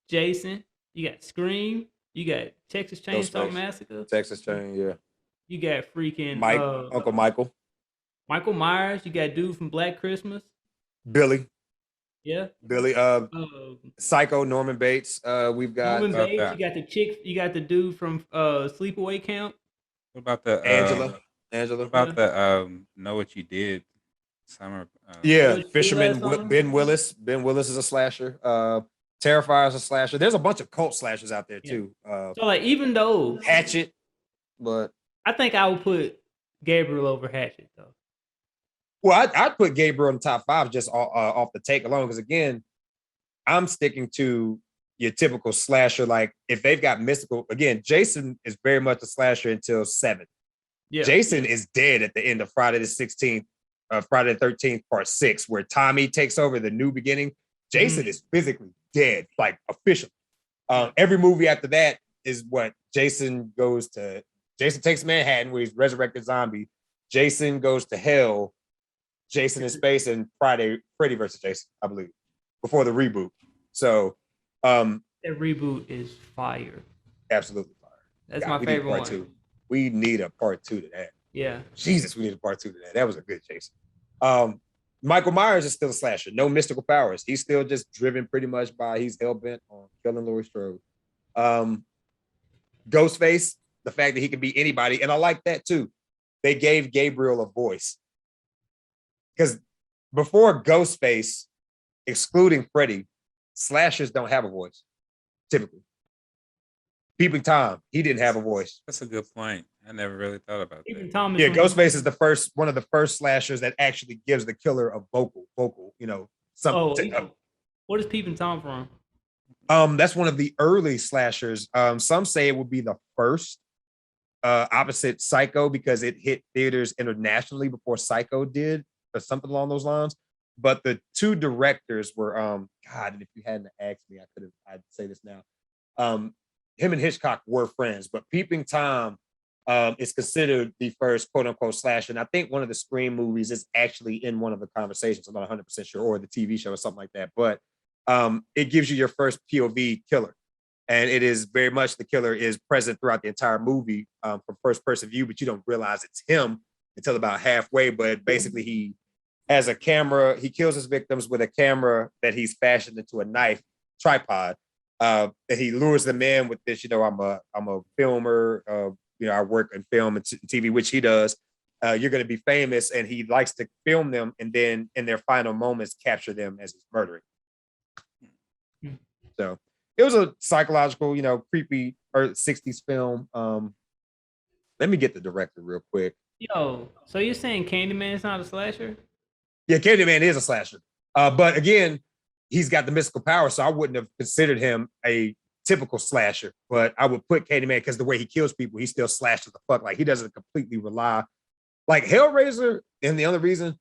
Jason. You got Scream. You got Texas Chainsaw Ghostface. Massacre. Texas Chain, yeah. You got freaking Mike, Uncle Michael, Michael Myers. You got dude from Black Christmas. Billy, Yeah. Psycho, Norman Bates. We've got Norman about Bates. that? You got the chick. You got the dude from Sleepaway Camp. What about the Angela. what about the Know What You Did summer? Yeah, What you did Fisherman last summer? Ben Willis. Ben Willis is a slasher. Terrifier is a slasher. There's a bunch of cult slashers out there too. So like even though Hatchet, but I think I would put Gabriel over Hatchet though. well, I'd put Gabriel in the top 5 just off the take alone because again, I'm sticking to your typical slasher. Like if they've got mystical, again, Jason is very much a slasher until 7. Yeah. Jason is dead at the end of Friday the 16th, Friday the 13th, part 6, where Tommy takes over the new beginning. Jason is physically dead, like officially. Every movie after that is what Jason takes Manhattan, where he's resurrected zombie. Jason goes to hell. Jason in space, and Freddy versus Jason, I believe, before the reboot. So, that reboot is fire. Absolutely fire. That's my favorite one. 2. We need a part 2 to that. Yeah. Jesus, we need a part 2 to that. That was a good Jason. Michael Myers is still a slasher. No mystical powers. He's still just driven pretty much by he's hell-bent on killing Laurie Strode. Ghostface, the fact that he can be anybody, and I like that too. They gave Gabriel a voice. Because before Ghostface, excluding Freddy, slashers don't have a voice, typically. Peeping Tom, he didn't have a voice. That's a good point. I never really thought about that. Tom yeah, Ghostface is one of the first slashers that actually gives the killer a vocal, something. What is Peeping Tom from? That's one of the early slashers. Some say it would be the first, opposite Psycho, because it hit theaters internationally before Psycho did, or something along those lines. But the 2 directors were, God, and if you hadn't asked me, I'd say this now. Him and Hitchcock were friends, but Peeping Tom is considered the first quote unquote slasher. And I think one of the Scream movies is actually in one of the conversations. I'm not 100% sure, or the TV show or something like that. But it gives you your first POV killer. And it is very much the killer is present throughout the entire movie from first person view, but you don't realize it's him until about halfway. But basically, he has a camera. He kills his victims with a camera that he's fashioned into a knife tripod. And he lures them in with this, I'm a filmer, I work in film and TV, which he does. You're going to be famous, and he likes to film them, and then in their final moments, capture them as he's murdering. So it was a psychological, creepy 60s film. Let me get the director real quick. Yo, so you're saying Candyman is not a slasher? Yeah, Candyman is a slasher. But again, he's got the mystical power, so I wouldn't have considered him a typical slasher, but I would put Candyman because the way he kills people, he still slashes the fuck. Like he doesn't completely rely. Like Hellraiser, and the other reason,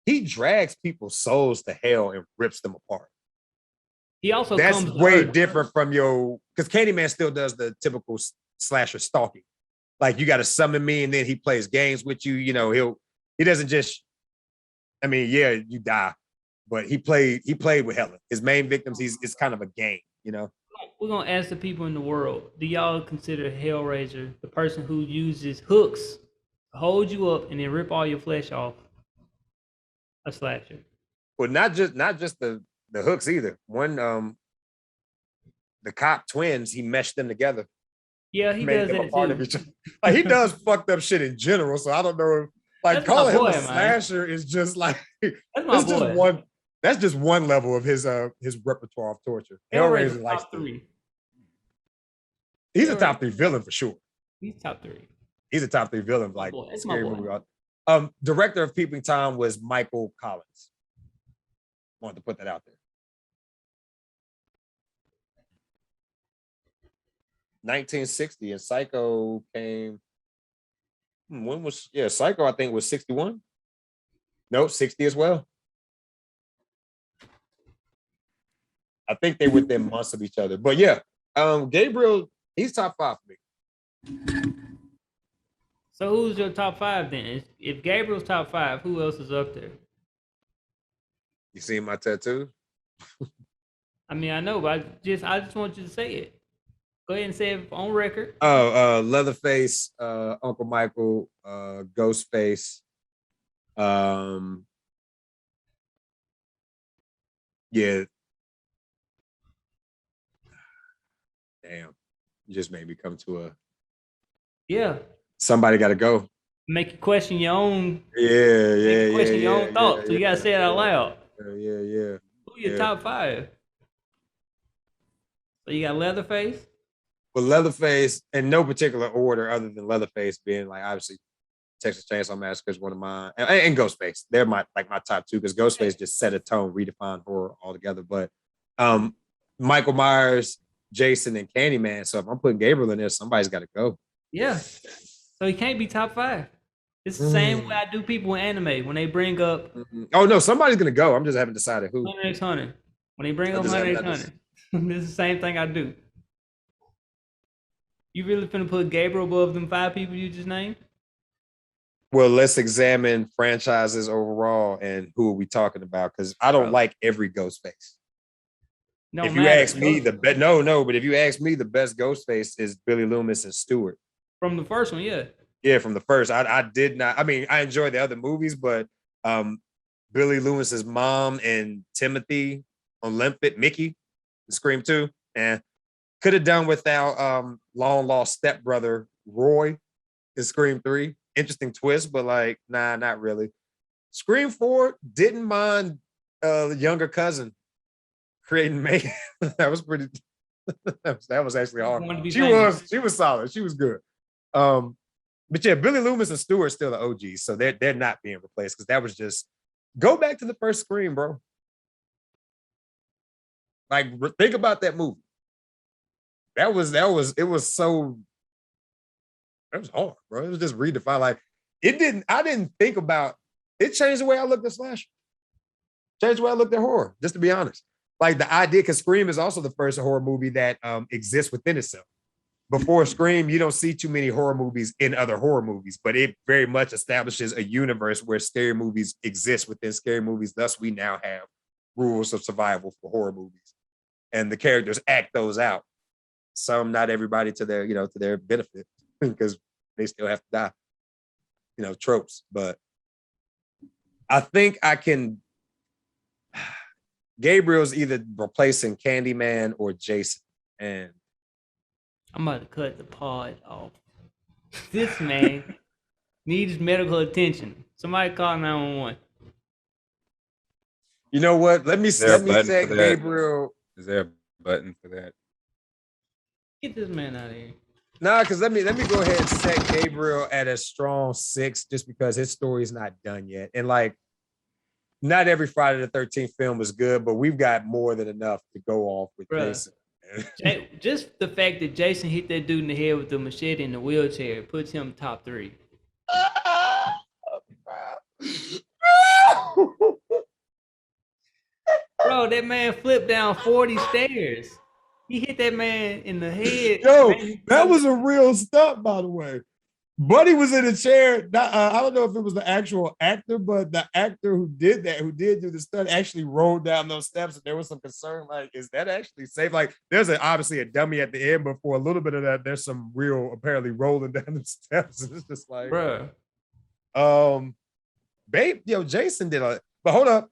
he drags people's souls to hell and rips them apart. He also that's way different from because Candyman still does the typical slasher stalking. Like you got to summon me, and then he plays games with you. He doesn't just. I mean, yeah, you die. But he played with Helen. His main victims, it's kind of a game, We're gonna ask the people in the world: do y'all consider Hellraiser the person who uses hooks to hold you up and then rip all your flesh off a slasher? Well, not just the hooks either. One, the cop twins, he meshed them together. Yeah, he make does them a that part of too. each other. Like he does fucked up shit in general. So I don't know if like That's my calling him boy, a man. slasher is just like That's my that's just boy. one. That's just one level of his repertoire of torture. Hellraiser Hellraiser likes top to. 3. He's a top Hellraiser, 3 villain for sure. he's top 3. He's a top 3 villain, My like boy. That's my scary boy. movie. Director of Peeping Tom was Michael Collins. Wanted to put that out there. 1960 and Psycho came. When was Psycho? I think was 61. No, 60 as well. I think they were within months of each other. But yeah, Gabriel, he's top 5 for me. So who's your top 5 then? If Gabriel's top 5, who else is up there? You see my tattoo? I mean, I know, but I just want you to say it. Go ahead and say it on record. Oh, Leatherface, Uncle Michael, Ghostface. Yeah. Damn. You just made me come to Yeah. somebody gotta go. Make you question your own. Yeah. Question your own thoughts. So you gotta say it out loud. Yeah. Who your top 5? So you got Leatherface. But Leatherface, in no particular order, other than Leatherface being like obviously Texas Chainsaw Massacre is one of mine, and Ghostface. They're my top 2 because Ghostface just set a tone, redefined horror altogether. But Michael Myers, Jason, and Candyman. So if I'm putting Gabriel in there, somebody's got to go. Yeah. So he can't be top 5. It's the same way I do people in anime when they bring up. Oh no, somebody's gonna go. I'm just haven't decided who. Hunter x Hunter. When they bring up Hunter x Hunter, this is the same thing I do. You really finna put Gabriel above them 5 people you just named? Well, let's examine franchises overall and who are we talking about? Because I don't like every Ghostface. No, if you ask me the best, but if you ask me, the best Ghostface is Billy Loomis and Stewart. From the first one, yeah. Yeah, from the first. I did not. I mean, I enjoy the other movies, but Billy Loomis's mom and Timothy Olympic, Mickey, Scream 2, and could have done without long lost stepbrother Roy in Scream 3. Interesting twist, but like, nah, not really. Scream 4, didn't mind the younger cousin creating Megan. That was pretty. that was actually hard. She was solid. She was good. But yeah, Billy Loomis and Stewart still the OGs, so they're not being replaced because that was just go back to the first Scream, bro. Like think about that movie. That was so. It was hard, bro. It was just redefined. Like I didn't think about it. Changed the way I looked at slasher. Changed the way I looked at horror. Just to be honest, like the idea, because Scream is also the first horror movie that exists within itself. Before Scream, you don't see too many horror movies in other horror movies, but it very much establishes a universe where scary movies exist within scary movies. Thus, we now have rules of survival for horror movies, and the characters act those out. Some, not everybody, to their benefit, because they still have to die. Tropes. But I think I can. Gabriel's either replacing Candyman or Jason, and I'm about to cut the pod off. This man needs medical attention. Somebody call 911. You know what? Let me set Gabriel. Is there a button for that? Get this man out of here. Nah, because let me go ahead and set Gabriel at a strong 6, just because his story is not done yet. And like, not every Friday the 13th film is good, but we've got more than enough to go off with Jason. Just the fact that Jason hit that dude in the head with the machete in the wheelchair puts him top 3. Bro, that man flipped down 40 stairs. He hit that man in the head. Yo, that was a real stunt, by the way. Buddy was in a chair. I don't know if it was the actual actor, but the actor who did do the stunt, actually rolled down those steps, and there was some concern, like, is that actually safe? Like, there's obviously a dummy at the end, but for a little bit of that, there's some real, apparently, rolling down the steps. It's just like, bro. Jason did but hold up.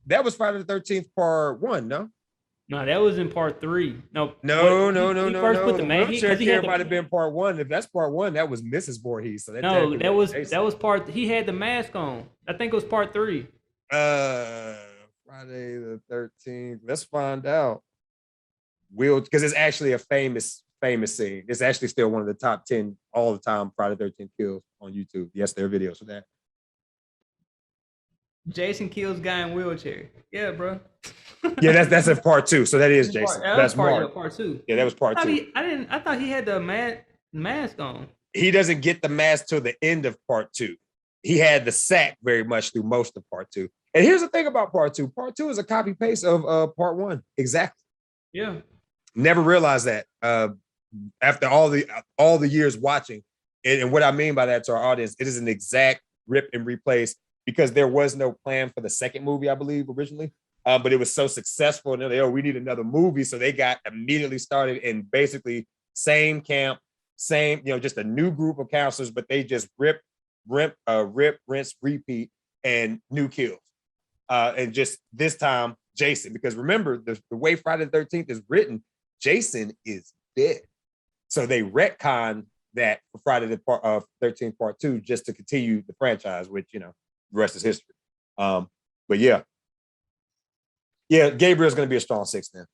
That was Friday the 13th part 1, no? No, that was in part 3. No, No, what no, no, he no, first put no. the The man wheelchair because he had carrier might have the been part 1. If that's part 1, that was Mrs. Voorhees. So that no, technically that was was Jason. part. He had the mask on. I think it was part 3. Friday the 13th. Let's find out. Because it's actually a famous scene. It's actually still one of the top 10 all the time Friday the 13th kills on YouTube. Yes, there are videos for that. Jason kills guy in wheelchair. Yeah, bro. Yeah, that's in part 2. So that is Jason. That's Mark. Part 2. Yeah, that was part 2. I thought he had the mask on. He doesn't get the mask till the end of part 2. He had the sack very much through most of part 2. And here's the thing about part 2. Part 2 is a copy paste of part 1. Exactly. Yeah. Never realized that after all the years watching. And what I mean by that to our audience, it is an exact rip and replace because there was no plan for the second movie, I believe, originally. But it was so successful. And they're like, oh, we need another movie. So they got immediately started in basically same camp, same, just a new group of counselors, but they just rip, rinse, repeat, and new kills. And just this time, Jason, because remember, the way Friday the 13th is written, Jason is dead. So they retconned that for Friday the 13th part 2 just to continue the franchise, which, the rest is history. But yeah, Gabriel's going to be a strong 6 then.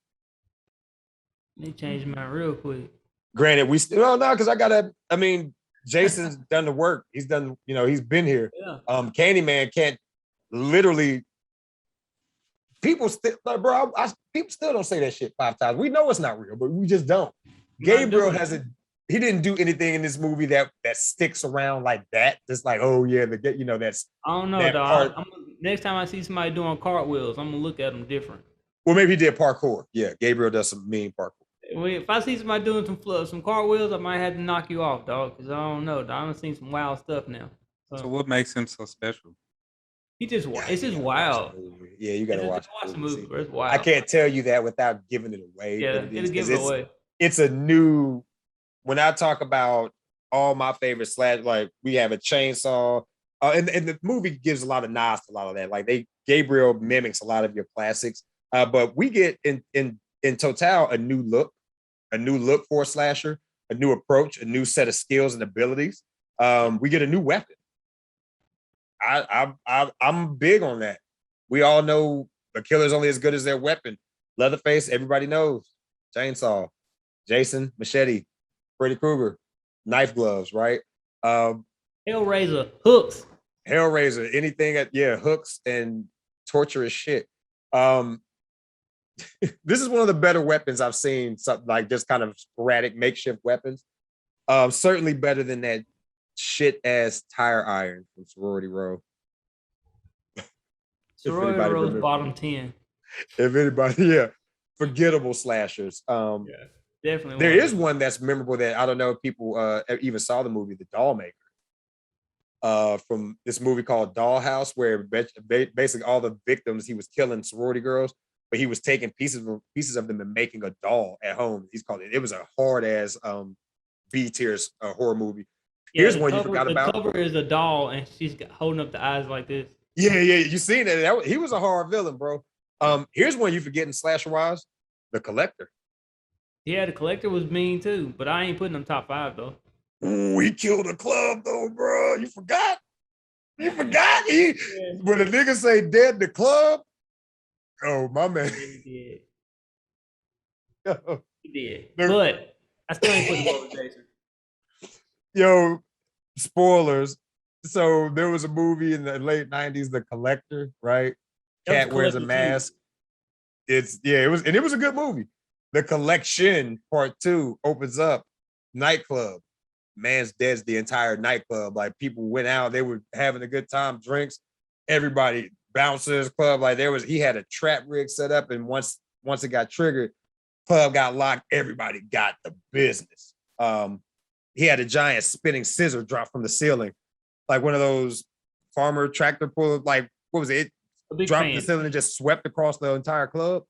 They changed mine real quick. Granted, we still no, because Jason's done the work. He's done, he's been here. Yeah. Candyman can't literally. People still, bro. People still don't say that shit 5 times. We know it's not real, but we just don't. Gabriel hasn't. He didn't do anything in this movie that sticks around like that. Just like, oh yeah, that's. I don't know, dog. Next time I see somebody doing cartwheels, I'm gonna look at them different. Well, maybe he did parkour. Yeah, Gabriel does some mean parkour. If I see somebody doing some cartwheels, I might have to knock you off, dog, because I don't know. Dog. I've seen some wild stuff now. So what makes him so special? It's just wild. Yeah, you gotta watch the movie. Bro. It's wild. I can't tell you that without giving it away. Yeah, it'll give it away. It's a new. When I talk about all my favorite slash, like we have a chainsaw, and the movie gives a lot of nods to a lot of that. Like Gabriel mimics a lot of your classics, but we get in total a new look for a slasher, a new approach, a new set of skills and abilities. We get a new weapon. I'm big on that. We all know the killer's only as good as their weapon. Leatherface, everybody knows. Chainsaw, Jason, machete, Freddy Krueger, knife gloves, right? Hellraiser, hooks. Hellraiser, anything hooks and torturous shit. This is one of the better weapons I've seen, something like just kind of sporadic makeshift weapons. Certainly better than that shit ass tire iron from Sorority Row. Sorority Row's bottom 10. If anybody, forgettable slashers. Definitely. There is one that's memorable that I don't know if people even saw the movie, The Doll Maker. From this movie called Dollhouse, where basically all the victims, he was killing sorority girls, but he was taking pieces of them and making a doll at home. It was a hard ass B tiers horror movie. Here's one you forgot about. The cover is a doll and she's holding up the eyes like this. Yeah, you seen that? He was a horror villain, bro. Here's one you forgetting slasher wise: The Collector. Yeah, The Collector was mean too, but I ain't putting them top 5 though. Ooh, he killed a club though, bro. You forgot? When the nigga say dead the club, oh my man. He did. He did. But I still ain't putting him over Jason. Yo, spoilers. So there was a movie in the late 90s, The Collector, right? Cat wears a mask. It was a good movie. The Collection Part 2 opens up, nightclub. Man's dead's the entire nightclub. Like people went out, they were having a good time, drinks, everybody, bouncers, club. Like he had a trap rig set up, and once it got triggered, club got locked, everybody got the business. He had a giant spinning scissor drop from the ceiling, like one of those farmer tractor pull, like what was it? Dropped from the ceiling and just swept across the entire club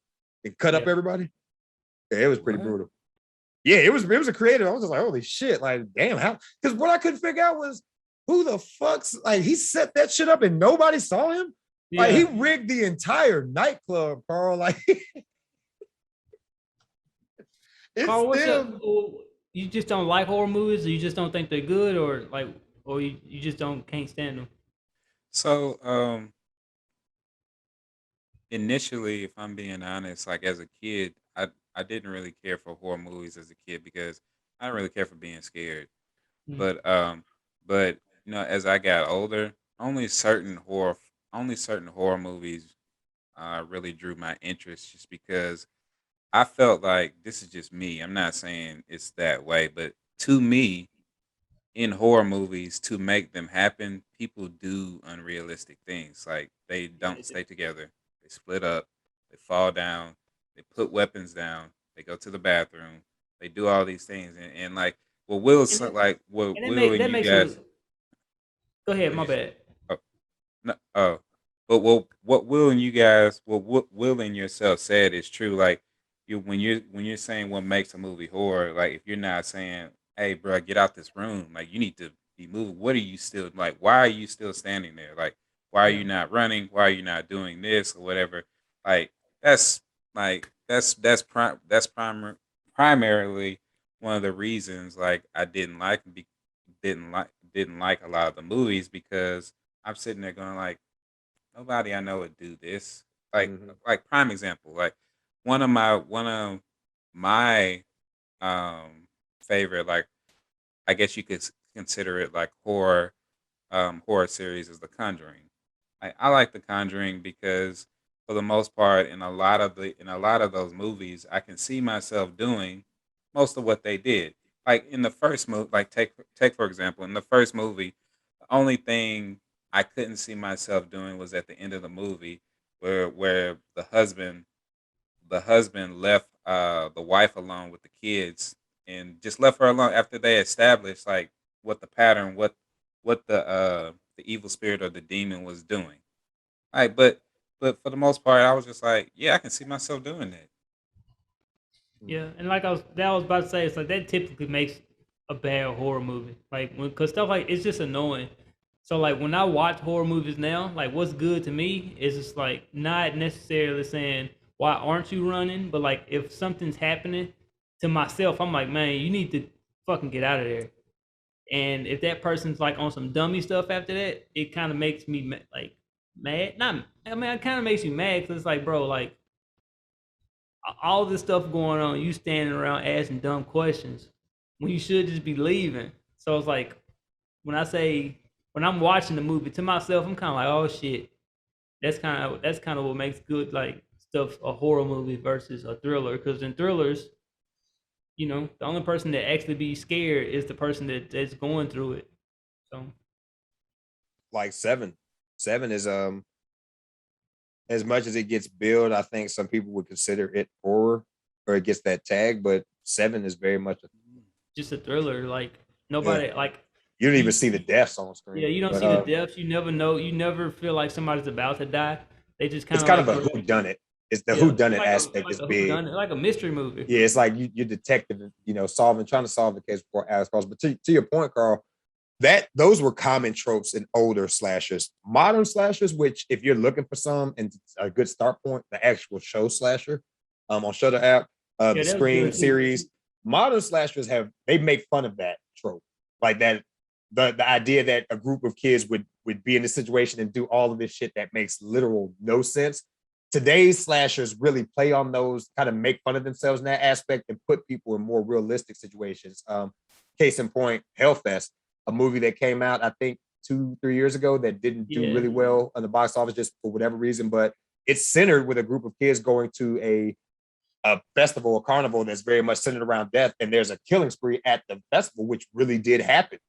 and cut up everybody. Yeah, it was pretty brutal. Yeah, it was a creative. I was just like, holy shit, like, damn, how? Because what I couldn't figure out was who the fuck's like he set that shit up and nobody saw him. Yeah. Like he rigged the entire nightclub, Carl. Like It's Carl, what's up? still You just don't like horror movies, or you just don't think they're good, or like, or you just don't can't stand them? So, initially, if I'm being honest, like as a kid, I didn't really care for horror movies as a kid because I didn't really care for being scared. Mm. But but as I got older, only certain horror movies really drew my interest, just because I felt like, this is just me. I'm not saying it's that way, but to me, in horror movies, to make them happen, people do unrealistic things. Like, they Yeah, don't stay together. They split up. They fall down. They put weapons down. They go to the bathroom. They do all these things, and like, and that, what and that Will make and that you makes you guys. go ahead. What My you say? bad. Oh, no, oh, but what Will and you guys, what Will and yourself said is true. Like, when you're saying what makes a movie horror, like, if you're not saying, "Hey, bro, get out this room," like, you need to be moving. What are you still like? Why are you still standing there? Like, why are Yeah, you not running? Why are you not doing this or whatever? Like, that's primarily one of the reasons, like, I didn't like a lot of the movies, because I'm sitting there going, like, nobody I know would do this. Like Mhm. like prime example, like, one of my favorite, like, I guess you could consider it like horror series, is The Conjuring. I like The Conjuring because, for the most part, in a lot of those movies, I can see myself doing most of what they did. Like, in the first movie, like, take for example, in the first movie, the only thing I couldn't see myself doing was at the end of the movie, where the husband left the wife alone with the kids, and just left her alone after they established, like, what the pattern, what the evil spirit or the demon was doing. Like, but for the most part, I was just like, yeah, I can see myself doing that. yeah, and like I was about to say, it's like that typically makes a bad horror movie. Like because stuff like it's just annoying. So like when I watch horror movies now, like what's good to me is just like not necessarily saying why aren't you running, but like if something's happening to myself, I'm like, man, you need to fucking get out of there. And if that person's like on some dummy stuff after that, it kind of makes me like mad. Not, I mean, it kind of makes you mad because it's like, bro, like all this stuff going on, you standing around asking dumb questions when you should just be leaving. So it's like when I say when I'm watching the movie to myself, I'm kind of like, oh shit. That's kind of what makes good like stuff a horror movie versus a thriller. Because in thrillers, the only person that actually be scared is the person that's going through it. So Like Seven. Seven is as much as it gets billed, I think some people would consider it horror or it gets that tag, but Seven is very much a just a thriller. Like yeah. nobody like You don't even you. see the deaths on Yeah, screen. you don't But see the deaths. You never know. You never feel like somebody's about to die. They just it's kind of kind of like a who done it. It's the who yeah, done it like a aspect like is a who big. done it, like a mystery movie. Yeah, it's like you're detective, trying to solve the case before Alice calls. But to your point, Carl, that those were common tropes in older slashers. Modern slashers, which if you're looking for some and a good start point, the actual show slasher, on Shutter app, Yeah, the that was Scream good too. series. Modern slashers they make fun of that trope, like that the idea that a group of kids would be in this situation and do all of this shit that makes literal no sense. Today's slashers really play on those, kind of make fun of themselves in that aspect and put people in more realistic situations. Case in point, Hellfest, a movie that came out, I think, 2-3 years ago that didn't do Yeah, really well on the box office just for whatever reason, but it's centered with a group of kids going to a festival, a carnival that's very much centered around death, and there's a killing spree at the festival, which really did happen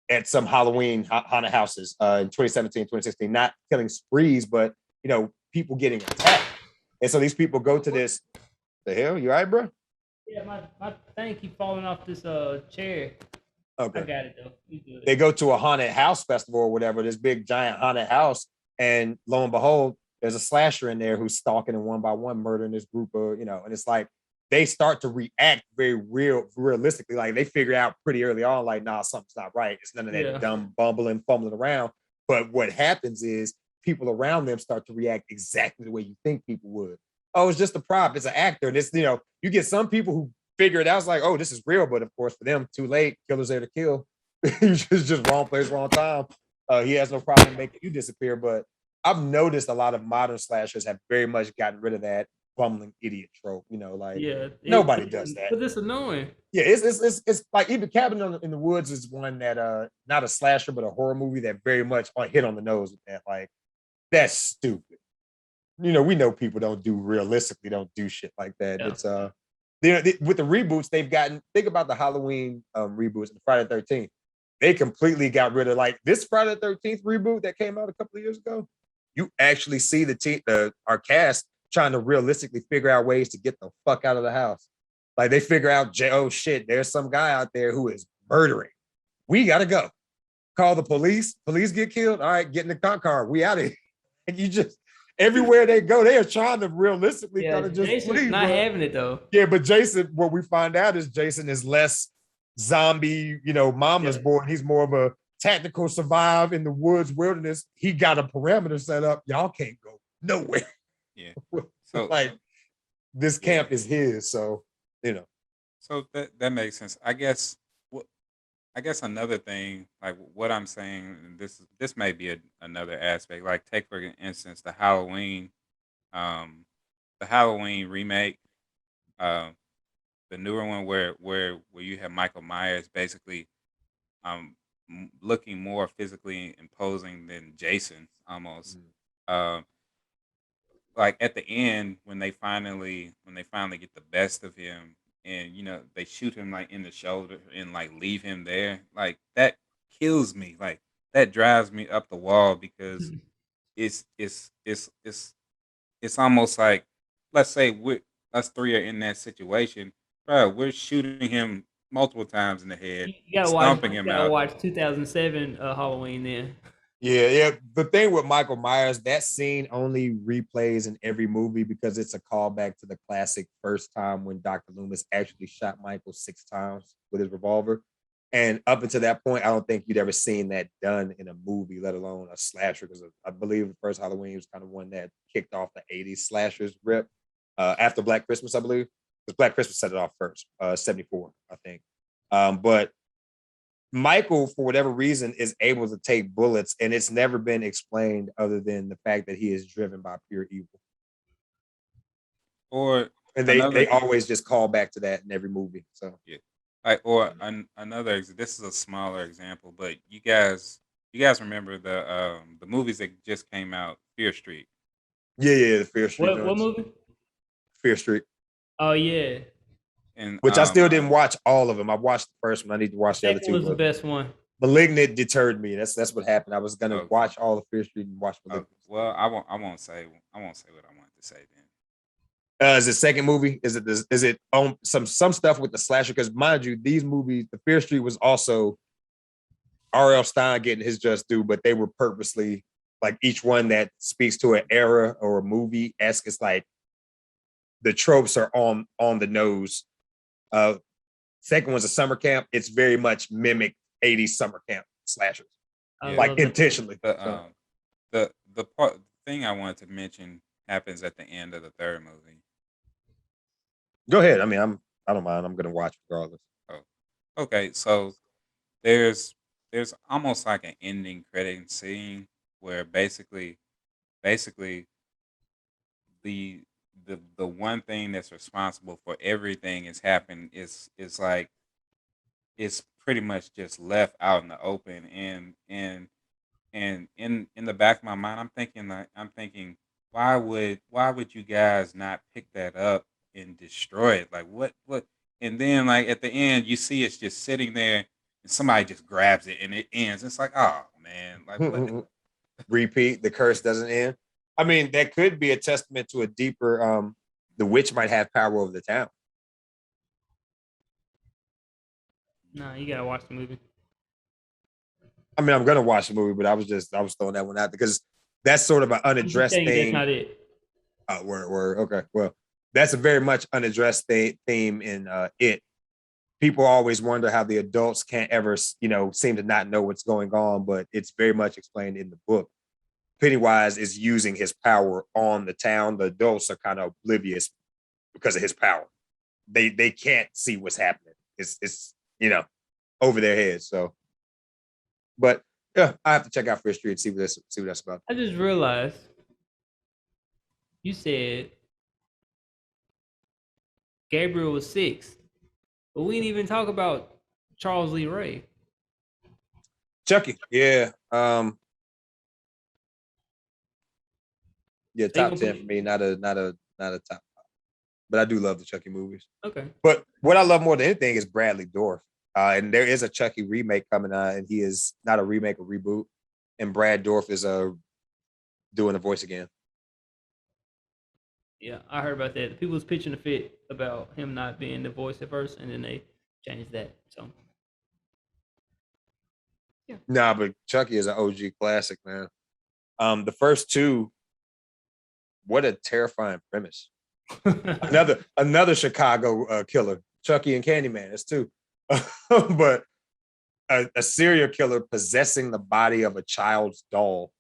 at some Halloween haunted houses in 2017, 2016. Not killing sprees, but people getting attacked. And so these people go to this. The hell, you all right, bro? yeah. My thing keep falling off this chair. I Okay. got it though. You good? They go to a haunted house festival or whatever, this big giant haunted house, and lo and behold, there's a slasher in there who's stalking and one by one murdering this group of, and it's like they start to react very realistically. Like they figure out pretty early on, like, nah, something's not right. It's none of that Yeah, dumb bumbling, fumbling around. But what happens is people around them start to react exactly the way you think people would. oh, it's just a prop, it's an actor. And it's, you get some people who figure it out, it's like, oh, this is real. But of course, for them, too late. Killer's there to kill. He's just wrong place, wrong time. He has no problem making you disappear. But I've noticed a lot of modern slashers have very much gotten rid of that bumbling idiot trope. Like Yeah, nobody does that. But it's annoying. Yeah, it's like even Cabin in the Woods is one that not a slasher but a horror movie that very much hit on the nose with that. Like that's stupid. We know people don't do shit like that. Yeah. It's with the reboots they've gotten. Think about the Halloween reboots and Friday the 13th. They completely got rid of like this Friday the 13th reboot that came out a couple of years ago. You actually see our cast trying to realistically figure out ways to get the fuck out of the house. Like they figure out, oh shit, there's some guy out there who is murdering. We gotta go. Call the police. Police get killed. All right, get in the car. We out of here. And you just everywhere they go, they are trying to realistically kind of just Jason's leave. not having it though. Yeah, but Jason, what we find out is Jason is less zombie, mama's boy. He's more of a tactical survive in the woods wilderness. He got a parameter set up. Y'all can't go nowhere. Yeah. So like this camp is his. So So that makes sense. I guess another thing, like what I'm saying, and this may be another aspect. Like take for instance the Halloween remake, the newer one where you have Michael Myers basically looking more physically imposing than Jason almost. Like at the end when they finally get the best of him and they shoot him like in the shoulder and like leave him there, like that kills me. Like that drives me up the wall because it's almost like, let's say us three are in that situation, bro. We're shooting him multiple times in the head, stomping him out. Watch 2007 Halloween then. Yeah. The thing with Michael Myers, that scene only replays in every movie because it's a callback to the classic first time when Dr. Loomis actually shot Michael 6 times with his revolver. And up until that point, I don't think you'd ever seen that done in a movie, let alone a slasher. Because I believe the first Halloween was kind of one that kicked off the 80s slashers rip after Black Christmas, I believe. Because Black Christmas set it off first, 74, I think. But Michael, for whatever reason, is able to take bullets, and it's never been explained other than the fact that he is driven by pure evil. And they always just call back to that in every movie. So yeah, another. This is a smaller example, but you guys remember the movies that just came out, Fear Street? Yeah, the Fear Street. What movie? Fear Street. Oh yeah. And which I still didn't watch all of them. I watched the first one. I need to watch the other two. Was the best one. Malignant deterred me. That's what happened. I was gonna watch all of Fear Street and watch Malignant. Well, I won't say what I wanted to say then. Is it second movie? Is it on some stuff with the slasher? Because mind you, these movies, the Fear Street was also R.L. Stine getting his just due, but they were purposely like each one that speaks to an era or a movie esque. It's like the tropes are on the nose. Second one's a summer camp. It's very much mimic 80s summer camp slashers, like intentionally. The thing I wanted to mention happens at the end of the third movie. Go ahead. I mean, I don't mind. I'm gonna watch regardless. Oh, okay. So there's almost like an ending credit scene where basically the one thing that's responsible for everything that's happened is like it's pretty much just left out in the open, and in the back of my mind I'm thinking why would you guys not pick that up and destroy it? Like what and then like at the end you see it's just sitting there and somebody just grabs it and it ends. It's like, oh man, like what? Repeat, the curse doesn't end. I mean, that could be a testament to a deeper, the witch might have power over the town. No, you gotta watch the movie. I mean, I'm gonna watch the movie, but I was throwing that one out because that's sort of an unaddressed thing. That's not it. Word. Okay. Well, that's a very much unaddressed theme in it. People always wonder how the adults can't ever, seem to not know what's going on, but it's very much explained in the book. Pennywise is using his power on the town. The adults are kind of oblivious because of his power. They can't see what's happening. It's over their heads. So, but yeah, I have to check out Fear Street and see what that's about. I just realized you said Gabriel was 6, but we didn't even talk about Charles Lee Ray. Chucky, yeah. Yeah, top 10 for me, not a top 5. But I do love the Chucky movies. Okay. But what I love more than anything is Bradley Dorff. And there is a Chucky remake coming out, and he is not a remake, a reboot. And Brad Dorff is doing the voice again. Yeah, I heard about that. People was pitching a fit about him not being the voice at first, and then they changed that. So, yeah. Nah, but Chucky is an OG classic, man. The first two, what a terrifying premise. another Chicago killer, Chucky and Candyman. That's 2. But a serial killer possessing the body of a child's doll.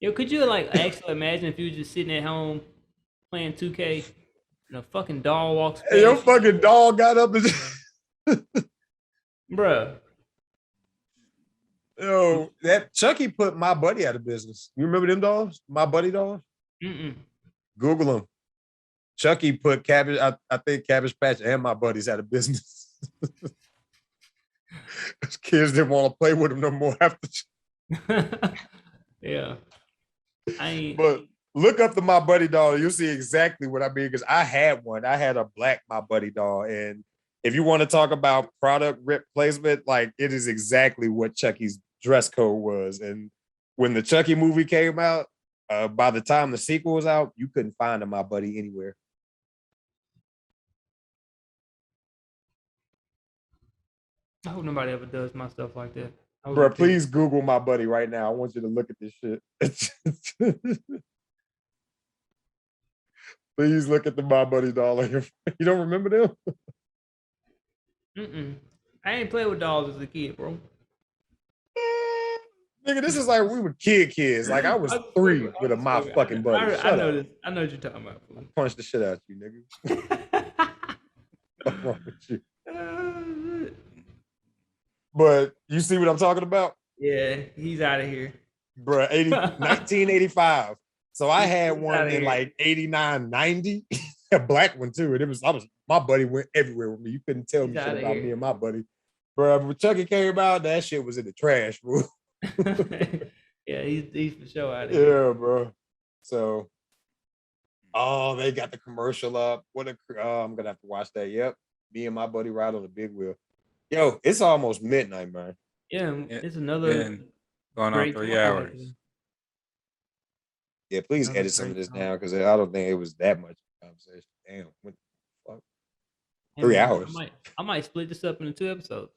Yo, could you actually imagine if you were just sitting at home playing 2K and a fucking doll walks past? Hey, your fucking doll got up and bruh. Yo, that Chucky put My Buddy out of business. You remember them dolls? My Buddy dolls? Mm-mm. Google them. Chucky put Cabbage, I think Cabbage Patch and My Buddies out of business. Kids didn't want to play with them no more after. Yeah. But look up the My Buddy doll. You'll see exactly what I mean, because I had one. I had a black My Buddy doll. And if you want to talk about product replacement, like it is exactly what Chucky's dress code was. And when the Chucky movie came out, by the time the sequel was out, you couldn't find a My Buddy anywhere. I hope nobody ever does my stuff like that. Bro, please Google My Buddy right now. I want you to look at this shit. Please look at the My Buddy doll. You don't remember them? Mm-mm. I ain't played with dolls as a kid, bro. Nigga, this is like we were kids. Like I was 3 with a My fucking Buddy. I know this. I know what you're talking about. I punched the shit out of you, nigga. What's wrong with you? But you see what I'm talking about? Yeah, he's out of here. Bro, 1985. So I had one in like 89, 90. A black one too. And my buddy went everywhere with me. You couldn't tell me shit about me and my buddy. Bro, when Chucky came out, that shit was in the trash, bro. Yeah, he's for sure out of here. Yeah, bro. So, they got the commercial up. I'm gonna have to watch that. Yep. Me and my buddy ride on the big wheel. Yo, it's almost midnight, man. Yeah, it's another going on 3 hours. Yeah, please edit some of this down because I don't think it was that much conversation. Damn, what the fuck? 3 hours. I might split this up into 2 episodes.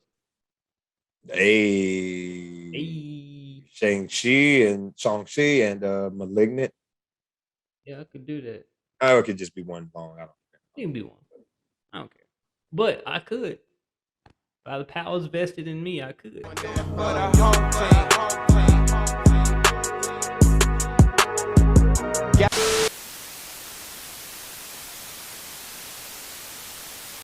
Hey. Shang-Chi and Malignant. Yeah, I could do that. Oh, it could just be one long. I don't care. It can be one. I don't care. But I could. By the powers vested in me, I could.